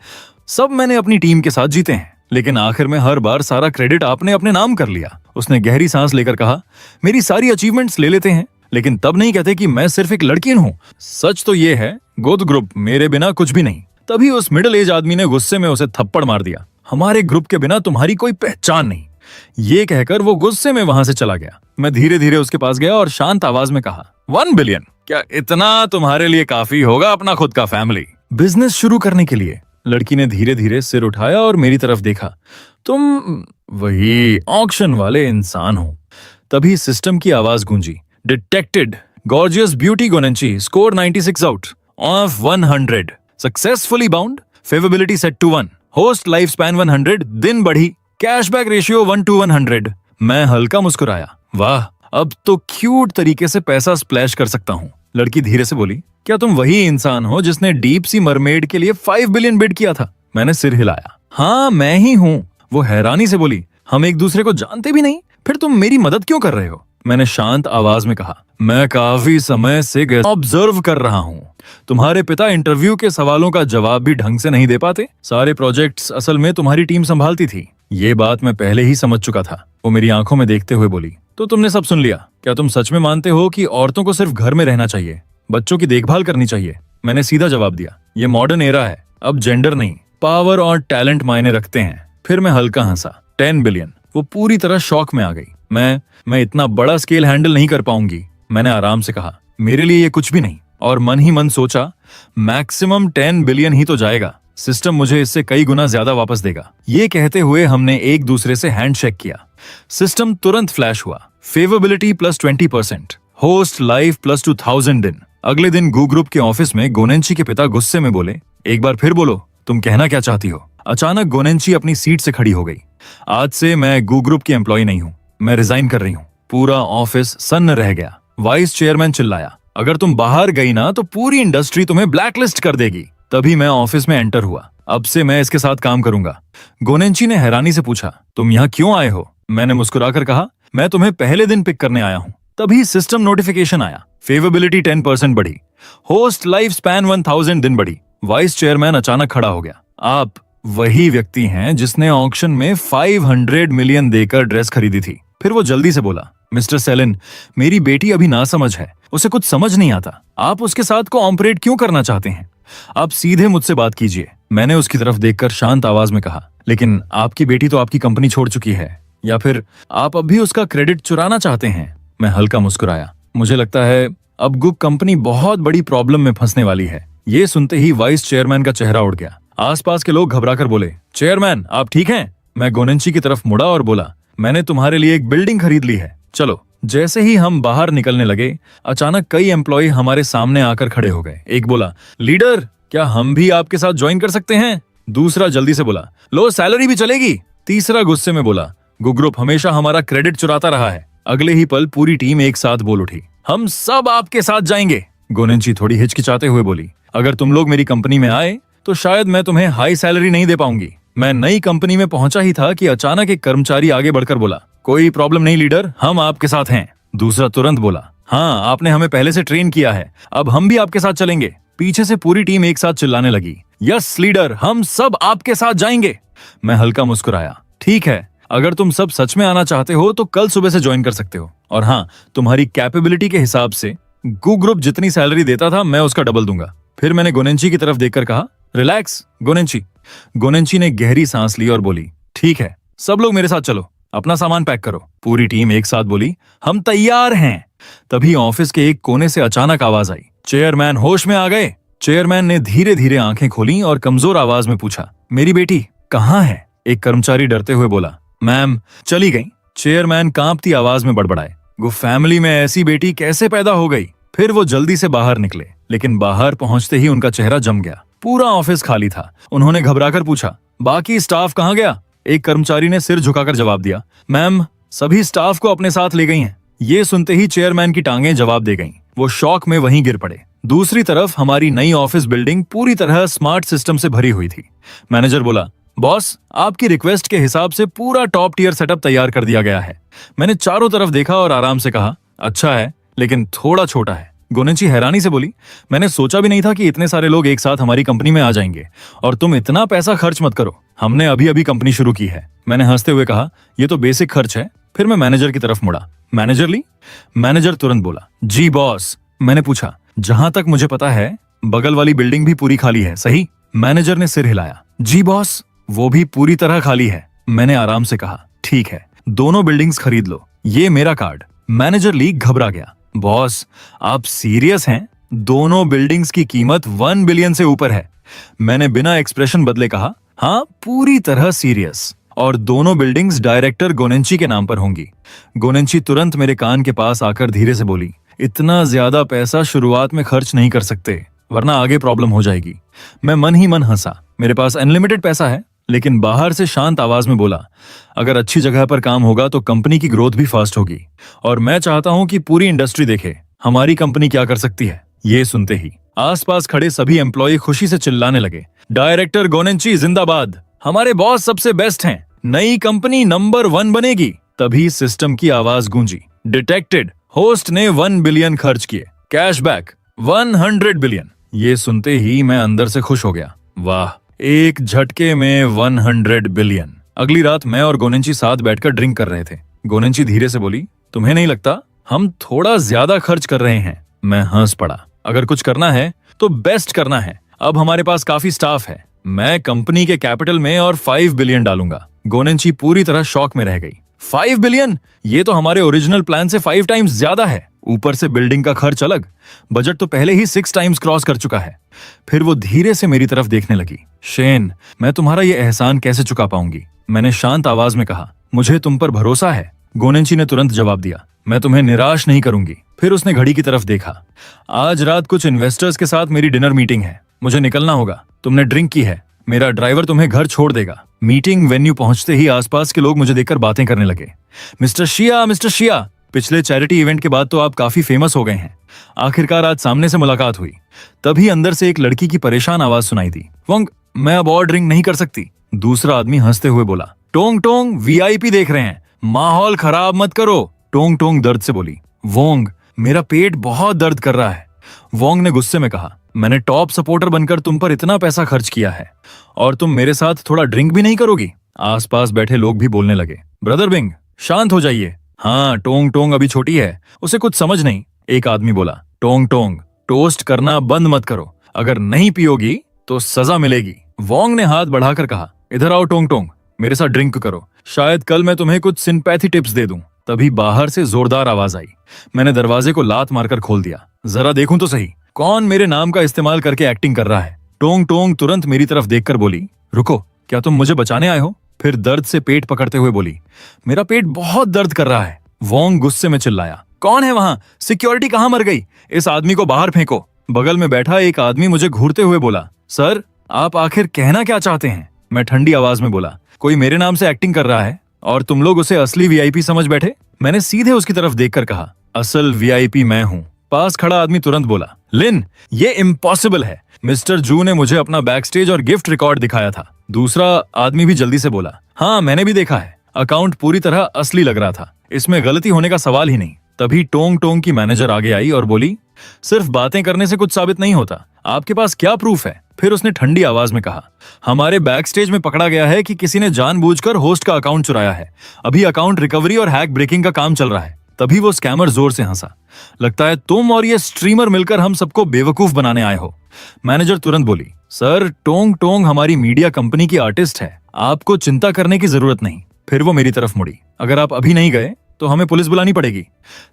सब मैंने अपनी टीम के साथ जीते हैं, लेकिन आखिर में हर बार सारा क्रेडिट आपने अपने नाम कर लिया। उसने गहरी सांस लेकर कहा, मेरी सारी अचीवमेंट्स ले लेते हैं, लेकिन तब नहीं कहते कि मैं सिर्फ एक लड़की हूँ। सच तो ये है, गोद ग्रुप मेरे बिना कुछ भी नहीं। तभी उस मिडिल एज आदमी ने गुस्से में उसे थप्पड़ मार दिया, हमारे ग्रुप के बिना तुम्हारी कोई पहचान नहीं। ये कहकर वो गुस्से में वहां से चला गया। मैं धीरे धीरे उसके पास गया और शांत आवाज में कहा, 1 बिलियन, क्या इतना तुम्हारे लिए काफी होगा अपना खुद का फैमिली बिजनेस शुरू करने के लिए? लड़की ने धीरे धीरे सिर उठाया और मेरी तरफ देखा, तुम वही ऑक्शन वाले इंसान हो। तभी सिस्टम की आवाज गूंजी, डिटेक्टेड, गॉर्जियस ब्यूटी गोनेंची, score 96 out of 100, successfully bound, favourability set to 1, host life span 100 दिन बढ़ी, कैशबैक रेशियो 1:100। मैं हल्का मुस्कुराया, वाह, अब तो क्यूट तरीके से पैसा स्प्लैश कर सकता हूँ। लड़की धीरे से बोली, क्या तुम वही इंसान हो जिसने डीप सी मरमेड के लिए 5 बिलियन बिड किया था? मैंने सिर हिलाया, हाँ मैं ही हूँ। वो हैरानी से बोली, हम एक दूसरे को जानते भी नहीं, फिर तुम मेरी मदद क्यों कर रहे हो? मैंने शांत आवाज में कहा, मैं काफी समय से ऑब्जर्व कर रहा हूँ, तुम्हारे पिता इंटरव्यू के सवालों का जवाब भी ढंग से नहीं दे पाते। सारे प्रोजेक्ट्स असल में तुम्हारी टीम संभालती थी। ये बात मैं पहले ही समझ चुका था। वो मेरी आंखों में देखते हुए बोली, तो तुमने सब सुन लिया? क्या तुम सच में मानते हो कि औरतों को सिर्फ घर में रहना चाहिए, बच्चों की देखभाल करनी चाहिए? मैंने सीधा जवाब दिया, ये मॉडर्न एरा है, अब जेंडर नहीं, पावर और टैलेंट मायने रखते हैं। फिर मैं हल्का हंसा, 10 बिलियन। वो पूरी तरह शॉक में आ गई। मैं इतना बड़ा स्केल हैंडल नहीं कर पाऊंगी। मैंने आराम से कहा, मेरे लिए ये कुछ भी नहीं। और मन ही मन सोचा, मैक्सिमम 10 बिलियन ही तो जाएगा, सिस्टम मुझे इससे कई गुना ज्यादा वापस देगा। ये कहते हुए हमने एक दूसरे से हैंडशेक किया। सिस्टम तुरंत फ्लैश हुआ, फेवरेबिलिटी +20%, होस्ट लाइफ +2000 दिन। अगले दिन गू ग्रुप के ऑफिस में गोनेंची के पिता गुस्से में बोले, एक बार फिर बोलो, तुम कहना क्या चाहती हो? अचानक गोनेंची अपनी सीट से खड़ी हो गई। आज से मैं गू ग्रुप की एम्प्लॉय नहीं हूँ, मैं रिजाइन कर रही हूँ। पूरा ऑफिस सन्न रह गया। वाइस चेयरमैन चिल्लाया, अगर तुम बाहर गई ना तो पूरी इंडस्ट्री तुम्हें ब्लैकलिस्ट कर देगी। तभी मैं ऑफिस में एंटर हुआ। अब से मैं इसके साथ काम करूंगा। गोनेंची ने हैरानी से पूछा, तुम यहाँ क्यों आए हो? मैंने मुस्कुराकर कहा, मैं तुम्हें पहले दिन पिक करने आया हूँ। तभी सिस्टम नोटिफिकेशन आया, फेवरेबिलिटी 10% बढ़ी, होस्ट लाइफ स्पैन 1000 दिन बढ़ी। वाइस चेयरमैन अचानक खड़ा हो गया, आप वही व्यक्ति हैं जिसने ऑक्शन में 500 मिलियन देकर ड्रेस खरीदी थी। फिर वो जल्दी से बोला, मिस्टर सेलिन, मेरी बेटी अभी नासमझ है, उसे कुछ समझ नहीं आता। आप उसके साथ कोऑपरेट क्यों करना चाहते हैं? आप सीधे मुझसे बात कीजिए। मैंने उसकी तरफ देखकर शांत आवाज में कहा, लेकिन आपकी बेटी तो आपकी कंपनी छोड़ चुकी है, या फिर आप अब भी उसका क्रेडिट चुराना चाहते हैं? मैं हल्का मुस्कुराया, मुझे लगता है अब गुक कंपनी बहुत बड़ी प्रॉब्लम में फंसने वाली है। ये सुनते ही वाइस चेयरमैन का चेहरा उड़ गया। आसपास के लोग घबराकर बोले, चेयरमैन आप ठीक हैं? मैं गोनेंची की तरफ मुड़ा और बोला, मैंने तुम्हारे लिए एक बिल्डिंग खरीद ली है, चलो। जैसे ही हम बाहर निकलने लगे, अचानक कई एम्प्लॉय हमारे सामने आकर खड़े हो गए। एक बोला, लीडर क्या हम भी आपके साथ ज्वाइन कर सकते हैं? दूसरा जल्दी से बोला, लो सैलरी भी चलेगी। तीसरा गुस्से में बोला, गु ग्रुप हमेशा हमारा क्रेडिट चुराता रहा है। अगले ही पल पूरी टीम एक साथ बोल उठी, हम सब आपके साथ जाएंगे। गोनेंची थोड़ी हिचकिचाते हुए बोली, अगर तुम लोग मेरी कंपनी में आए तो शायद मैं तुम्हें हाई सैलरी नहीं दे पाऊंगी। मैं नई कंपनी में पहुंचा ही था कि अचानक एक कर्मचारी आगे बढ़कर बोला, कोई प्रॉब्लम नहीं लीडर, हम आपके साथ हैं। दूसरा तुरंत बोला, हाँ आपने हमें पहले से ट्रेन किया है, अब हम भी आपके साथ चलेंगे। पीछे से पूरी टीम एक साथ चिल्लाने लगी, यस लीडर, हम सब आपके साथ जाएंगे। मैं हल्का मुस्कुराया, ठीक है, अगर तुम सब सच में आना चाहते हो तो कल सुबह से ज्वाइन कर सकते हो, और हाँ तुम्हारी कैपेबिलिटी के हिसाब से गू ग्रुप जितनी सैलरी देता था मैं उसका डबल दूंगा। फिर मैंने गोनेंची की तरफ देखकर कहा, रिलैक्स गोनेंची। गोनेंची ने गहरी सांस ली और बोली, ठीक है, सब लोग मेरे साथ चलो, अपना सामान पैक करो। पूरी टीम एक साथ बोली, हम तैयार हैं। तभी ऑफिस के एक कोने से अचानक आवाज आई, चेयरमैन होश में आ गए। चेयरमैन ने धीरे धीरे आंखें खोली और कमजोर आवाज में पूछा, मेरी बेटी कहाँ है? एक कर्मचारी डरते हुए बोला, मैम चली गई। चेयरमैन कांपती आवाज में बड़बड़ाए, वो फैमिली में ऐसी बेटी कैसे पैदा हो गई? फिर वो जल्दी से बाहर निकले, लेकिन बाहर पहुंचते ही उनका चेहरा जम गया। पूरा ऑफिस खाली था। उन्होंने घबराकर पूछा, बाकी स्टाफ कहाँ गया? एक कर्मचारी ने सिर झुकाकर जवाब दिया, मैम सभी स्टाफ को अपने साथ ले गई हैं। ये सुनते ही चेयरमैन की टांगें जवाब दे गईं। वो शॉक में वहीं गिर पड़े। दूसरी तरफ हमारी नई ऑफिस बिल्डिंग पूरी तरह स्मार्ट सिस्टम से भरी हुई थी। मैनेजर बोला, बॉस आपकी रिक्वेस्ट के हिसाब से पूरा टॉप टियर सेटअप तैयार कर दिया गया है। मैंने चारों तरफ देखा और आराम से कहा, अच्छा है लेकिन थोड़ा छोटा है। गोनेंची हैरानी से बोली, मैंने सोचा भी नहीं था कि इतने सारे लोग एक साथ हमारी कंपनी में आ जाएंगे, और तुम इतना पैसा खर्च मत करो, हमने अभी अभी कंपनी शुरू की है। मैंने हंसते हुए कहा, ये तो बेसिक खर्च है। फिर मैं मैनेजर की तरफ मुड़ा, मैनेजर ली? मैनेजर तुरंत बोला, जी बॉस। मैंने पूछा, जहां तक मुझे पता है बगल वाली बिल्डिंग भी पूरी खाली है, सही? मैनेजर ने सिर हिलाया, जी बॉस, वो भी पूरी तरह खाली है। मैंने आराम से कहा, ठीक है, दोनों बिल्डिंग्स खरीद लो, ये मेरा कार्ड। मैनेजर ली घबरा गया, बॉस आप सीरियस हैं? दोनों बिल्डिंग्स की कीमत 1 बिलियन से ऊपर है। मैंने बिना एक्सप्रेशन बदले कहा, हाँ पूरी तरह सीरियस, और दोनों बिल्डिंग्स डायरेक्टर गोनेंची के नाम पर होंगी। गोनेंची तुरंत मेरे कान के पास आकर धीरे से बोली, इतना ज्यादा पैसा शुरुआत में खर्च नहीं कर सकते, वरना आगे प्रॉब्लम हो जाएगी। मैं मन ही मन हंसा, मेरे पास अनलिमिटेड पैसा है। लेकिन बाहर से शांत आवाज में बोला, अगर अच्छी जगह पर काम होगा तो कंपनी की ग्रोथ भी फास्ट होगी, और मैं चाहता हूं कि पूरी इंडस्ट्री देखे हमारी कंपनी क्या कर सकती है। ये सुनते ही आसपास खड़े सभी एम्प्लॉय खुशी से चिल्लाने लगे, डायरेक्टर गोनेंची जिंदाबाद, हमारे बॉस सबसे बेस्ट हैं, नई कंपनी नंबर 1 बनेगी। तभी सिस्टम की आवाज गूंजी, डिटेक्टेड, होस्ट ने 1 बिलियन खर्च किए, कैशबैक 100 बिलियन। ये सुनते ही मैं अंदर से खुश हो गया, वाह, एक झटके में 100 बिलियन। अगली रात मैं और गोनेंची साथ बैठकर ड्रिंक कर रहे थे। गोनेंची धीरे से बोली, तुम्हें नहीं लगता हम थोड़ा ज्यादा खर्च कर रहे हैं? मैं हंस पड़ा, अगर कुछ करना है तो बेस्ट करना है। अब हमारे पास काफी स्टाफ है, मैं कंपनी के कैपिटल में और 5 बिलियन डालूंगा। गोनेंची पूरी तरह शॉक में रह गई, 5 बिलियन? ये तो हमारे ओरिजिनल प्लान से 5 टाइम्स ज्यादा है, ऊपर से बिल्डिंग का खर्च अलग, बजट तो पहले ही 6 टाइम्स क्रॉस कर चुका है। फिर वो धीरे से मेरी तरफ देखने लगी, शेन मैं तुम्हारा ये एहसान कैसे चुका पाऊंगी? मैंने शांत आवाज में कहा, मुझे तुम पर भरोसा है। गोनेंची ने तुरंत जवाब दिया, मैं तुम्हें निराश नहीं करूंगी। फिर उसने घड़ी की तरफ देखा, आज रात कुछ इन्वेस्टर्स के साथ मेरी डिनर मीटिंग है, मुझे निकलना होगा। तुमने ड्रिंक की है, मेरा ड्राइवर तुम्हें घर छोड़ देगा। मीटिंग वेन्यू पहुंचते ही आसपास के लोग मुझे देखकर बातें करने लगे। मिस्टर शिया, पिछले चैरिटी इवेंट के बाद तो आप काफी फेमस हो गए हैं। आखिरकार आज सामने से मुलाकात हुई। तभी अंदर से एक लड़की की परेशान आवाज सुनाई दी। वोंग, मैं अब और ड्रिंक नहीं कर सकती। दूसरा आदमी हंसते हुए बोला, टोंग टोंग, वीआईपी देख रहे हैं, माहौल खराब मत करो। टोंग टोंग दर्द से बोली, वोंग, मेरा पेट बहुत दर्द कर रहा है। वोंग ने गुस्से में कहा, मैंने टॉप सपोर्टर बनकर तुम पर इतना पैसा खर्च किया है और तुम मेरे साथ थोड़ा ड्रिंक भी नहीं करोगी? आसपास बैठे लोग भी बोलने लगे। ब्रदर बिंग, शांत हो जाइए। हाँ, टोंग टोंग अभी छोटी है, उसे कुछ समझ नहीं। एक आदमी बोला, टोंग टोंग, टोस्ट करना बंद मत करो, अगर नहीं पियोगी तो सजा मिलेगी। वोंग ने हाथ बढ़ाकर कहा, इधर आओ टोंग टोंग, मेरे साथ ड्रिंक करो, शायद कल मैं तुम्हें कुछ सिंपैथी टिप्स दे दूं। तभी बाहर से जोरदार आवाज आई। मैंने दरवाजे को लात मारकर खोल दिया। जरा देखूं तो सही, कौन मेरे नाम का इस्तेमाल करके एक्टिंग कर रहा है। टोंग टोंग तुरंत मेरी तरफ देखकर बोली, रुको, क्या तुम मुझे बचाने आए हो? फिर दर्द से पेट पकड़ते हुए बोली, मेरा पेट बहुत दर्द कर रहा है। वोंग गुस्से में चिल्लाया, कौन है वहां? सिक्योरिटी कहां मर गई? इस आदमी को बाहर फेंको। बगल में बैठा एक आदमी मुझे घूरते हुए बोला, सर, आप आखिर कहना क्या चाहते हैं? मैं ठंडी आवाज में बोला, कोई मेरे नाम से एक्टिंग कर रहा है और तुम लोग उसे असली वीआईपी समझ बैठे। मैंने सीधे उसकी तरफ देखकर कहा, असल वीआईपी मैं हूँ। पास खड़ा आदमी तुरंत बोला, लिन, ये इम्पॉसिबल है। मिस्टर जू ने मुझे अपना बैकस्टेज और गिफ्ट रिकॉर्ड दिखाया था। दूसरा आदमी भी जल्दी से बोला, हाँ, मैंने भी देखा है, अकाउंट पूरी तरह असली लग रहा था, इसमें गलती होने का सवाल ही नहीं। तभी टोंग टोंग की मैनेजर आगे आई और बोली, सिर्फ बातें करने से कुछ साबित नहीं होता, आपके पास क्या प्रूफ है? फिर उसने ठंडी आवाज में कहा, हमारे बैक स्टेज में पकड़ा गया है कि किसी ने जानबूझकर होस्ट का अकाउंट चुराया है। अभी अकाउंट रिकवरी और हैक ब्रेकिंग का काम चल रहा है। तभी वो स्कैमर जोर से हंसा, लगता है तुम और ये स्ट्रीमर मिलकर हम सबको बेवकूफ बनाने आए हो। मैनेजर तुरंत बोली, सर, टोंग टोंग हमारी मीडिया कंपनी की आर्टिस्ट है, आपको चिंता करने की जरूरत नहीं। फिर वो मेरी तरफ मुड़ी, अगर आप अभी नहीं गए तो हमें पुलिस बुलानी पड़ेगी।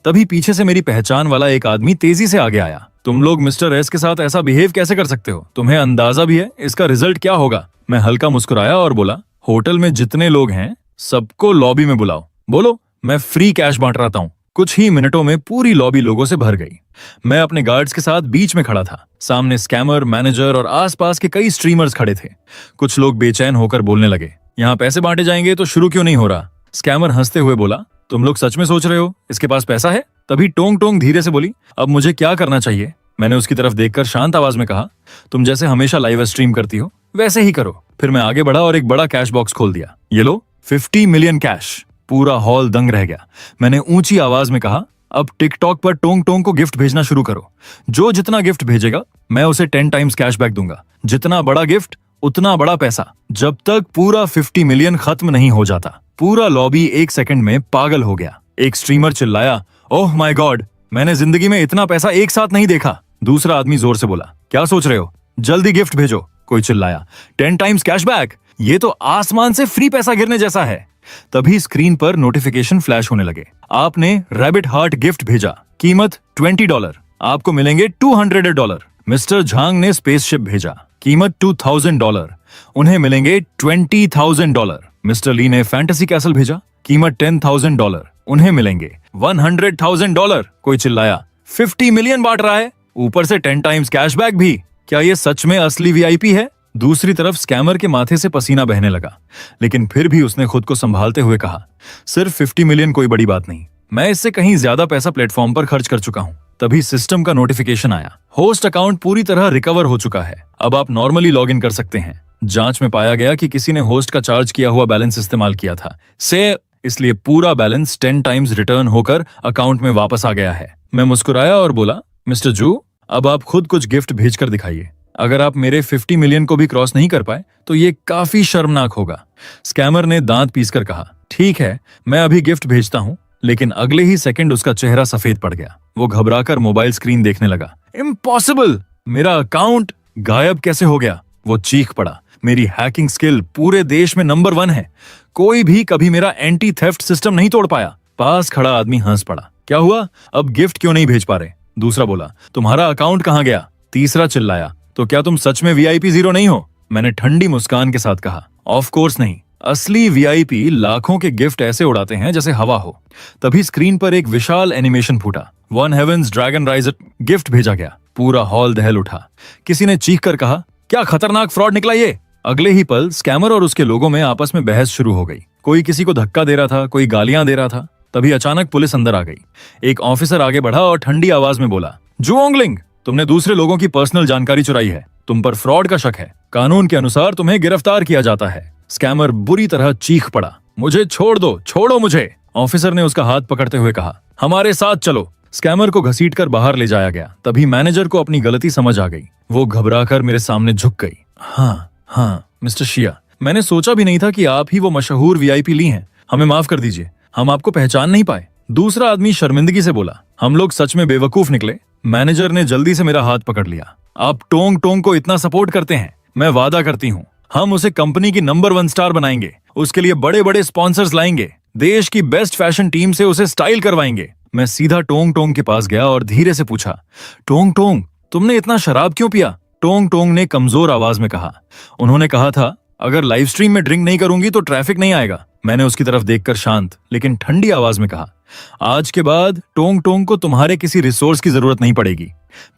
तभी पीछे से मेरी पहचान वाला एक आदमी तेजी से आगे आया। तुम लोग मिस्टर एस के साथ ऐसा बिहेव कैसे कर सकते हो? तुम्हें अंदाजा भी है इसका रिजल्ट क्या होगा? मैं हल्का मुस्कुराया और बोला, होटल में जितने लोग हैं सबको लॉबी में बुलाओ, बोलो मैं फ्री कैश बांट रहा हूँ। कुछ ही मिनटों में पूरी लॉबी लोगों से भर गई। मैं अपने गार्ड्स के साथ बीच में खड़ा था। सामने स्कैमर, मैनेजर और आसपास के कई स्ट्रीमर्स खड़े थे। कुछ लोग बेचैन होकर बोलने लगे, यहाँ पैसे बांटे जाएंगे तो शुरू क्यों नहीं हो रहा? स्कैमर हंसते हुए बोला, तुम लोग सच में सोच रहे हो इसके पास पैसा है? तभी टोंग टोंग धीरे से बोली, अब मुझे क्या करना चाहिए? मैंने उसकी तरफ देखकर शांत आवाज में कहा, तुम जैसे हमेशा लाइव स्ट्रीम करती हो वैसे ही करो। फिर मैं आगे बढ़ा और एक बड़ा कैश बॉक्स खोल दिया। ये लो, 50 मिलियन कैश। पूरा हॉल दंग रह गया। मैंने ऊंची आवाज में कहा, अब टिकटॉक पर टोंग टोंग को गिफ्ट भेजना शुरू करो। जो जितना गिफ्ट भेजेगा मैं उसे 10 टाइम्स कैशबैक दूंगा। जितना बड़ा गिफ्ट उतना बड़ा पैसा, जब तक पूरा 50 मिलियन खत्म नहीं हो जाता। पूरा लॉबी 1 सेकंड में पागल हो गया। एक स्ट्रीमर चिल्लाया, ओह माय गॉड, मैंने जिंदगी में इतना पैसा एक साथ नहीं देखा। दूसरा आदमी जोर से बोला, क्या सोच रहे हो, जल्दी गिफ्ट भेजो। कोई चिल्लाया, 10 टाइम्स कैशबैक, ये तो आसमान से फ्री पैसा गिरने जैसा है। तभी स्क्रीन पर नोटिफिकेशन फ्लैश होने लगे, आपने रैबिट हार्ट गिफ्ट भेजा, कीमत $20, आपको मिलेंगे $200। मिस्टर झांग ने स्पेसशिप भेजा, कीमत $2000, उन्हें मिलेंगे $20,000। मिस्टर ली ने फैंटेसी कैसल भेजा, कीमत $10,000, उन्हें मिलेंगे $100,000। कोई चिल्लाया, 50 मिलियन बांट रहा है, ऊपर से 10 टाइम्स कैशबैक भी, क्या ये सच में असली वीआईपी है? दूसरी तरफ स्कैमर के माथे से पसीना बहने लगा, लेकिन फिर भी उसने खुद को संभालते हुए कहा, सिर्फ 50 मिलियन कोई बड़ी बात नहीं, मैं इससे कहीं ज्यादा पैसा प्लेटफॉर्म पर खर्च कर चुका हूँ। तभी सिस्टम का नोटिफिकेशन आया, होस्ट अकाउंट पूरी तरह रिकवर हो चुका है, अब आप नॉर्मली लॉग इन कर सकते हैं। जांच में पाया गया कि किसी ने होस्ट का चार्ज किया हुआ बैलेंस इस्तेमाल किया था, इसलिए पूरा बैलेंस 10 टाइम्स रिटर्न होकर अकाउंट में वापस आ गया है। मैं मुस्कुराया और बोला, मिस्टर जू, अब आप खुद कुछ गिफ्ट भेजकर दिखाइए। अगर आप मेरे 50 मिलियन को भी क्रॉस नहीं कर पाए तो ये काफी शर्मनाक होगा। स्कैमर ने दांत पीसकर कहा, ठीक है, मैं अभी गिफ्ट भेजता हूँ। लेकिन अगले ही सेकंड उसका चेहरा सफेद पड़ गया। वो घबराकर मोबाइल स्क्रीन देखने लगा। इम्पॉसिबल, मेरा अकाउंट गायब कैसे हो गया? वो चीख पड़ा, मेरी हैकिंग स्किल पूरे देश में नंबर 1 है, कोई भी कभी मेरा एंटी थेफ्ट सिस्टम नहीं तोड़ पाया। पास खड़ा आदमी हंस पड़ा, क्या हुआ, अब गिफ्ट क्यों नहीं भेज पा रहे? दूसरा बोला, तुम्हारा अकाउंट कहाँ गया? तीसरा चिल्लाया, तो क्या तुम सच में वीआईपी 0 नहीं हो? मैंने ठंडी मुस्कान के साथ कहा, ऑफ कोर्स नहीं, असली वीआईपी लाखों के गिफ्ट ऐसे उड़ाते हैं जैसे हवा हो। तभी स्क्रीन पर एक विशाल एनिमेशन फूटा, one heavens dragon riser gift भेजा गया। पूरा हॉल दहल उठा। किसी ने चीख कर कहा, क्या खतरनाक फ्रॉड निकला ये? अगले ही पल स्कैमर और उसके लोगों में आपस में बहस शुरू हो गई। कोई किसी को धक्का दे रहा था, कोई गालियां दे रहा था। तभी अचानक पुलिस अंदर आ गई। एक ऑफिसर आगे बढ़ा और ठंडी आवाज में बोला, जुओंगलिंग, तुमने दूसरे लोगों की पर्सनल जानकारी चुराई है। तुम पर फ्रॉड का शक है। कानून के अनुसार तुम्हें गिरफ्तार किया जाता है। स्कैमर बुरी तरह चीख पड़ा, मुझे छोड़ दो, छोड़ो मुझे। ऑफिसर ने उसका हाथ पकड़ते हुए कहा, हमारे साथ चलो। स्कैमर को घसीटकर बाहर ले जाया गया। तभी मैनेजर को अपनी गलती समझ आ गई। वो घबराकर मेरे सामने झुक गई। हाँ मिस्टर शिया, मैंने सोचा भी नहीं था कि आप ही वो मशहूर वीआईपी ली हैं। हमें माफ कर दीजिए, हम आपको पहचान नहीं पाए। दूसरा आदमी शर्मिंदगी से बोला, हम लोग सच में बेवकूफ निकले। मैनेजर ने जल्दी से मेरा हाथ पकड़ लिया। आप टोंग टोंग को इतना सपोर्ट करते हैं, मैं वादा करती हूँ हम उसे कंपनी की नंबर 1 स्टार बनाएंगे। उसके लिए बड़े बड़े स्पॉन्सर्स लाएंगे। देश की बेस्ट फैशन टीम से उसे स्टाइल करवाएंगे। मैं सीधा टोंग टोंग के पास गया और धीरे से पूछा, टोंग टोंग, तुमने इतना शराब क्यों पिया? टोंग टोंग ने कमजोर आवाज में कहा, उन्होंने कहा था अगर लाइव स्ट्रीम में ड्रिंक नहीं करूंगी तो ट्रैफिक नहीं आएगा। मैंने उसकी तरफ देखकर शांत लेकिन ठंडी आवाज में कहा, आज के बाद टोंग टोंग को तुम्हारे किसी रिसोर्स की जरूरत नहीं पड़ेगी।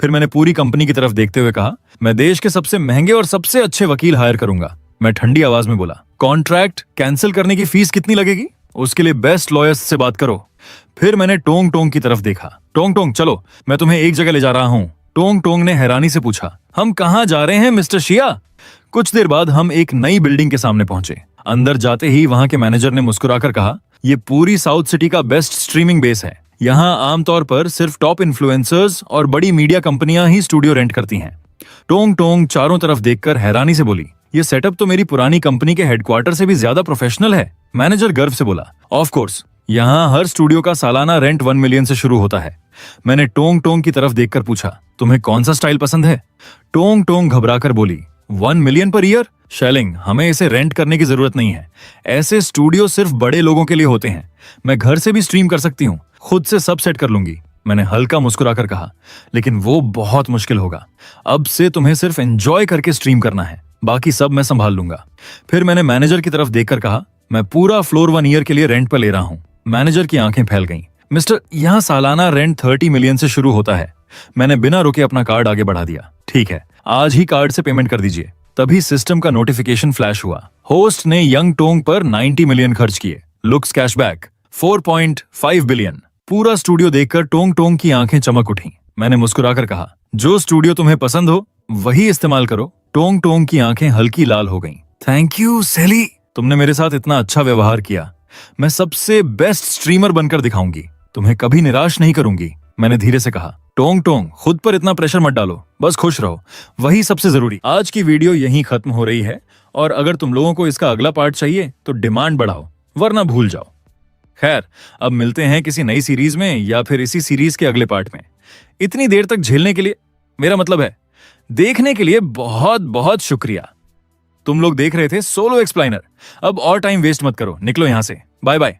फिर मैंने पूरी कंपनी की तरफ देखते हुए कहा, मैं देश के सबसे महंगे और सबसे अच्छे वकील हायर करूंगा। मैं ठंडी आवाज में बोला, कॉन्ट्रैक्ट कैंसिल करने की फीस कितनी लगेगी? उसके लिए बेस्ट लॉयर्स से बात करो। फिर मैंने टोंग टोंग की तरफ देखा। टोंग टोंग, चलो, मैं तुम्हें एक जगह ले जा रहा हूँ। टोंग टोंग ने हैरानी से पूछा, हम कहाँ जा रहे हैं मिस्टर शिया? कुछ देर बाद हम एक नई बिल्डिंग के सामने पहुंचे। अंदर जाते ही वहां के मैनेजर ने मुस्कुराकर कहा, ये पूरी साउथ सिटी का बेस्ट स्ट्रीमिंग बेस है। यहाँ आमतौर पर सिर्फ टॉप इन्फ्लुएंसर्स और बड़ी मीडिया कंपनियां ही स्टूडियो रेंट करती हैं। टोंग टोंग चारों तरफ देखकर हैरानी से बोली, ये सेटअप तो मेरी पुरानी कंपनी के हेडक्वार्टर से भी ज्यादा प्रोफेशनल है। मैनेजर गर्व से बोला, ऑफ कोर्स, यहाँ हर स्टूडियो का सालाना रेंट 1 मिलियन से शुरू होता है। मैंने टोंग टोंग की तरफ देखकर पूछा, तुम्हें कौन सा स्टाइल पसंद है? टोंग टोंग घबराकर बोली, 1 मिलियन पर ईयर? शेलिंग, हमें इसे रेंट करने की जरूरत नहीं है। ऐसे स्टूडियो सिर्फ बड़े लोगों के लिए होते हैं। मैं घर से भी स्ट्रीम कर सकती हूँ, खुद से सब सेट कर लूंगी। मैंने हल्का मुस्कुराकर कहा, लेकिन वो बहुत मुश्किल होगा। अब से तुम्हें सिर्फ एंजॉय करके स्ट्रीम करना है, बाकी सब मैं संभाल लूंगा। फिर मैंने मैनेजर की तरफ देखकर कहा, मैं पूरा फ्लोर 1 ईयर के लिए रेंट पर ले रहा हूँ। मैनेजर की आंखें फैल गईं। मिस्टर, यहाँ सालाना रेंट 30 मिलियन से शुरू होता है। मैंने बिना रुके अपना कार्ड आगे बढ़ा दिया। ठीक है, आज ही कार्ड से पेमेंट कर दीजिए। तभी सिस्टम का नोटिफिकेशन फ्लैश हुआ। होस्ट ने यंग टोंग पर 90 मिलियन खर्च किए। Looks cashback 4.5 billion. पूरा स्टूडियो देखकर टोंग टोंग की आंखें चमक उठी। मैंने मुस्कुराकर कहा, जो स्टूडियो तुम्हें पसंद हो वही इस्तेमाल करो। टोंग टोंग की आंखें हल्की लाल हो गईं। थैंक यू सेली, तुमने मेरे साथ इतना अच्छा व्यवहार किया। मैं सबसे बेस्ट स्ट्रीमर बनकर दिखाऊंगी, तुम्हें कभी निराश नहीं करूंगी। मैंने धीरे से कहा, टोंग टोंग, खुद पर इतना प्रेशर मत डालो, बस खुश रहो, वही सबसे जरूरी। आज की वीडियो यहीं खत्म हो रही है और अगर तुम लोगों को इसका अगला पार्ट चाहिए तो डिमांड बढ़ाओ, वरना भूल जाओ। खैर, अब मिलते हैं किसी नई सीरीज में या फिर इसी सीरीज के अगले पार्ट में। इतनी देर तक झेलने के लिए, मेरा मतलब है देखने के लिए, बहुत बहुत शुक्रिया। तुम लोग देख रहे थे सोलो एक्सप्लेनर। अब और टाइम वेस्ट मत करो, निकलो यहां से। Bye bye.